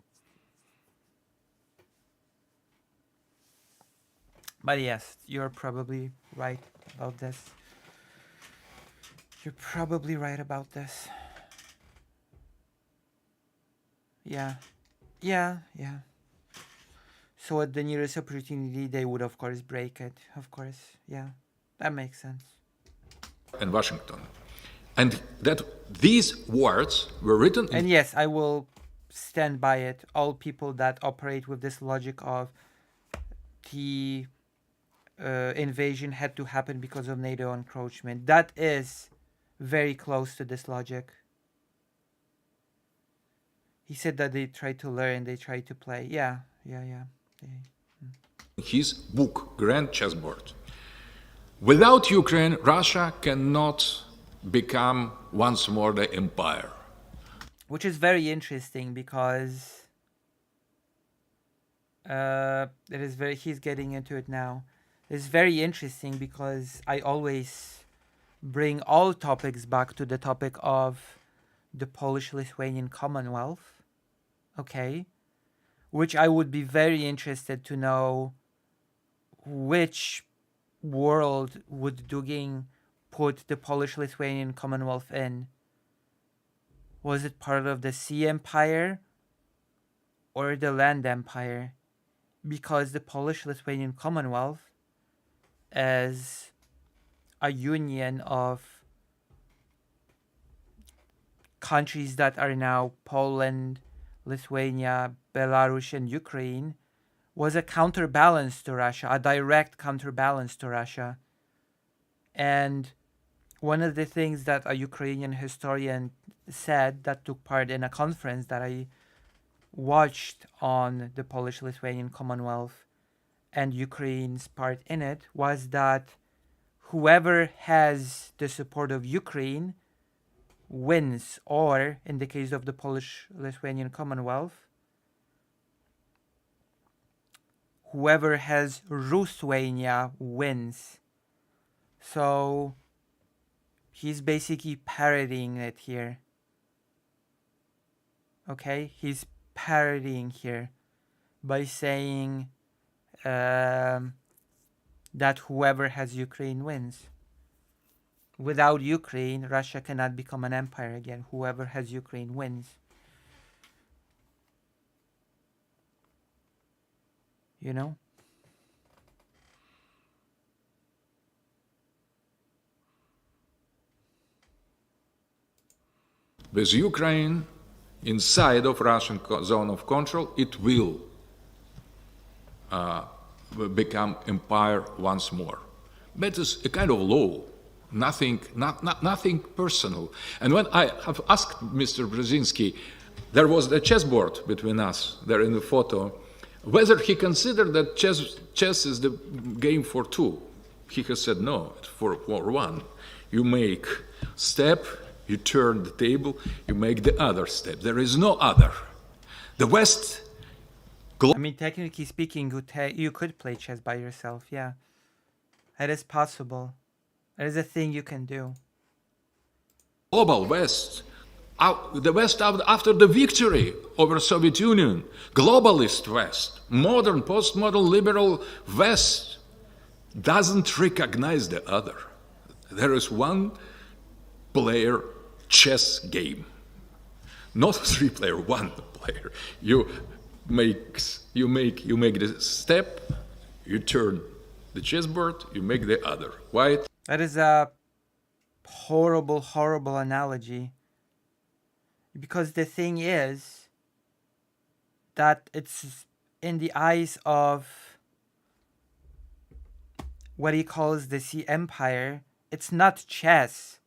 But yes, you're probably right about this. You're probably right about this. Yeah. Yeah. So at the nearest opportunity, they would, of course, break it. Of course. Yeah. That makes sense. In Washington. And that these words were written in... And yes, I will stand by it. All people that operate with this logic of the invasion had to happen because of NATO encroachment. That is very close to this logic. He said that they try to learn, they try to play. Yeah. His book, Grand Chessboard. Without Ukraine, Russia cannot become once more the empire. Which is very interesting because he's getting into it now. It's very interesting because I always bring all topics back to the topic of the Polish-Lithuanian Commonwealth. Okay. Which I would be very interested to know which world would Dugin put the Polish-Lithuanian Commonwealth in. Was it part of the Sea Empire or the Land Empire? Because the Polish-Lithuanian Commonwealth is a union of countries that are now Poland, Lithuania, Belarus, and Ukraine, was a counterbalance to Russia, a direct counterbalance to Russia. And one of the things that a Ukrainian historian said that took part in a conference that I watched on the Polish-Lithuanian Commonwealth and Ukraine's part in it was that whoever has the support of Ukraine wins, or in the case of the Polish-Lithuanian Commonwealth, whoever has Ruthwania wins. So he's basically parodying it here. Okay, he's parodying here by saying that whoever has Ukraine wins. Without Ukraine, Russia cannot become an empire again. Whoever has Ukraine wins. You know? With Ukraine inside of Russian zone of control, it will become empire once more. That is a kind of law, nothing personal. And when I have asked Mr. Brzezinski, there was a chessboard between us there in the photo, whether he considered that chess is the game for two. He has said no, it's for one. You make step, you turn the table, you make the other step. There is no other. The West... I mean, technically speaking, you could play chess by yourself, yeah. That is possible. That is a thing you can do. Global West, the West after the victory over Soviet Union, globalist West, modern, postmodern, liberal West, doesn't recognize the other. There is one player chess game, not three player, one player. You make the step, you turn the chessboard, you make the other. White. That is a horrible analogy. Because the thing is that it's in the eyes of what he calls the Sea Empire, it's not chess.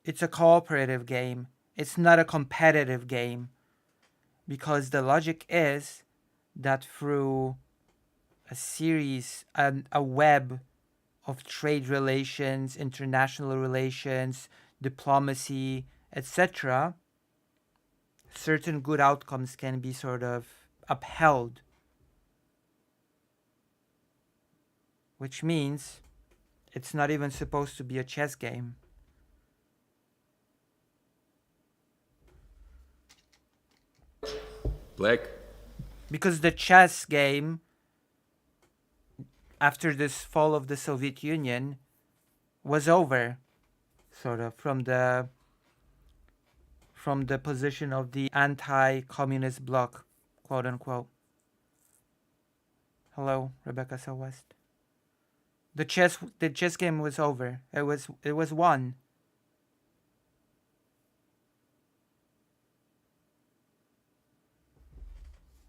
It's a cooperative game. It's not a competitive game, because the logic is that through a series, a web of trade relations, international relations, diplomacy, etc., certain good outcomes can be sort of upheld. Which means it's not even supposed to be a chess game. Black. Because the chess game, after this fall of the Soviet Union, was over, sort of, from the position of the anti-communist bloc, quote unquote. Hello, Rebecca West. The chess game was over. It was won.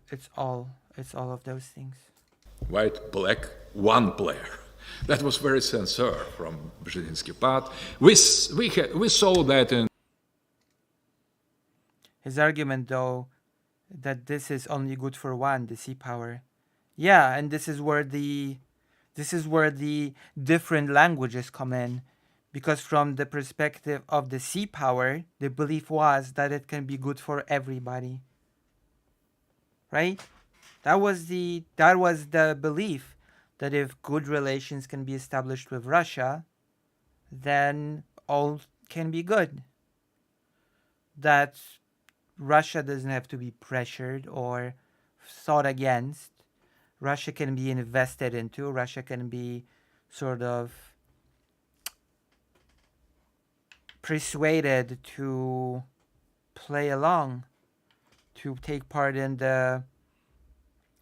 It's all of those things. White, black, one player. That was very sincere from Brzezinski part. We saw that in His argument, though, that this is only good for one, the sea power. Yeah, and this is where the different languages come in, because from the perspective of the sea power, the belief was that it can be good for everybody. Right? That was the belief, that if good relations can be established with Russia, then all can be good. That Russia doesn't have to be pressured or thought against. Russia can be invested into. Russia can be sort of persuaded to play along, to take part in the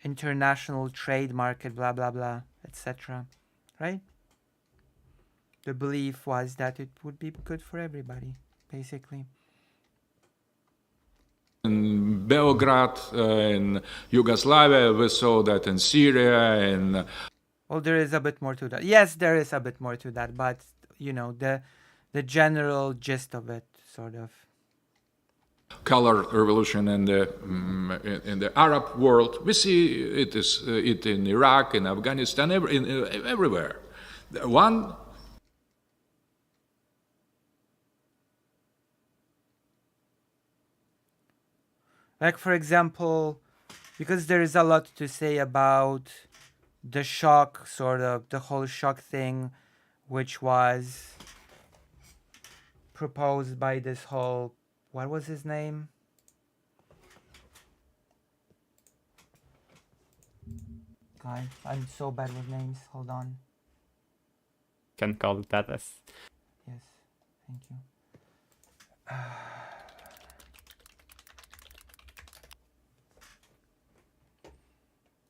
international trade market, blah, blah, blah, etc. Right? The belief was that it would be good for everybody, basically. in Belgrade, in Yugoslavia, we saw that in Syria, in Well, there is a bit more to that. Yes, there is a bit more to that, but you know, the general gist of it, sort of. color revolution in the Arab world. We see it in Iraq, in Afghanistan, everywhere. One. Like, for example, because there is a lot to say about the shock, sort of, the whole shock thing, which was proposed by this whole, what was his name? God, I'm so bad with names. Hold on. Can call it that as. Yes, thank you.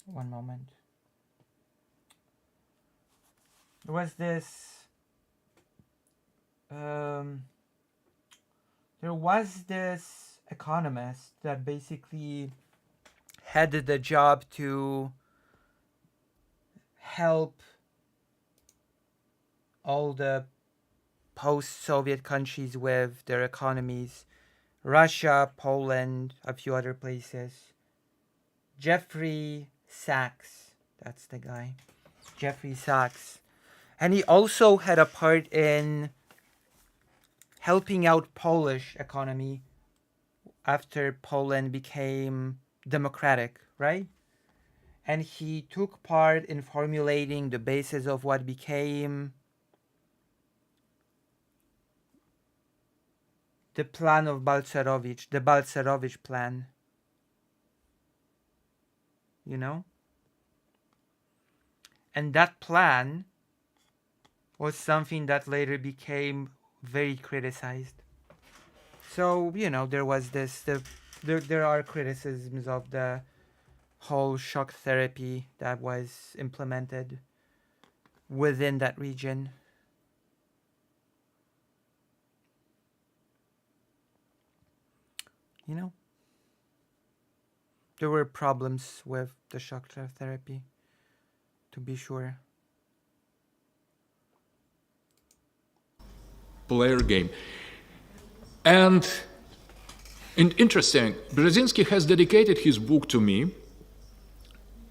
One moment. There was this. There was this economist that basically had the job to help all the post-Soviet countries with their economies. Russia, Poland, a few other places. Jeffrey Sachs, that's the guy. Jeffrey Sachs. And he also had a part in helping out Polish economy after Poland became democratic, right? And he took part in formulating the basis of what became the plan of Balcerowicz, the Balcerowicz plan. You know? And that plan was something that later became very criticized. So, you know, there was this, there are criticisms of the whole shock therapy that was implemented within that region. You know? There were problems with the shock therapy, to be sure. Player game. And And interesting, Brzezinski has dedicated his book to me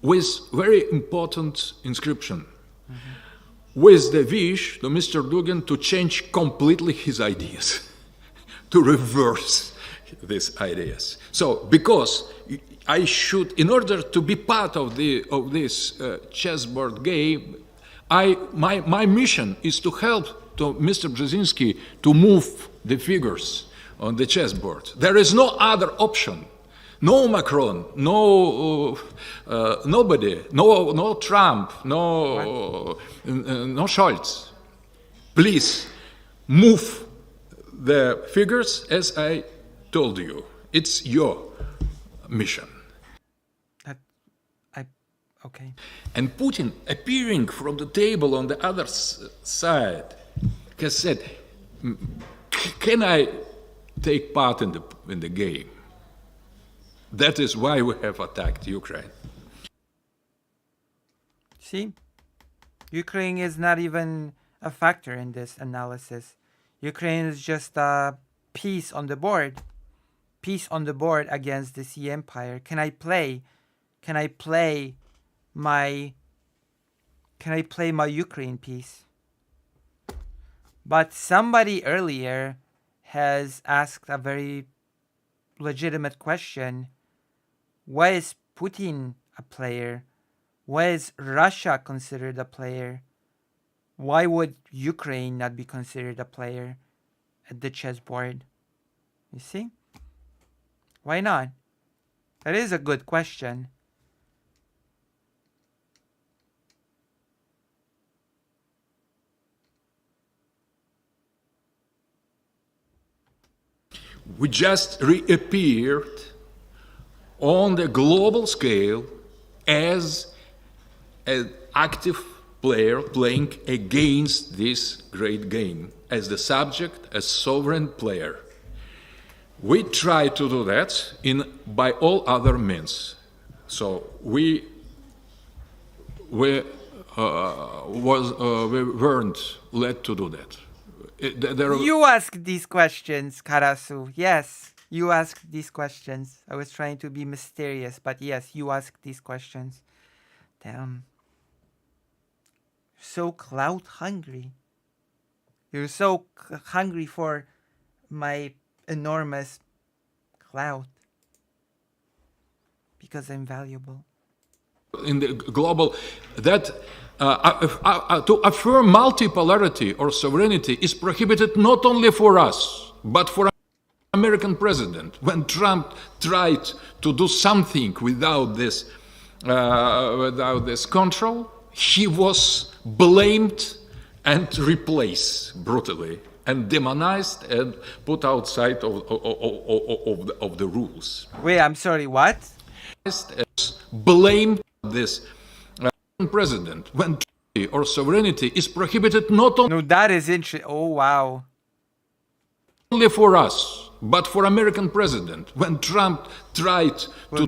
with very important inscription, with the wish to Mr. Dugin to change completely his ideas, to reverse these ideas. So, because I should, in order to be part of this chessboard game, my mission is to help to Mr. Brzezinski to move the figures on the chessboard. There is no other option. No Macron, no nobody, no Trump, no Scholz. Please move the figures as I told you. It's your mission. Okay. And Putin, appearing from the table on the other side, has said, "Can I take part in the game?" That is why we have attacked Ukraine. See, Ukraine is not even a factor in this analysis. Ukraine is just a piece on the board. Piece on the board against the Sea Empire. Can I play my Ukraine piece? But somebody earlier has asked a very legitimate question. Why is Putin a player? Why is Russia considered a player? Why would Ukraine not be considered a player at the chessboard? You see? Why not? That is a good question. We just reappeared on the global scale as an active player playing against this great game, as the subject, as sovereign player. We try to do that by all other means. So we weren't led to do that. You asked these questions, Karasu. Yes, you asked these questions. I was trying to be mysterious, but yes, you asked these questions. Damn. So clout hungry. You're so hungry for my enormous clout. Because I'm valuable. In the global, that to affirm multipolarity or sovereignty is prohibited not only for us, but for American president. When Trump tried to do something without this control, he was blamed and replaced brutally and demonized and put outside of the rules. Wait, I'm sorry, what? Blamed this president when or sovereignty is prohibited not only. No, that is interesting. Oh, wow. Only for us, but for American president. When Trump tried to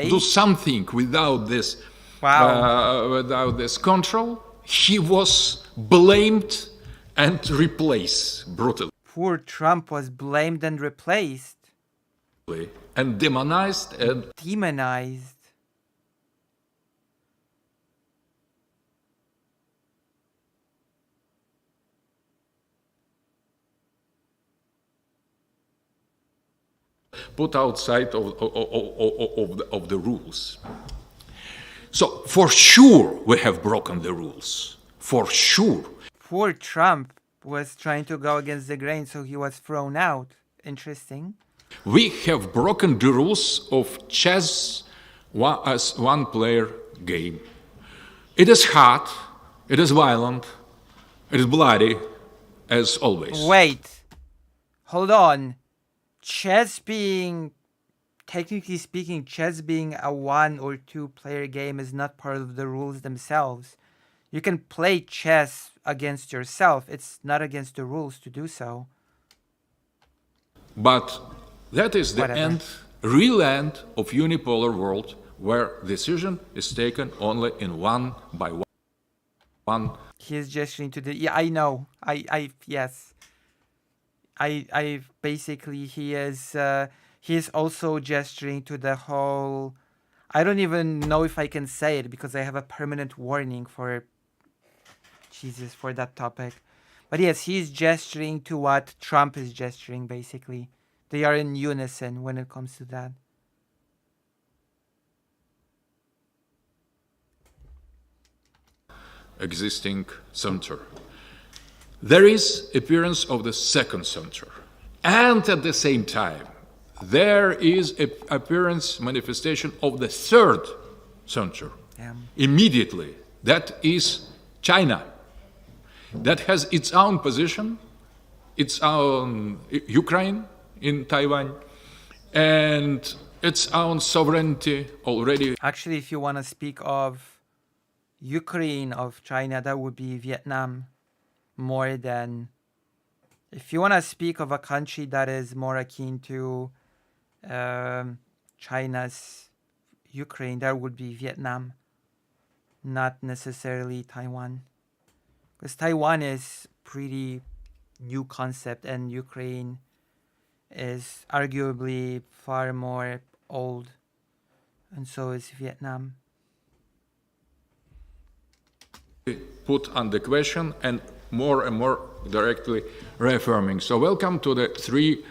do something without this, without this control, he was blamed and replaced brutally. Poor Trump was blamed and replaced. And demonized and demonized. Put outside of the rules. So for sure we have broken the rules. For sure. Poor Trump was trying to go against the grain, so he was thrown out. Interesting. We have broken the rules of chess as one-player game. It is hard, it is violent, it is bloody, as always. Wait. Hold on. Chess being, technically speaking, chess being a 1 or 2 player game is not part of the rules themselves. You can play chess against yourself. It's not against the rules to do so. But that is the end, real end of unipolar world where decision is taken only in one by one. He is gesturing to the, yeah, I know. Yes. I basically he is also gesturing to the whole. I don't even know if I can say it because I have a permanent warning for Jesus for that topic. But yes, he's gesturing to what Trump is gesturing, basically. They are in unison when it comes to that. Existing center. There is appearance of the second center. And at the same time, there is a appearance, manifestation of the third center. Immediately, that is China. That has its own position, its own Ukraine in Taiwan, and its own sovereignty already. Actually, if you want to speak of Ukraine, of China, that would be Vietnam more than... If you want to speak of a country that is more akin to China's Ukraine, that would be Vietnam, not necessarily Taiwan. Because Taiwan is pretty new concept and Ukraine is arguably far more old, and so is Vietnam. Put under question and more directly reaffirming. So welcome to the three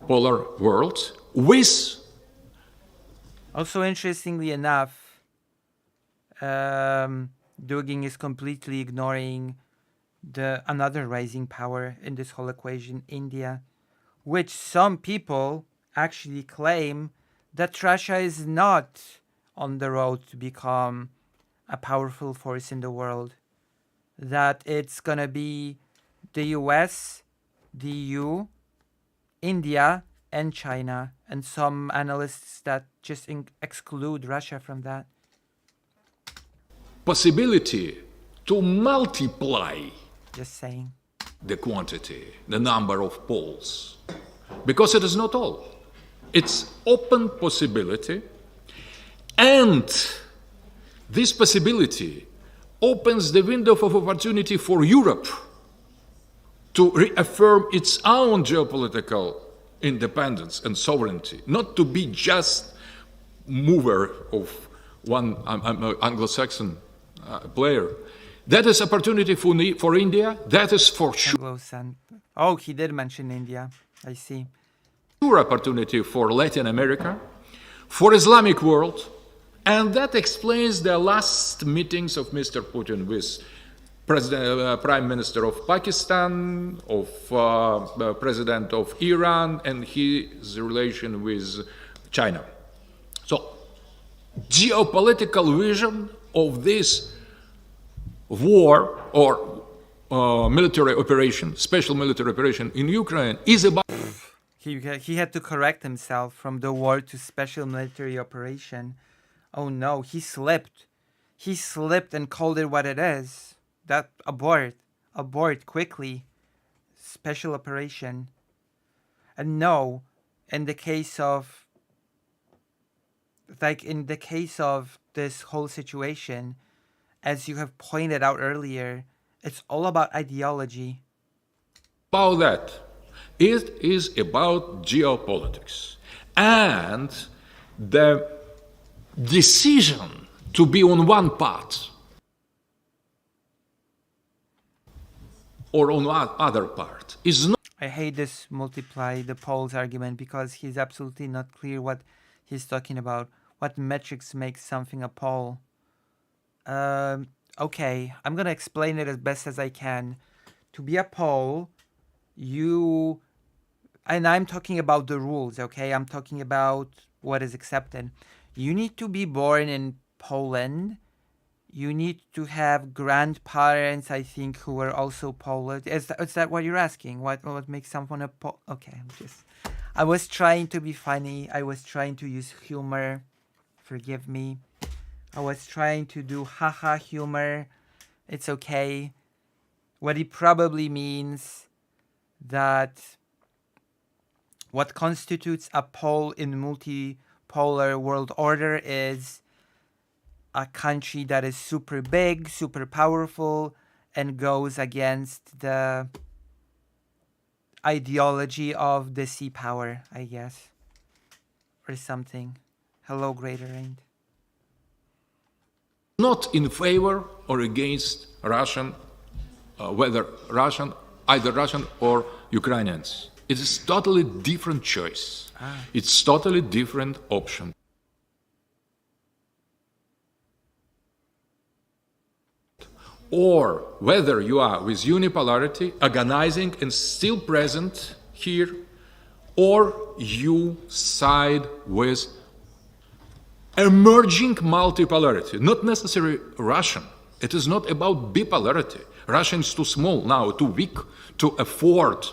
polar worlds with... Also, interestingly enough, Dugin is completely ignoring another rising power in this whole equation, India, which some people actually claim that Russia is not on the road to become a powerful force in the world, that it's gonna be the US, the EU, India, and China, and some analysts that just exclude Russia from that. Possibility to multiply, just saying, the quantity, the number of poles, because it is not all. It's open possibility, and this possibility opens the window of opportunity for Europe to reaffirm its own geopolitical independence and sovereignty, not to be just mover of one Anglo-Saxon player. That is opportunity for India. That is for sure. Oh, he did mention India. I see. Sure opportunity for Latin America, for Islamic world, and that explains the last meetings of Mr. Putin with Prime Minister of Pakistan, of President of Iran, and his relation with China. So, geopolitical vision of this war or military operation, special military operation in Ukraine is about... He had to correct himself from the war to special military operation. Oh no, he slipped. He slipped and called it what it is. That abort quickly. Special operation. And no, in the case of this whole situation, as you have pointed out earlier, it's all about ideology. About that. It is about geopolitics and the decision to be on one path or on other part is not... I hate this multiply the poles argument because he's absolutely not clear what he's talking about. What metrics make something a pole? Okay, I'm gonna explain it as best as I can. To be a pole, and I'm talking about the rules, okay? I'm talking about what is accepted. You need to be born in Poland. You need to have grandparents, I think, who are also Polish. Is that what you're asking? What makes someone a Pole? Okay, I was trying to be funny. I was trying to use humor. Forgive me. I was trying to do haha humor. It's okay. What he probably means that what constitutes a pole in multipolar world order is a country that is super big, super powerful, and goes against the ideology of the sea power, I guess. Or something. Hello, Greater End. Not in favor or against Russian, whether Russian, either Russian or Ukrainians. It is totally different choice. It's totally different option. Or whether you are with unipolarity, organizing and still present here, or you side with emerging multipolarity, not necessarily Russian. It is not about bipolarity. Russia is too small now, too weak to afford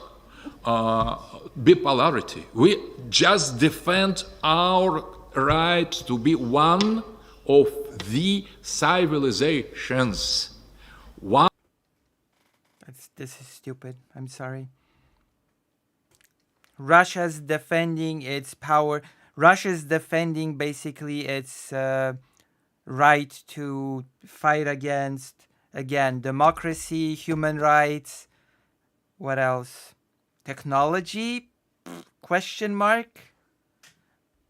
bipolarity. We just defend our right to be one of the civilizations. This is stupid. I'm sorry. Russia's defending its power. Russia's defending basically its right to fight against, again, democracy, human rights. What else? Technology? Question mark?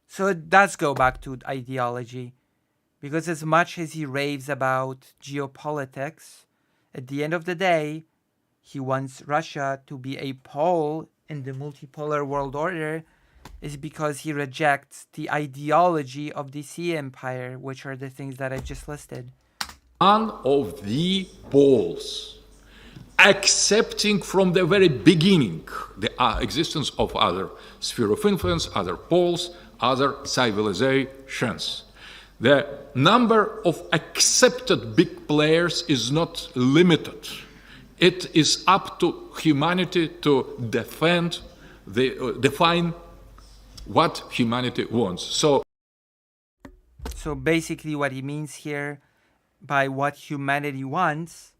So it does go back to ideology. Because as much as he raves about geopolitics, at the end of the day, he wants Russia to be a pole in the multipolar world order, is because he rejects the ideology of the Sea Empire, which are the things that I just listed. One of the poles, accepting from the very beginning the existence of other sphere of influence, other poles, other civilizations. The number of accepted big players is not limited. It is up to humanity to define what humanity wants. So basically what he means here by what humanity wants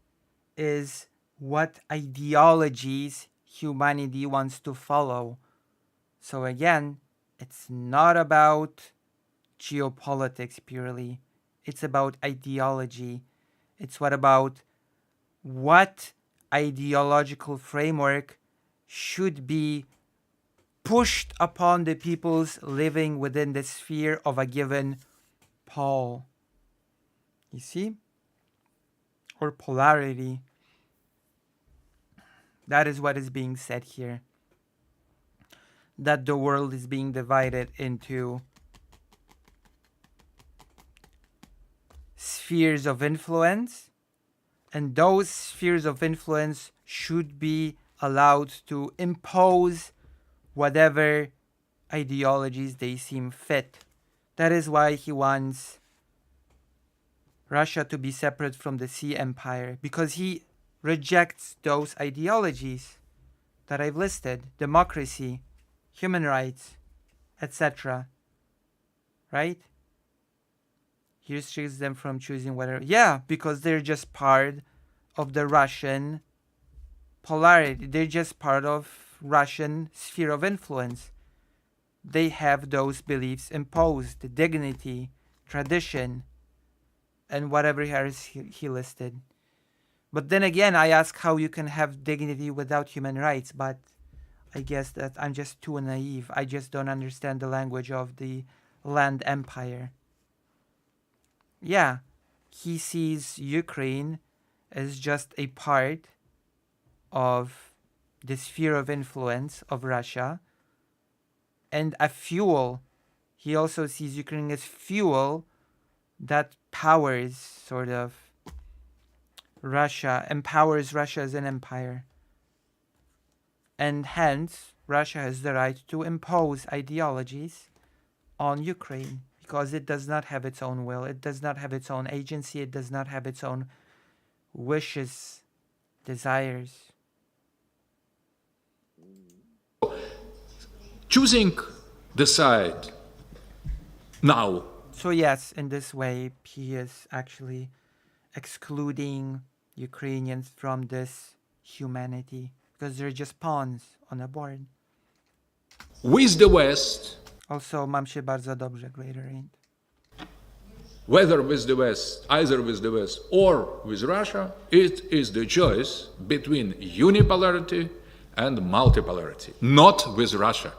is what ideologies humanity wants to follow. So again, it's not about geopolitics purely. It's about ideology. It's what ideological framework should be pushed upon the peoples living within the sphere of a given pole. You see? Or polarity. That is what is being said here. That the world is being divided into spheres of influence, and those spheres of influence should be allowed to impose whatever ideologies they seem fit. That is why he wants Russia to be separate from the Sea Empire, because he rejects those ideologies that I've listed: democracy, human rights, etc. Right? He restricts them from choosing whether... Yeah, because they're just part of the Russian polarity. They're just part of Russian sphere of influence. They have those beliefs imposed, dignity, tradition, and whatever else he listed. But then again, I ask how you can have dignity without human rights, but I guess that I'm just too naive. I just don't understand the language of the land empire. Yeah, he sees Ukraine as just a part of the sphere of influence of Russia and a fuel. He also sees Ukraine as fuel that powers sort of Russia, empowers Russia as an empire. And hence, Russia has the right to impose ideologies on Ukraine because it does not have its own will. It does not have its own agency. It does not have its own wishes, desires. Choosing the side now. So yes, in this way, he is actually excluding Ukrainians from this humanity because they're just pawns on a board. With the West. Also, mam się bardzo dobrze, Greater End. Whether with the West, either with the West or with Russia, it is the choice between unipolarity and multipolarity, not with Russia.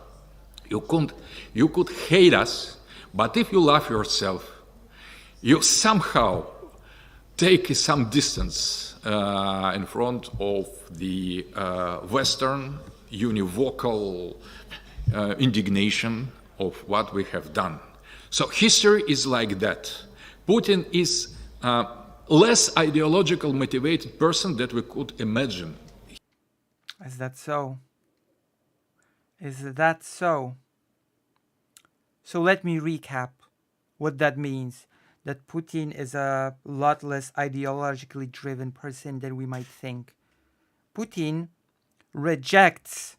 You could hate us, but if you love yourself, you somehow take some distance in front of the Western univocal indignation of what we have done. So history is like that. Putin is a less ideological motivated person that we could imagine. Is that so? Is that so? So let me recap what that means. That Putin is a lot less ideologically driven person than we might think. Putin rejects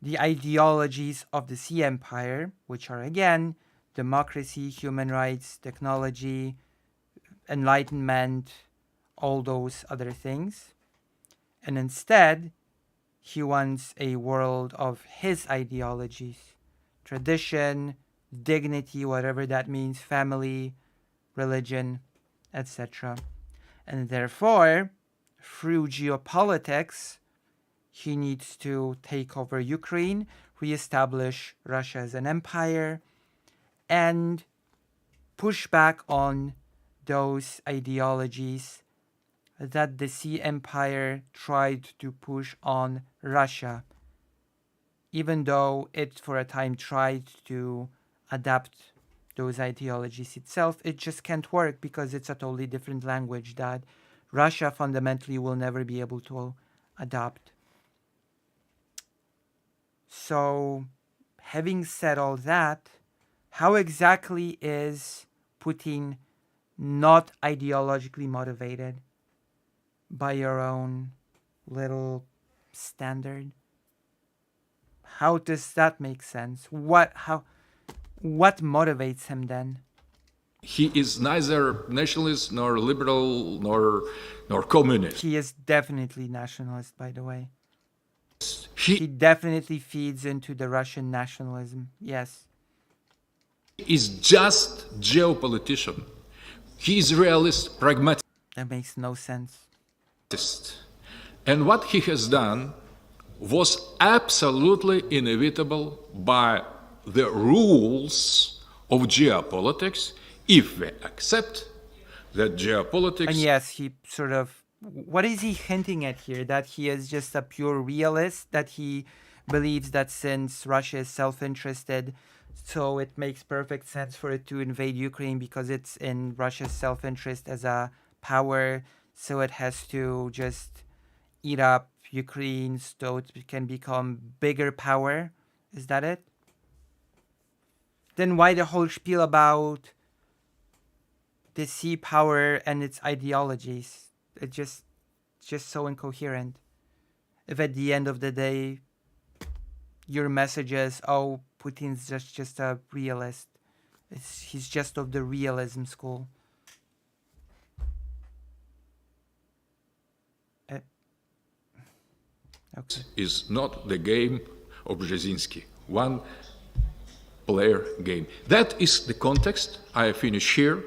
the ideologies of the Sea Empire, which are again democracy, human rights, technology, enlightenment, all those other things. And instead, he wants a world of his ideologies, tradition, dignity, whatever that means, family, religion, etc. And therefore, through geopolitics, he needs to take over Ukraine, reestablish Russia as an empire, and push back on those ideologies that the Sea Empire tried to push on Russia, even though it for a time tried to adapt those ideologies itself. It just can't work because it's a totally different language that Russia fundamentally will never be able to adopt. So, having said all that, how exactly is Putin not ideologically motivated by your own little standard? How does that make sense? What motivates him then? He is neither nationalist nor liberal nor communist. He is definitely nationalist, by the way. He definitely feeds into the Russian nationalism. Yes. He is just geopolitician. He is realist, pragmatic. That makes no sense. And what he has done was absolutely inevitable by the rules of geopolitics if we accept that geopolitics... And yes, he sort of... What is he hinting at here? That he is just a pure realist? That he believes that since Russia is self-interested, so it makes perfect sense for it to invade Ukraine because it's in Russia's self-interest as a power, so it has to just eat up Ukraine so it can become bigger power? Is that it? Then why the whole spiel about the sea power and its ideologies? It's just so incoherent. If at the end of the day, your message is, oh, Putin's just a realist. He's just of the realism school. Okay. Is not the game of Brzezinski. One player game. That is the context. I finish here.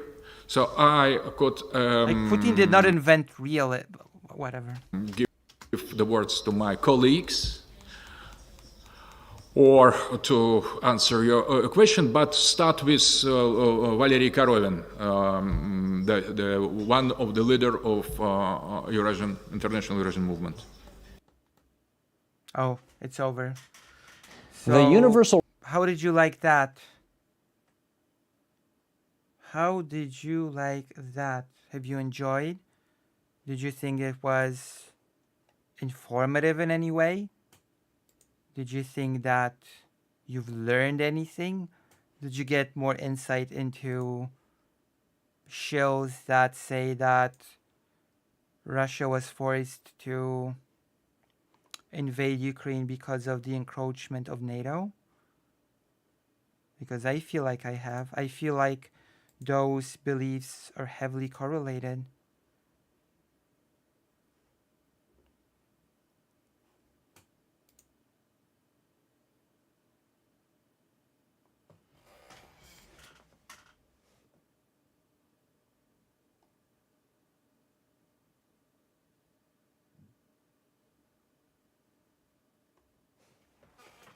So I could... like Putin did not invent whatever. Give the words to my colleagues or to answer your question, but start with Valery Korovin, the one of the leader of International Eurasian Movement. Oh, it's over. So, the universal... How did you like that? How did you like that? Have you enjoyed? Did you think it was informative in any way? Did you think that you've learned anything? Did you get more insight into shills that say that Russia was forced to invade Ukraine because of the encroachment of NATO? Because I feel like I have. I feel like those beliefs are heavily correlated.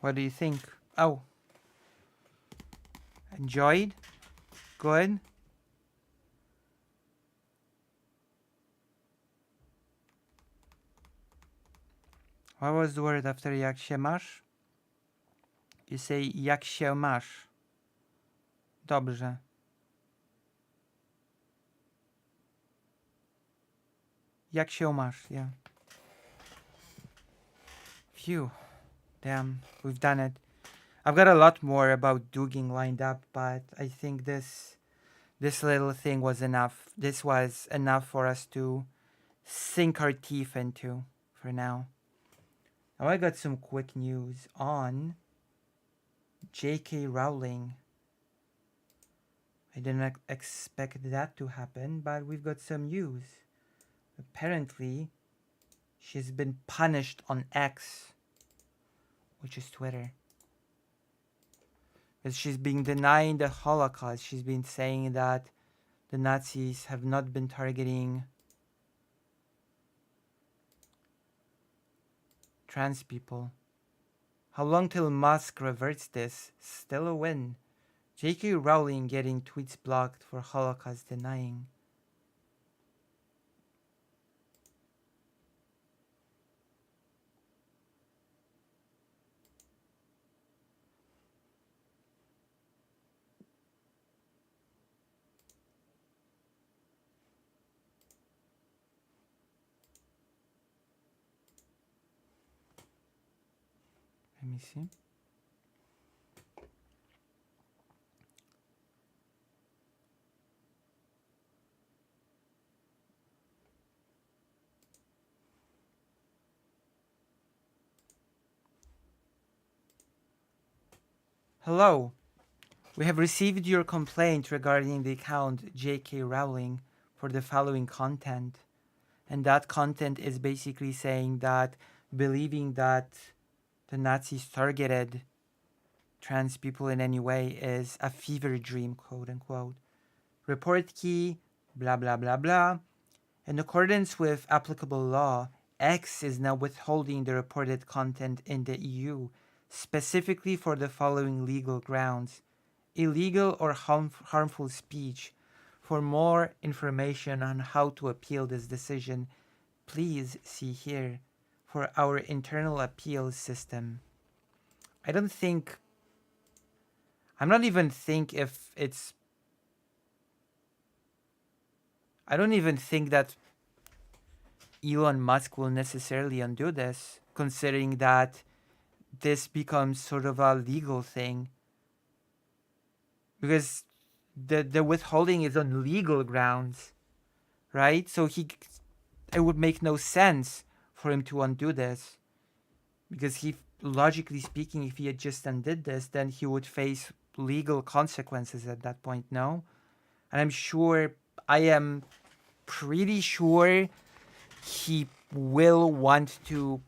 What do you think? Oh. Enjoyed? Good? What was the word after jak się masz? You say jak się masz. Dobrze. Jak się masz, yeah. Phew. Damn, we've done it. I've got a lot more about DUGIN lined up, but I think this little thing was enough. This was enough for us to sink our teeth into for now. Now I got some quick news on J.K. Rowling. I didn't expect that to happen, but we've got some news. Apparently, she's been punished on X, which is Twitter. Because she's been denying the Holocaust. She's been saying that the Nazis have not been targeting trans people. How long till Musk reverts this? Still a win. J.K. Rowling getting tweets blocked for Holocaust denying. Let me see. Hello. We have received your complaint regarding the account J.K. Rowling for the following content. And that content is basically saying that believing that the Nazis targeted trans people in any way is a fever dream, quote unquote. Report key, blah, blah, blah, blah. In accordance with applicable law, X is now withholding the reported content in the EU, specifically for the following legal grounds: illegal or harmful speech. For more information on how to appeal this decision, please see here for our internal appeals system. I don't think... I'm not even think if it's... I don't even think that Elon Musk will necessarily undo this, considering that this becomes sort of a legal thing. Because the withholding is on legal grounds, right? So it would make no sense for him to undo this. Because he, logically speaking, if he had just undid this, then he would face legal consequences at that point, no? And I am pretty sure he will want to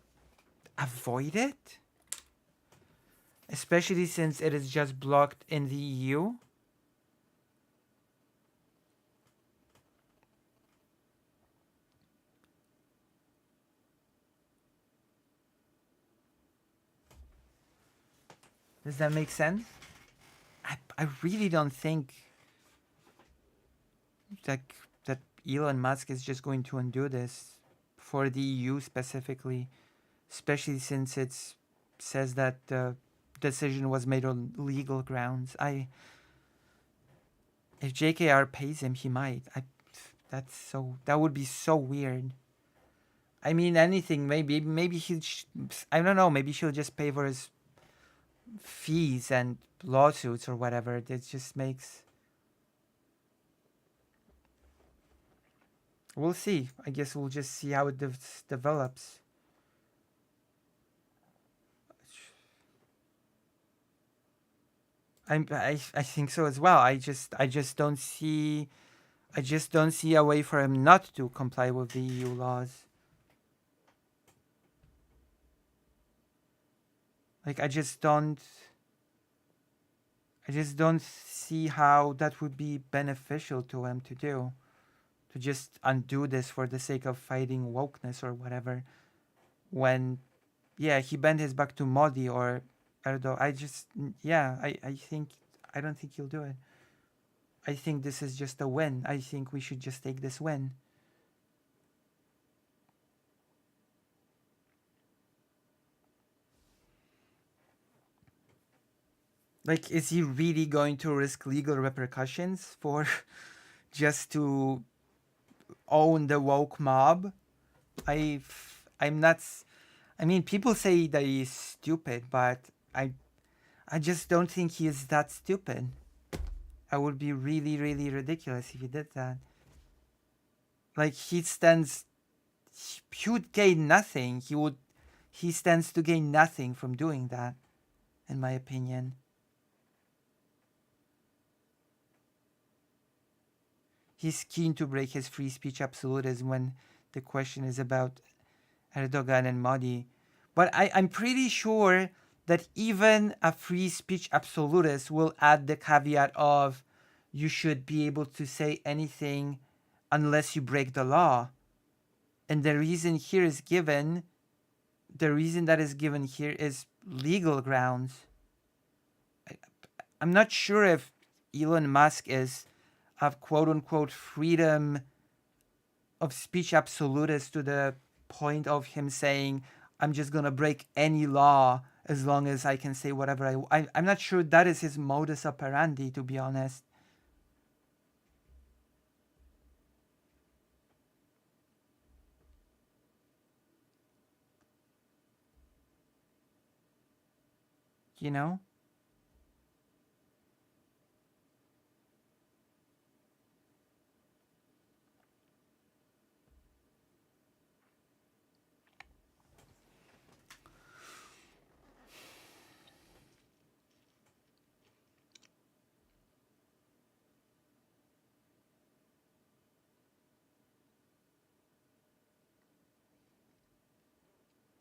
avoid it. Especially since it is just blocked in the EU. Does that make sense? I really don't think that Elon Musk is just going to undo this for the EU specifically, especially since it says that the decision was made on legal grounds. If JKR pays him, he might. That would be so weird. I mean, anything. Maybe I don't know. Maybe she'll just pay for his fees and lawsuits or whatever. It just makes... We'll see. I guess we'll just see how it develops. I think so as well. I just don't see a way for him not to comply with the EU laws. Like I just don't see how that would be beneficial to him to do. To just undo this for the sake of fighting wokeness or whatever. When, yeah, he bent his back to Modi or Erdogan. I don't think he'll do it. I think this is just a win. I think we should just take this win. Like, is he really going to risk legal repercussions for just to own the woke mob? I'm not. I mean, people say that he's stupid, but I just don't think he is that stupid. I would be really, really ridiculous if he did that. Like, he would gain nothing. He stands to gain nothing from doing that, in my opinion. He's keen to break his free speech absolutism when the question is about Erdogan and Modi. But I'm pretty sure that even a free speech absolutist will add the caveat of you should be able to say anything unless you break the law. And the reason that is given here is legal grounds. I'm not sure if Elon Musk is a quote-unquote freedom of speech absolutist to the point of him saying, I'm just going to break any law as long as I can say whatever I'm not sure that is his modus operandi, to be honest. You know?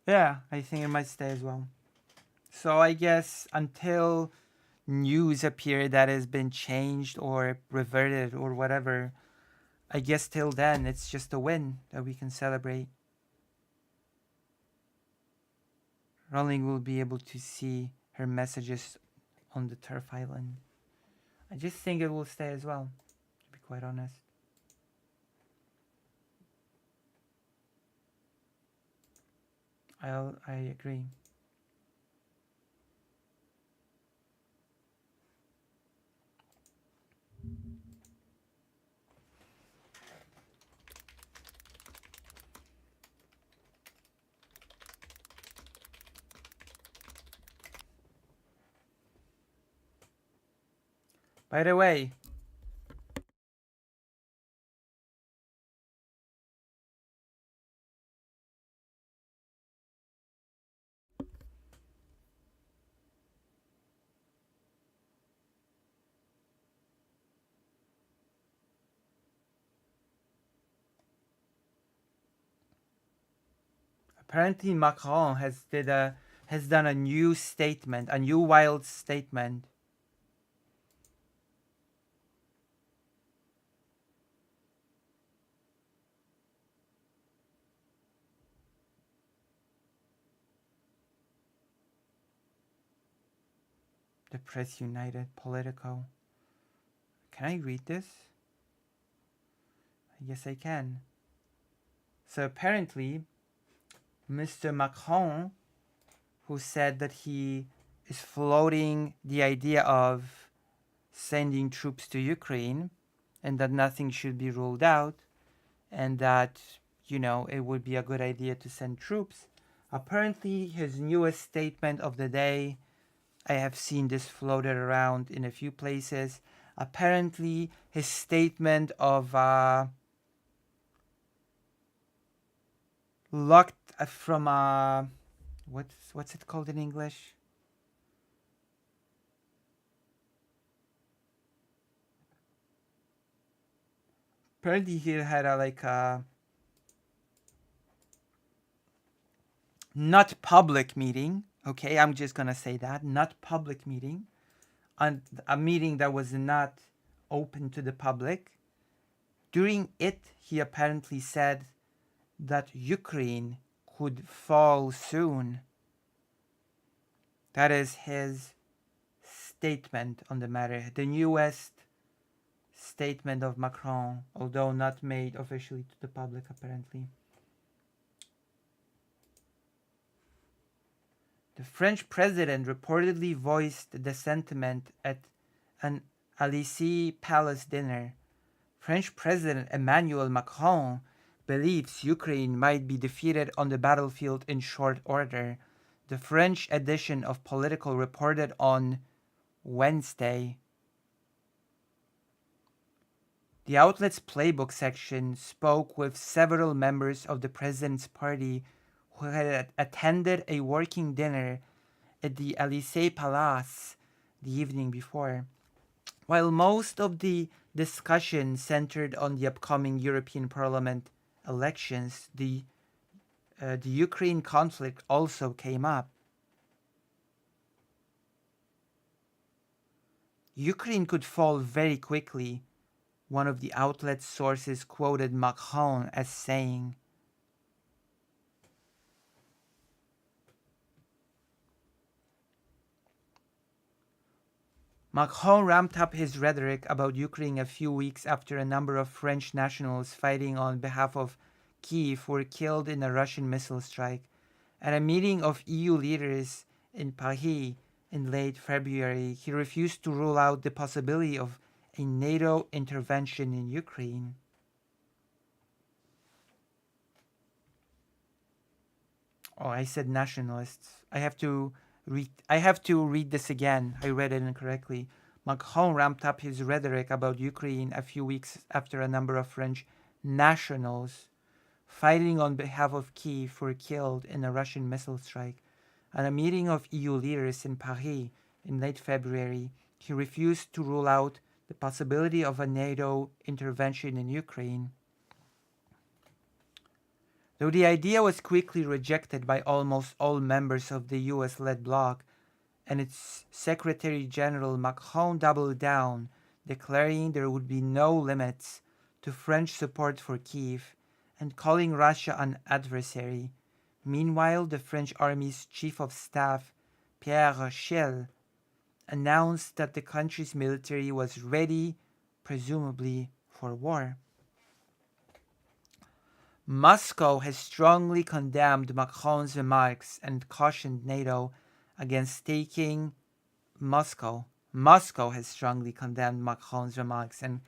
Yeah, I think it might stay as well. So I guess until news appear that has been changed or reverted or whatever, I guess till then it's just a win that we can celebrate. Rowling will be able to see her messages on the turf island. I just think it will stay as well, to be quite honest. I agree. By the way, apparently Macron has done a new statement, a new wild statement. The Press United, Politico. Can I read this? I guess I can. So apparently, Mr. Macron, who said that he is floating the idea of sending troops to Ukraine and that nothing should be ruled out and that, it would be a good idea to send troops. Apparently, his newest statement of the day, I have seen this floated around in a few places. Apparently, his statement of locked from what's it called in English? Apparently, he had a not public meeting. Okay, I'm just gonna say that, not public meeting, and a meeting that was not open to the public. During it, he apparently said that Ukraine could fall soon. That is his statement on the matter. The newest statement of Macron, although not made officially to the public apparently. The French president reportedly voiced the sentiment at an Élysée Palace dinner. French President Emmanuel Macron believes Ukraine might be defeated on the battlefield in short order. The French edition of Political reported on Wednesday. The outlet's playbook section spoke with several members of the president's party who had attended a working dinner at the Élysée Palace the evening before. While most of the discussion centered on the upcoming European Parliament elections, the Ukraine conflict also came up. Ukraine could fall very quickly, one of the outlet's sources quoted Macron as saying. Macron ramped up his rhetoric about Ukraine a few weeks after a number of French nationals fighting on behalf of Kyiv were killed in a Russian missile strike. At a meeting of EU leaders in Paris in late February, he refused to rule out the possibility of a NATO intervention in Ukraine. Oh, I said nationalists. I have to read this again. I read it incorrectly. Macron ramped up his rhetoric about Ukraine a few weeks after a number of French nationals fighting on behalf of Kyiv were killed in a Russian missile strike. At a meeting of EU leaders in Paris in late February, he refused to rule out the possibility of a NATO intervention in Ukraine. Though the idea was quickly rejected by almost all members of the US-led bloc, and its Secretary General Macron doubled down, declaring there would be no limits to French support for Kyiv and calling Russia an adversary. Meanwhile, the French Army's Chief of Staff, Pierre Rochelle, announced that the country's military was ready, presumably for war. Moscow has strongly condemned Macron's remarks and cautioned NATO against taking Moscow has strongly condemned Macron's remarks and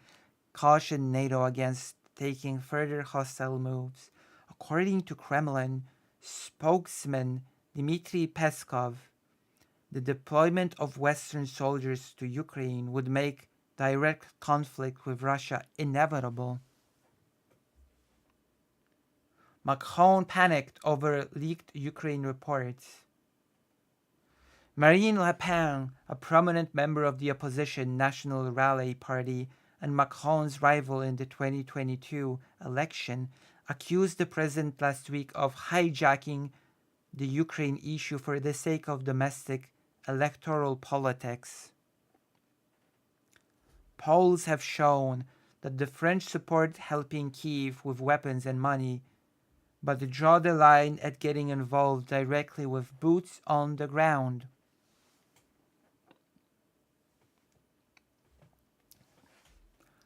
cautioned NATO against taking further hostile moves. According to Kremlin spokesman Dmitry Peskov, the deployment of Western soldiers to Ukraine would make direct conflict with Russia inevitable. Macron panicked over leaked Ukraine reports. Marine Le Pen, a prominent member of the opposition National Rally Party and Macron's rival in the 2022 election, accused the president last week of hijacking the Ukraine issue for the sake of domestic electoral politics. Polls have shown that the French support helping Kyiv with weapons and money, but they draw the line at getting involved directly with boots on the ground.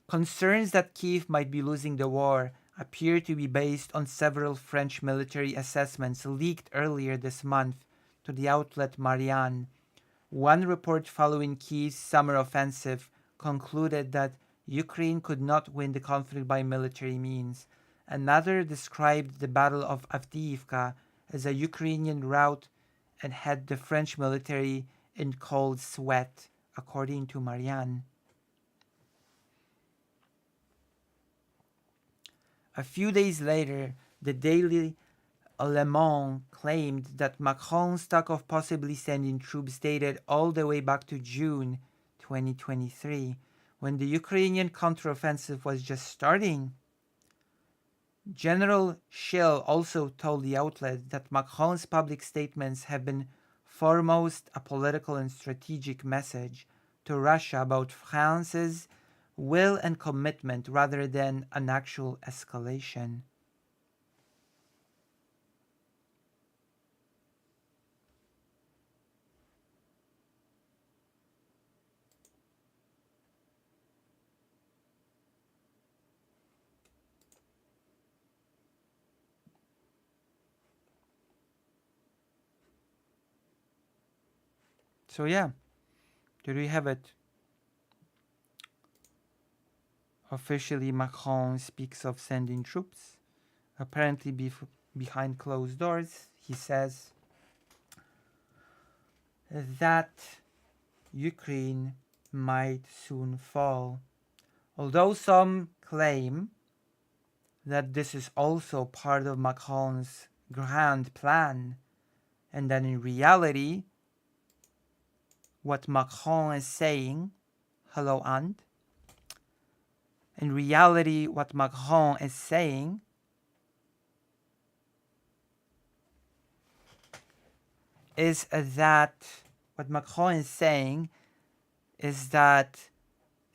Concerns that Kyiv might be losing the war appear to be based on several French military assessments leaked earlier this month to the outlet Marianne. One report following Kyiv's summer offensive concluded that Ukraine could not win the conflict by military means. Another described the Battle of Avdiivka as a Ukrainian rout and had the French military in cold sweat, according to Marianne. A few days later, the Daily Le Monde claimed that Macron's talk of possibly sending troops dated all the way back to June 2023, when the Ukrainian counteroffensive was just starting. General Schill also told the outlet that Macron's public statements have been foremost a political and strategic message to Russia about France's will and commitment rather than an actual escalation. So yeah, there you have it. Officially, Macron speaks of sending troops. Apparently, behind closed doors, he says that Ukraine might soon fall. Although some claim that this is also part of Macron's grand plan, and that in reality, what Macron is saying, hello, Aunt. In reality, what Macron is saying is that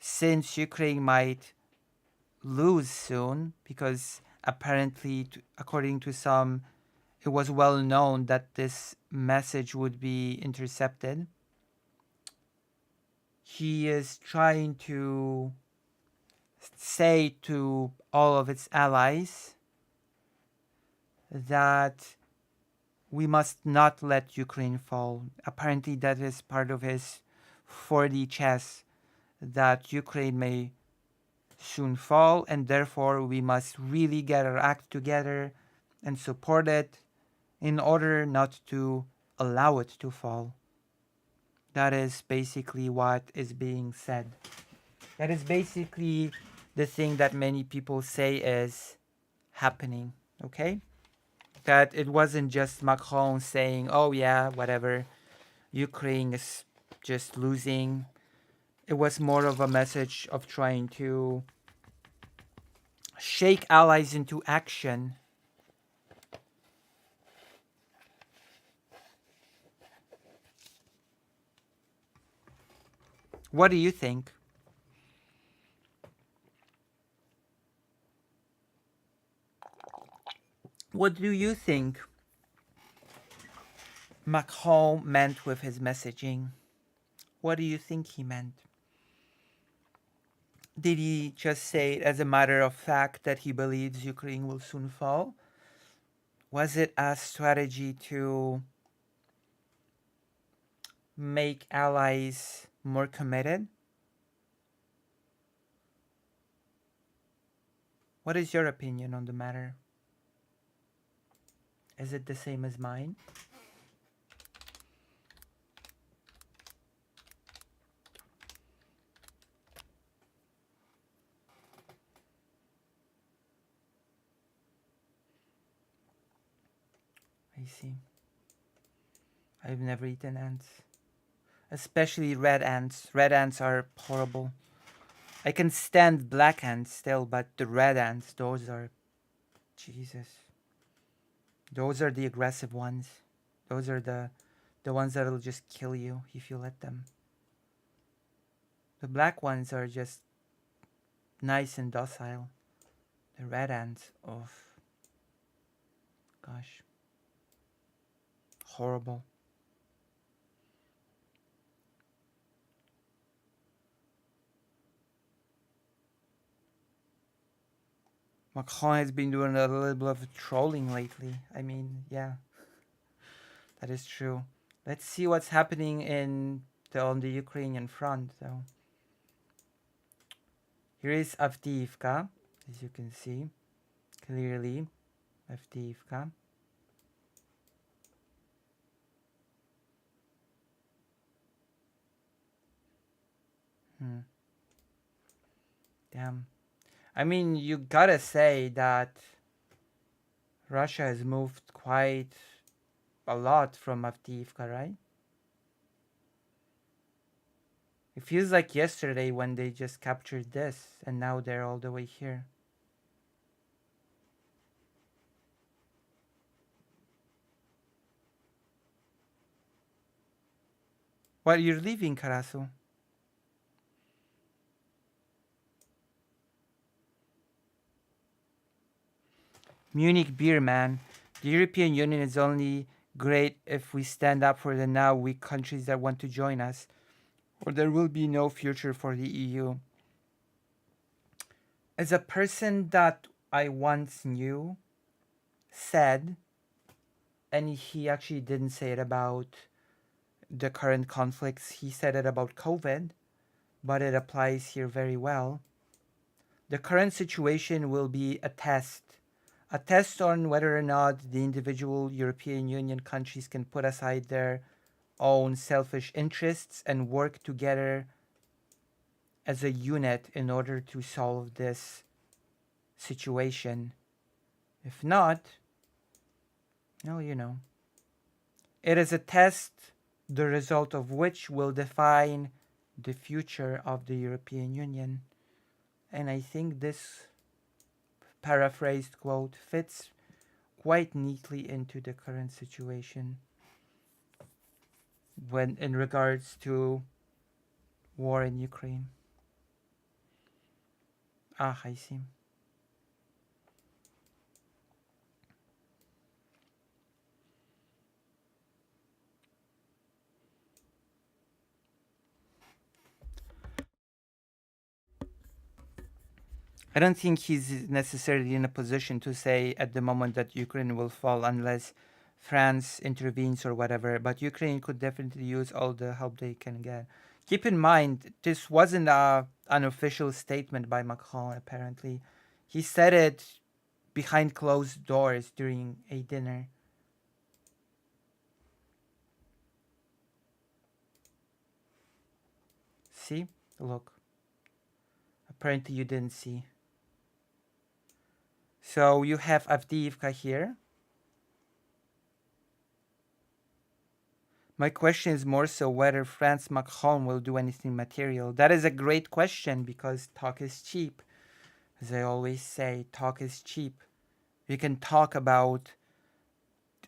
since Ukraine might lose soon, because apparently, according to some, it was well known that this message would be intercepted. He is trying to say to all of its allies that we must not let Ukraine fall. Apparently, that is part of his 4D chess, that Ukraine may soon fall, and therefore we must really get our act together and support it in order not to allow it to fall. That is basically what is being said. That is basically the thing that many people say is happening, okay? That it wasn't just Macron saying, oh yeah, whatever, Ukraine is just losing. It was more of a message of trying to shake allies into action. What do you think? What do you think Macron meant with his messaging? What do you think he meant? Did he just say, as a matter of fact, that he believes Ukraine will soon fall? Was it a strategy to make allies more committed? What is your opinion on the matter? Is it the same as mine? I see. I've never eaten ants. Especially red ants. Red ants are horrible. I can stand black ants still, but the red ants, those are... Jesus. Those are the aggressive ones. Those are the ones that'll just kill you if you let them. The black ones are just nice and docile. The red ants, oh gosh. Horrible. Macron has been doing a little bit of trolling lately. I mean, yeah. That is true. Let's see what's happening on the Ukrainian front, though. Here is Avdiivka, as you can see. Clearly, Avdiivka. Damn. I mean, you gotta say that Russia has moved quite a lot from Avdiivka, right? It feels like yesterday when they just captured this, and now they're all the way here. What, you're leaving, Karasu? Munich beer, man. The European Union is only great if we stand up for the now weak countries that want to join us, or there will be no future for the EU. As a person that I once knew said, and he actually didn't say it about the current conflicts. He said it about COVID, but it applies here very well. The current situation will be a test on whether or not the individual European Union countries can put aside their own selfish interests and work together as a unit in order to solve this situation. If not, well, you know, it is a test, the result of which will define the future of the European Union. And I think this paraphrased quote fits quite neatly into the current situation when in regards to war in Ukraine. Ah, I see. I don't think he's necessarily in a position to say at the moment that Ukraine will fall unless France intervenes or whatever, but Ukraine could definitely use all the help they can get. Keep in mind, this wasn't an official statement by Macron, apparently. He said it behind closed doors during a dinner. See? Look. Apparently you didn't see. So you have Avdiivka here. My question is more so whether France Macron will do anything material. That is a great question because talk is cheap. As I always say, talk is cheap. You can talk about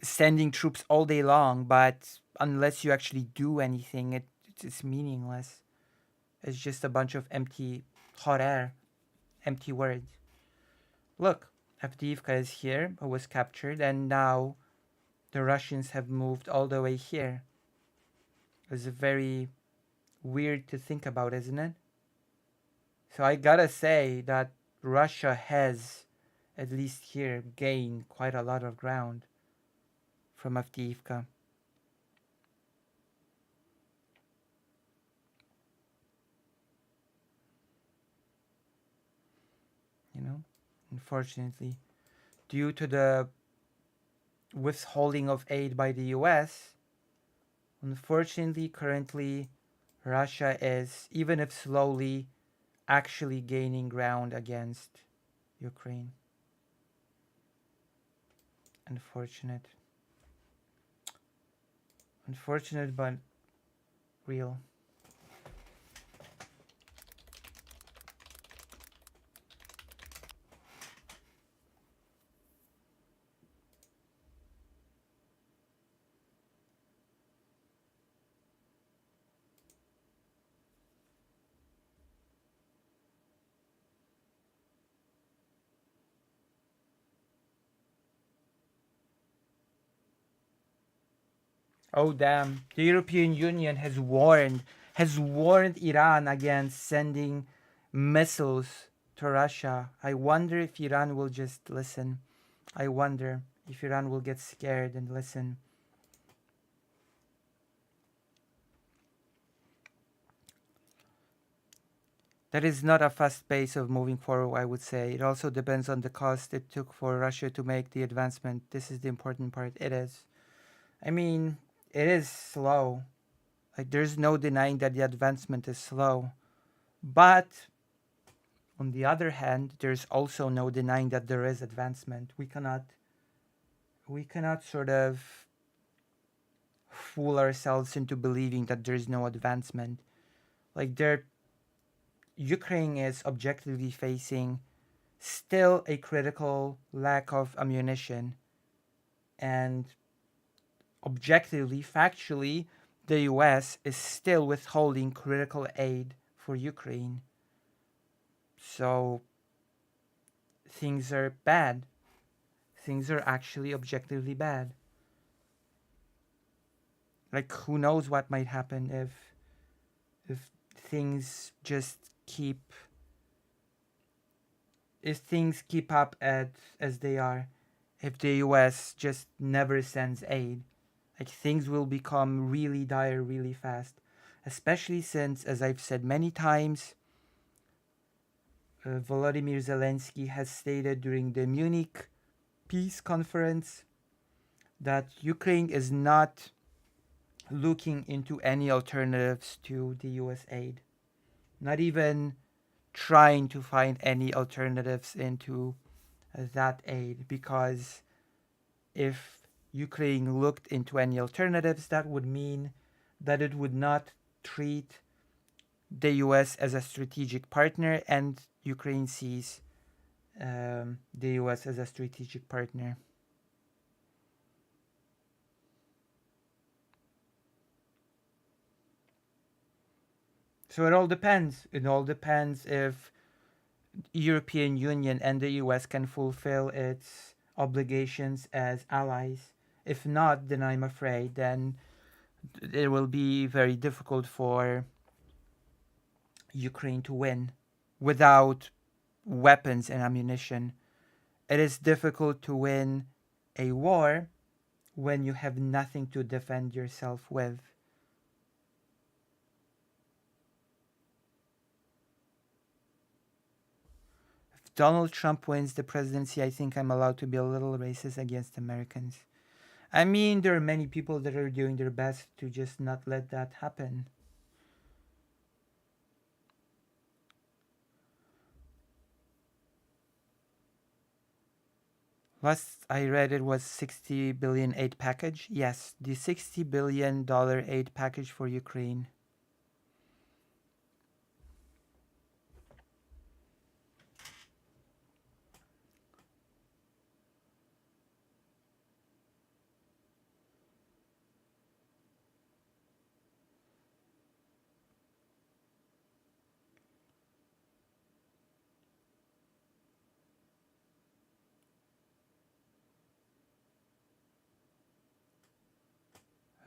sending troops all day long, but unless you actually do anything, it's meaningless. It's just a bunch of empty hot air, empty words. Look, Avdiivka is here, who was captured, and now the Russians have moved all the way here. It's very weird to think about, isn't it? So I gotta say that Russia has, at least here, gained quite a lot of ground from Avdiivka. You know, unfortunately, due to the withholding of aid by the US, unfortunately, currently, Russia is, even if slowly, actually gaining ground against Ukraine. Unfortunate. Unfortunate, but real. Oh damn. The European Union has warned Iran against sending missiles to Russia. I wonder if Iran will just listen. I wonder if Iran will get scared and listen. That is not a fast pace of moving forward, I would say. It also depends on the cost it took for Russia to make the advancement. This is the important part. It is. I mean, it is slow. Like, there's no denying that the advancement is slow. But, on the other hand, there's also no denying that there is advancement. We cannot sort of fool ourselves into believing that there's no advancement. Like, Ukraine is objectively facing still a critical lack of ammunition. And objectively, factually, the US is still withholding critical aid for Ukraine. So things are bad. Things are actually objectively bad. Like, who knows what might happen if things just keep up as they are, if the US just never sends aid. Like things will become really dire really fast, especially since, as I've said many times, Volodymyr Zelensky has stated during the Munich peace conference that Ukraine is not looking into any alternatives to the US aid, not even trying to find any alternatives into that aid, because if Ukraine looked into any alternatives, that would mean that it would not treat the US as a strategic partner, and Ukraine sees the US as a strategic partner. So it all depends. It all depends if European Union and the US can fulfill its obligations as allies. If not, then I'm afraid then it will be very difficult for Ukraine to win without weapons and ammunition. It is difficult to win a war when you have nothing to defend yourself with. If Donald Trump wins the presidency, I think I'm allowed to be a little racist against Americans. I mean, there are many people that are doing their best to just not let that happen. Last I read it was 60 billion aid package. Yes, the $60 billion aid package for Ukraine.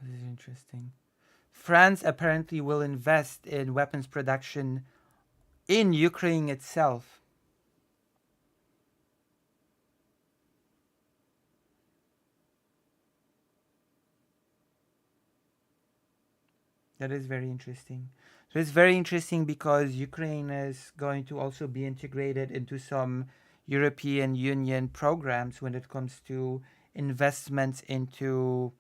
This is interesting. France apparently will invest in weapons production in Ukraine itself. That is very interesting. So it's very interesting because Ukraine is going to also be integrated into some European Union programs when it comes to investments into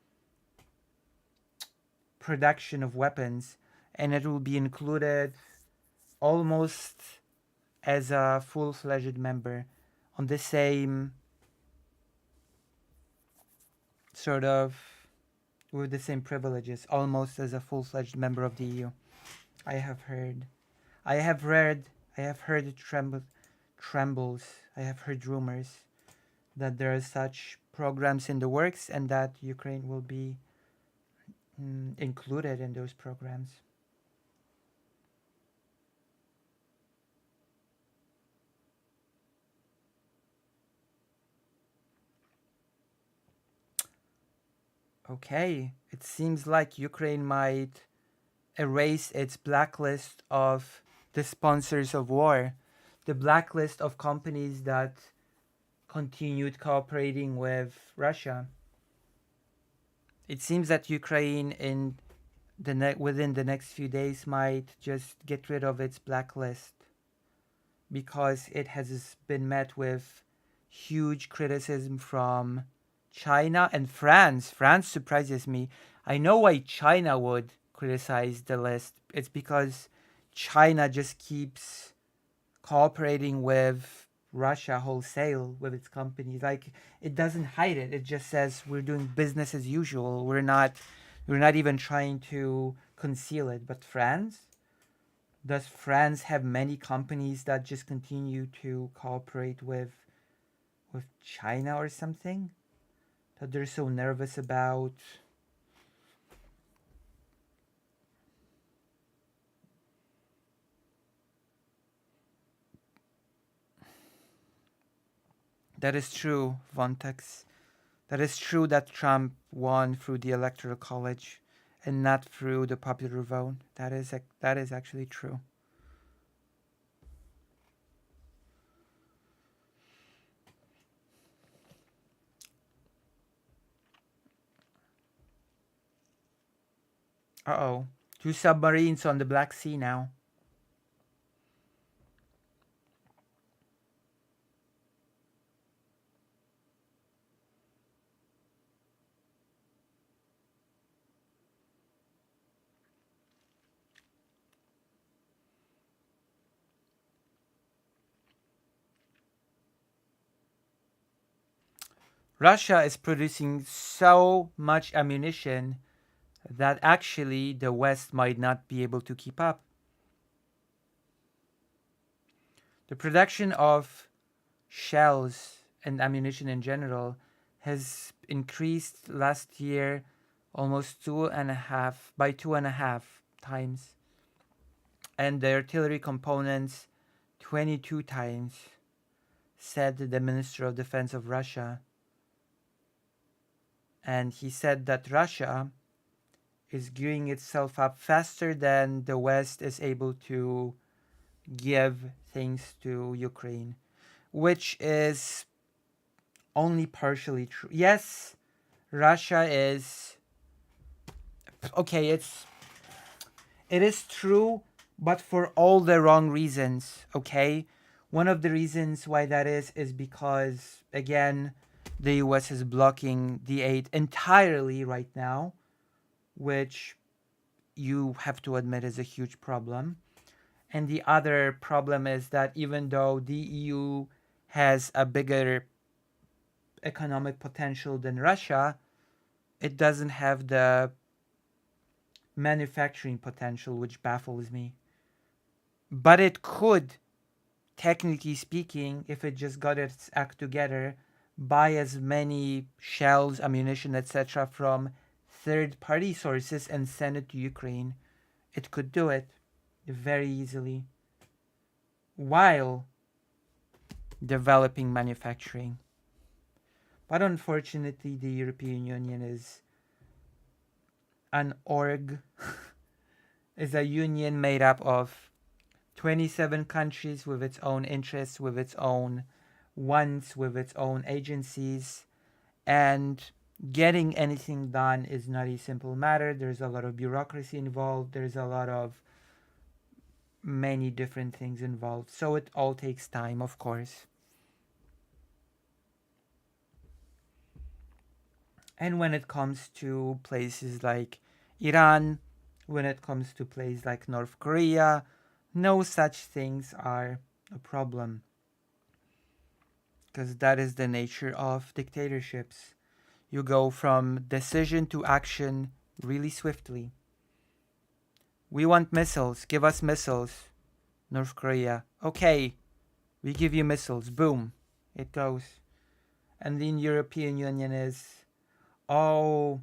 production of weapons, and it will be included almost as a full-fledged member on the same sort of with the same privileges, almost as a full-fledged member of the EU. I have heard trembles. I have heard rumors that there are such programs in the works and that Ukraine will be included in those programs. Okay, it seems like Ukraine might erase its blacklist of the sponsors of war, the blacklist of companies that continued cooperating with Russia. It seems that Ukraine in within the next few days might just get rid of its blacklist because it has been met with huge criticism from China and France. France surprises me. I know why China would criticize the list. It's because China just keeps cooperating with Russia wholesale with its companies. Like, it doesn't hide it. It just says we're doing business as usual. We're not even trying to conceal it. But France? Does France have many companies that just continue to cooperate with China or something? That they're so nervous about? That is true, Vontex. That is true that Trump won through the Electoral College and not through the popular vote. That is actually true. Uh-oh. 2 submarines on the Black Sea now. Russia is producing so much ammunition that actually the West might not be able to keep up. The production of shells and ammunition in general has increased last year almost 2.5 times, and the artillery components 22 times, said the Minister of Defense of Russia. And he said that Russia is gearing itself up faster than the West is able to give things to Ukraine, which is only partially true. Yes, Russia is okay, it is true, but for all the wrong reasons, okay? One of the reasons why that is because, again, the US is blocking the aid entirely right now, which you have to admit is a huge problem. And the other problem is that even though the EU has a bigger economic potential than Russia, it doesn't have the manufacturing potential, which baffles me. But it could, technically speaking, if it just got its act together, buy as many shells, ammunition, etc. from third-party sources and send it to Ukraine. It could do it very easily while developing manufacturing. But unfortunately, the European Union is an org, is a union made up of 27 countries with its own interests, with its own wants, with its own agencies, and getting anything done is not a simple matter. There's a lot of bureaucracy involved. There's a lot of many different things involved. So it all takes time, of course. And when it comes to places like Iran, when it comes to places like North Korea, no such things are a problem. Because that is the nature of dictatorships. You go from decision to action really swiftly. We want missiles. Give us missiles. North Korea. Okay, we give you missiles. Boom. It goes. And the European Union is, oh,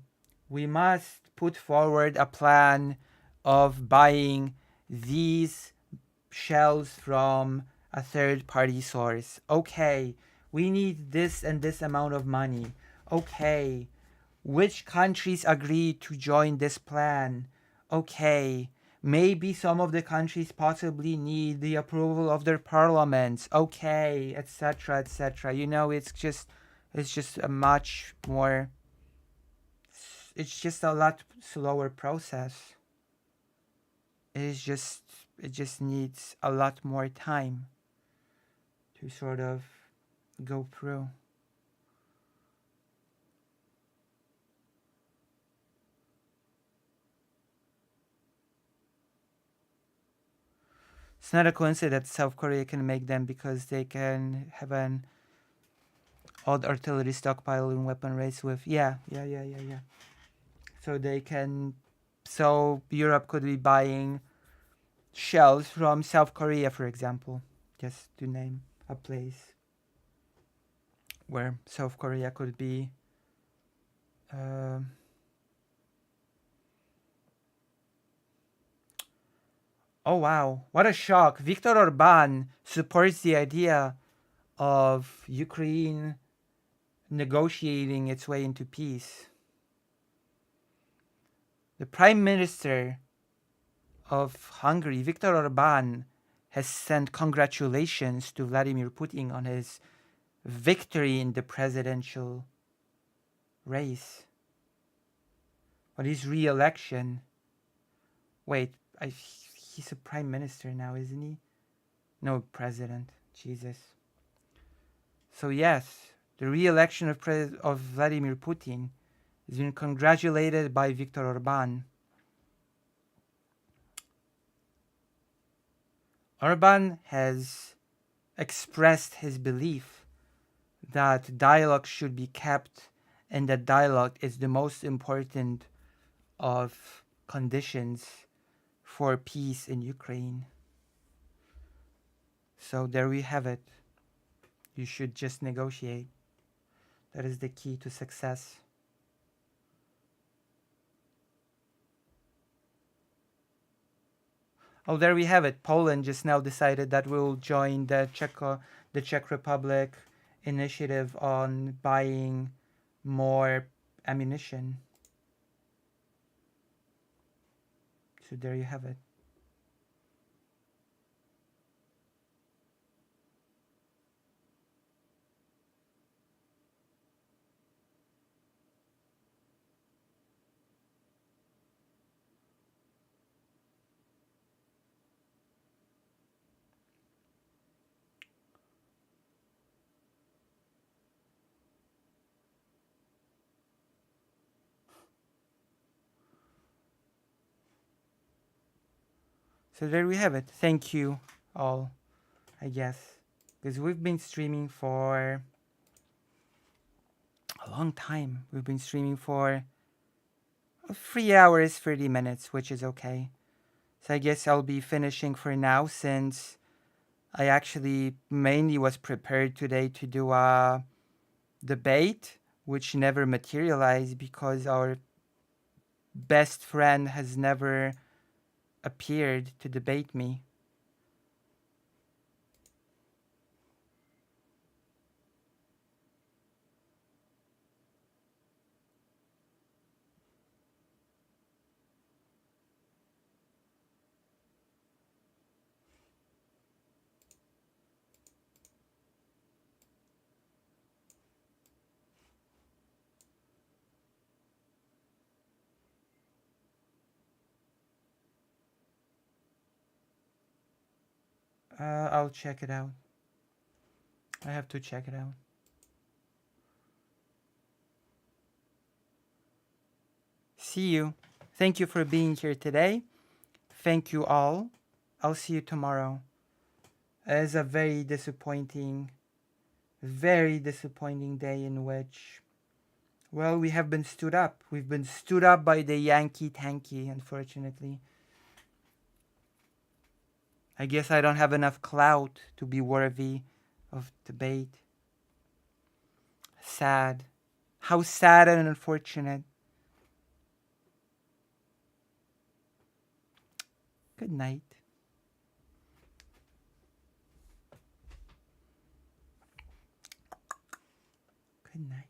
we must put forward a plan of buying these shells from a third-party source. Okay, we need this and this amount of money. Okay, which countries agree to join this plan? Okay, maybe some of the countries possibly need the approval of their parliaments. Okay, etc., etc. You know, it's just a much more, it's just a lot slower process. It just needs a lot more time to sort of go through. It's not a coincidence that South Korea can make them because they can have an odd artillery stockpile and weapon race with yeah. So they can, so Europe could be buying shells from South Korea, for example, just to name a place where South Korea could be oh wow, what a shock. Viktor Orban supports the idea of Ukraine negotiating its way into peace. The Prime Minister of Hungary, Viktor Orban, has sent congratulations to Vladimir Putin on his victory in the presidential race, on his re-election. Wait, he's a prime minister now, isn't he? No, president. Jesus. So yes, the re-election of Vladimir Putin has been congratulated by Viktor Orban. Orban has expressed his belief that dialogue should be kept and that dialogue is the most important of conditions for peace in Ukraine. So there we have it. You should just negotiate. That is the key to success. Oh, there we have it. Poland just now decided that we'll join the Czech Republic initiative on buying more ammunition. So there you have it. So there we have it. Thank you all, I guess. Because we've been streaming for a long time. We've been streaming for 3 hours, 30 minutes, which is okay. So I guess I'll be finishing for now since I actually mainly was prepared today to do a debate, which never materialized because our best friend has never appeared to debate me. I'll check it out. I have to check it out. See you. Thank you for being here today. Thank you all. I'll see you tomorrow. It is a very disappointing day in which, well, we have been stood up. We've been stood up by the Yankee Tanky, unfortunately. I guess I don't have enough clout to be worthy of debate. Sad. How sad and unfortunate. Good night. Good night.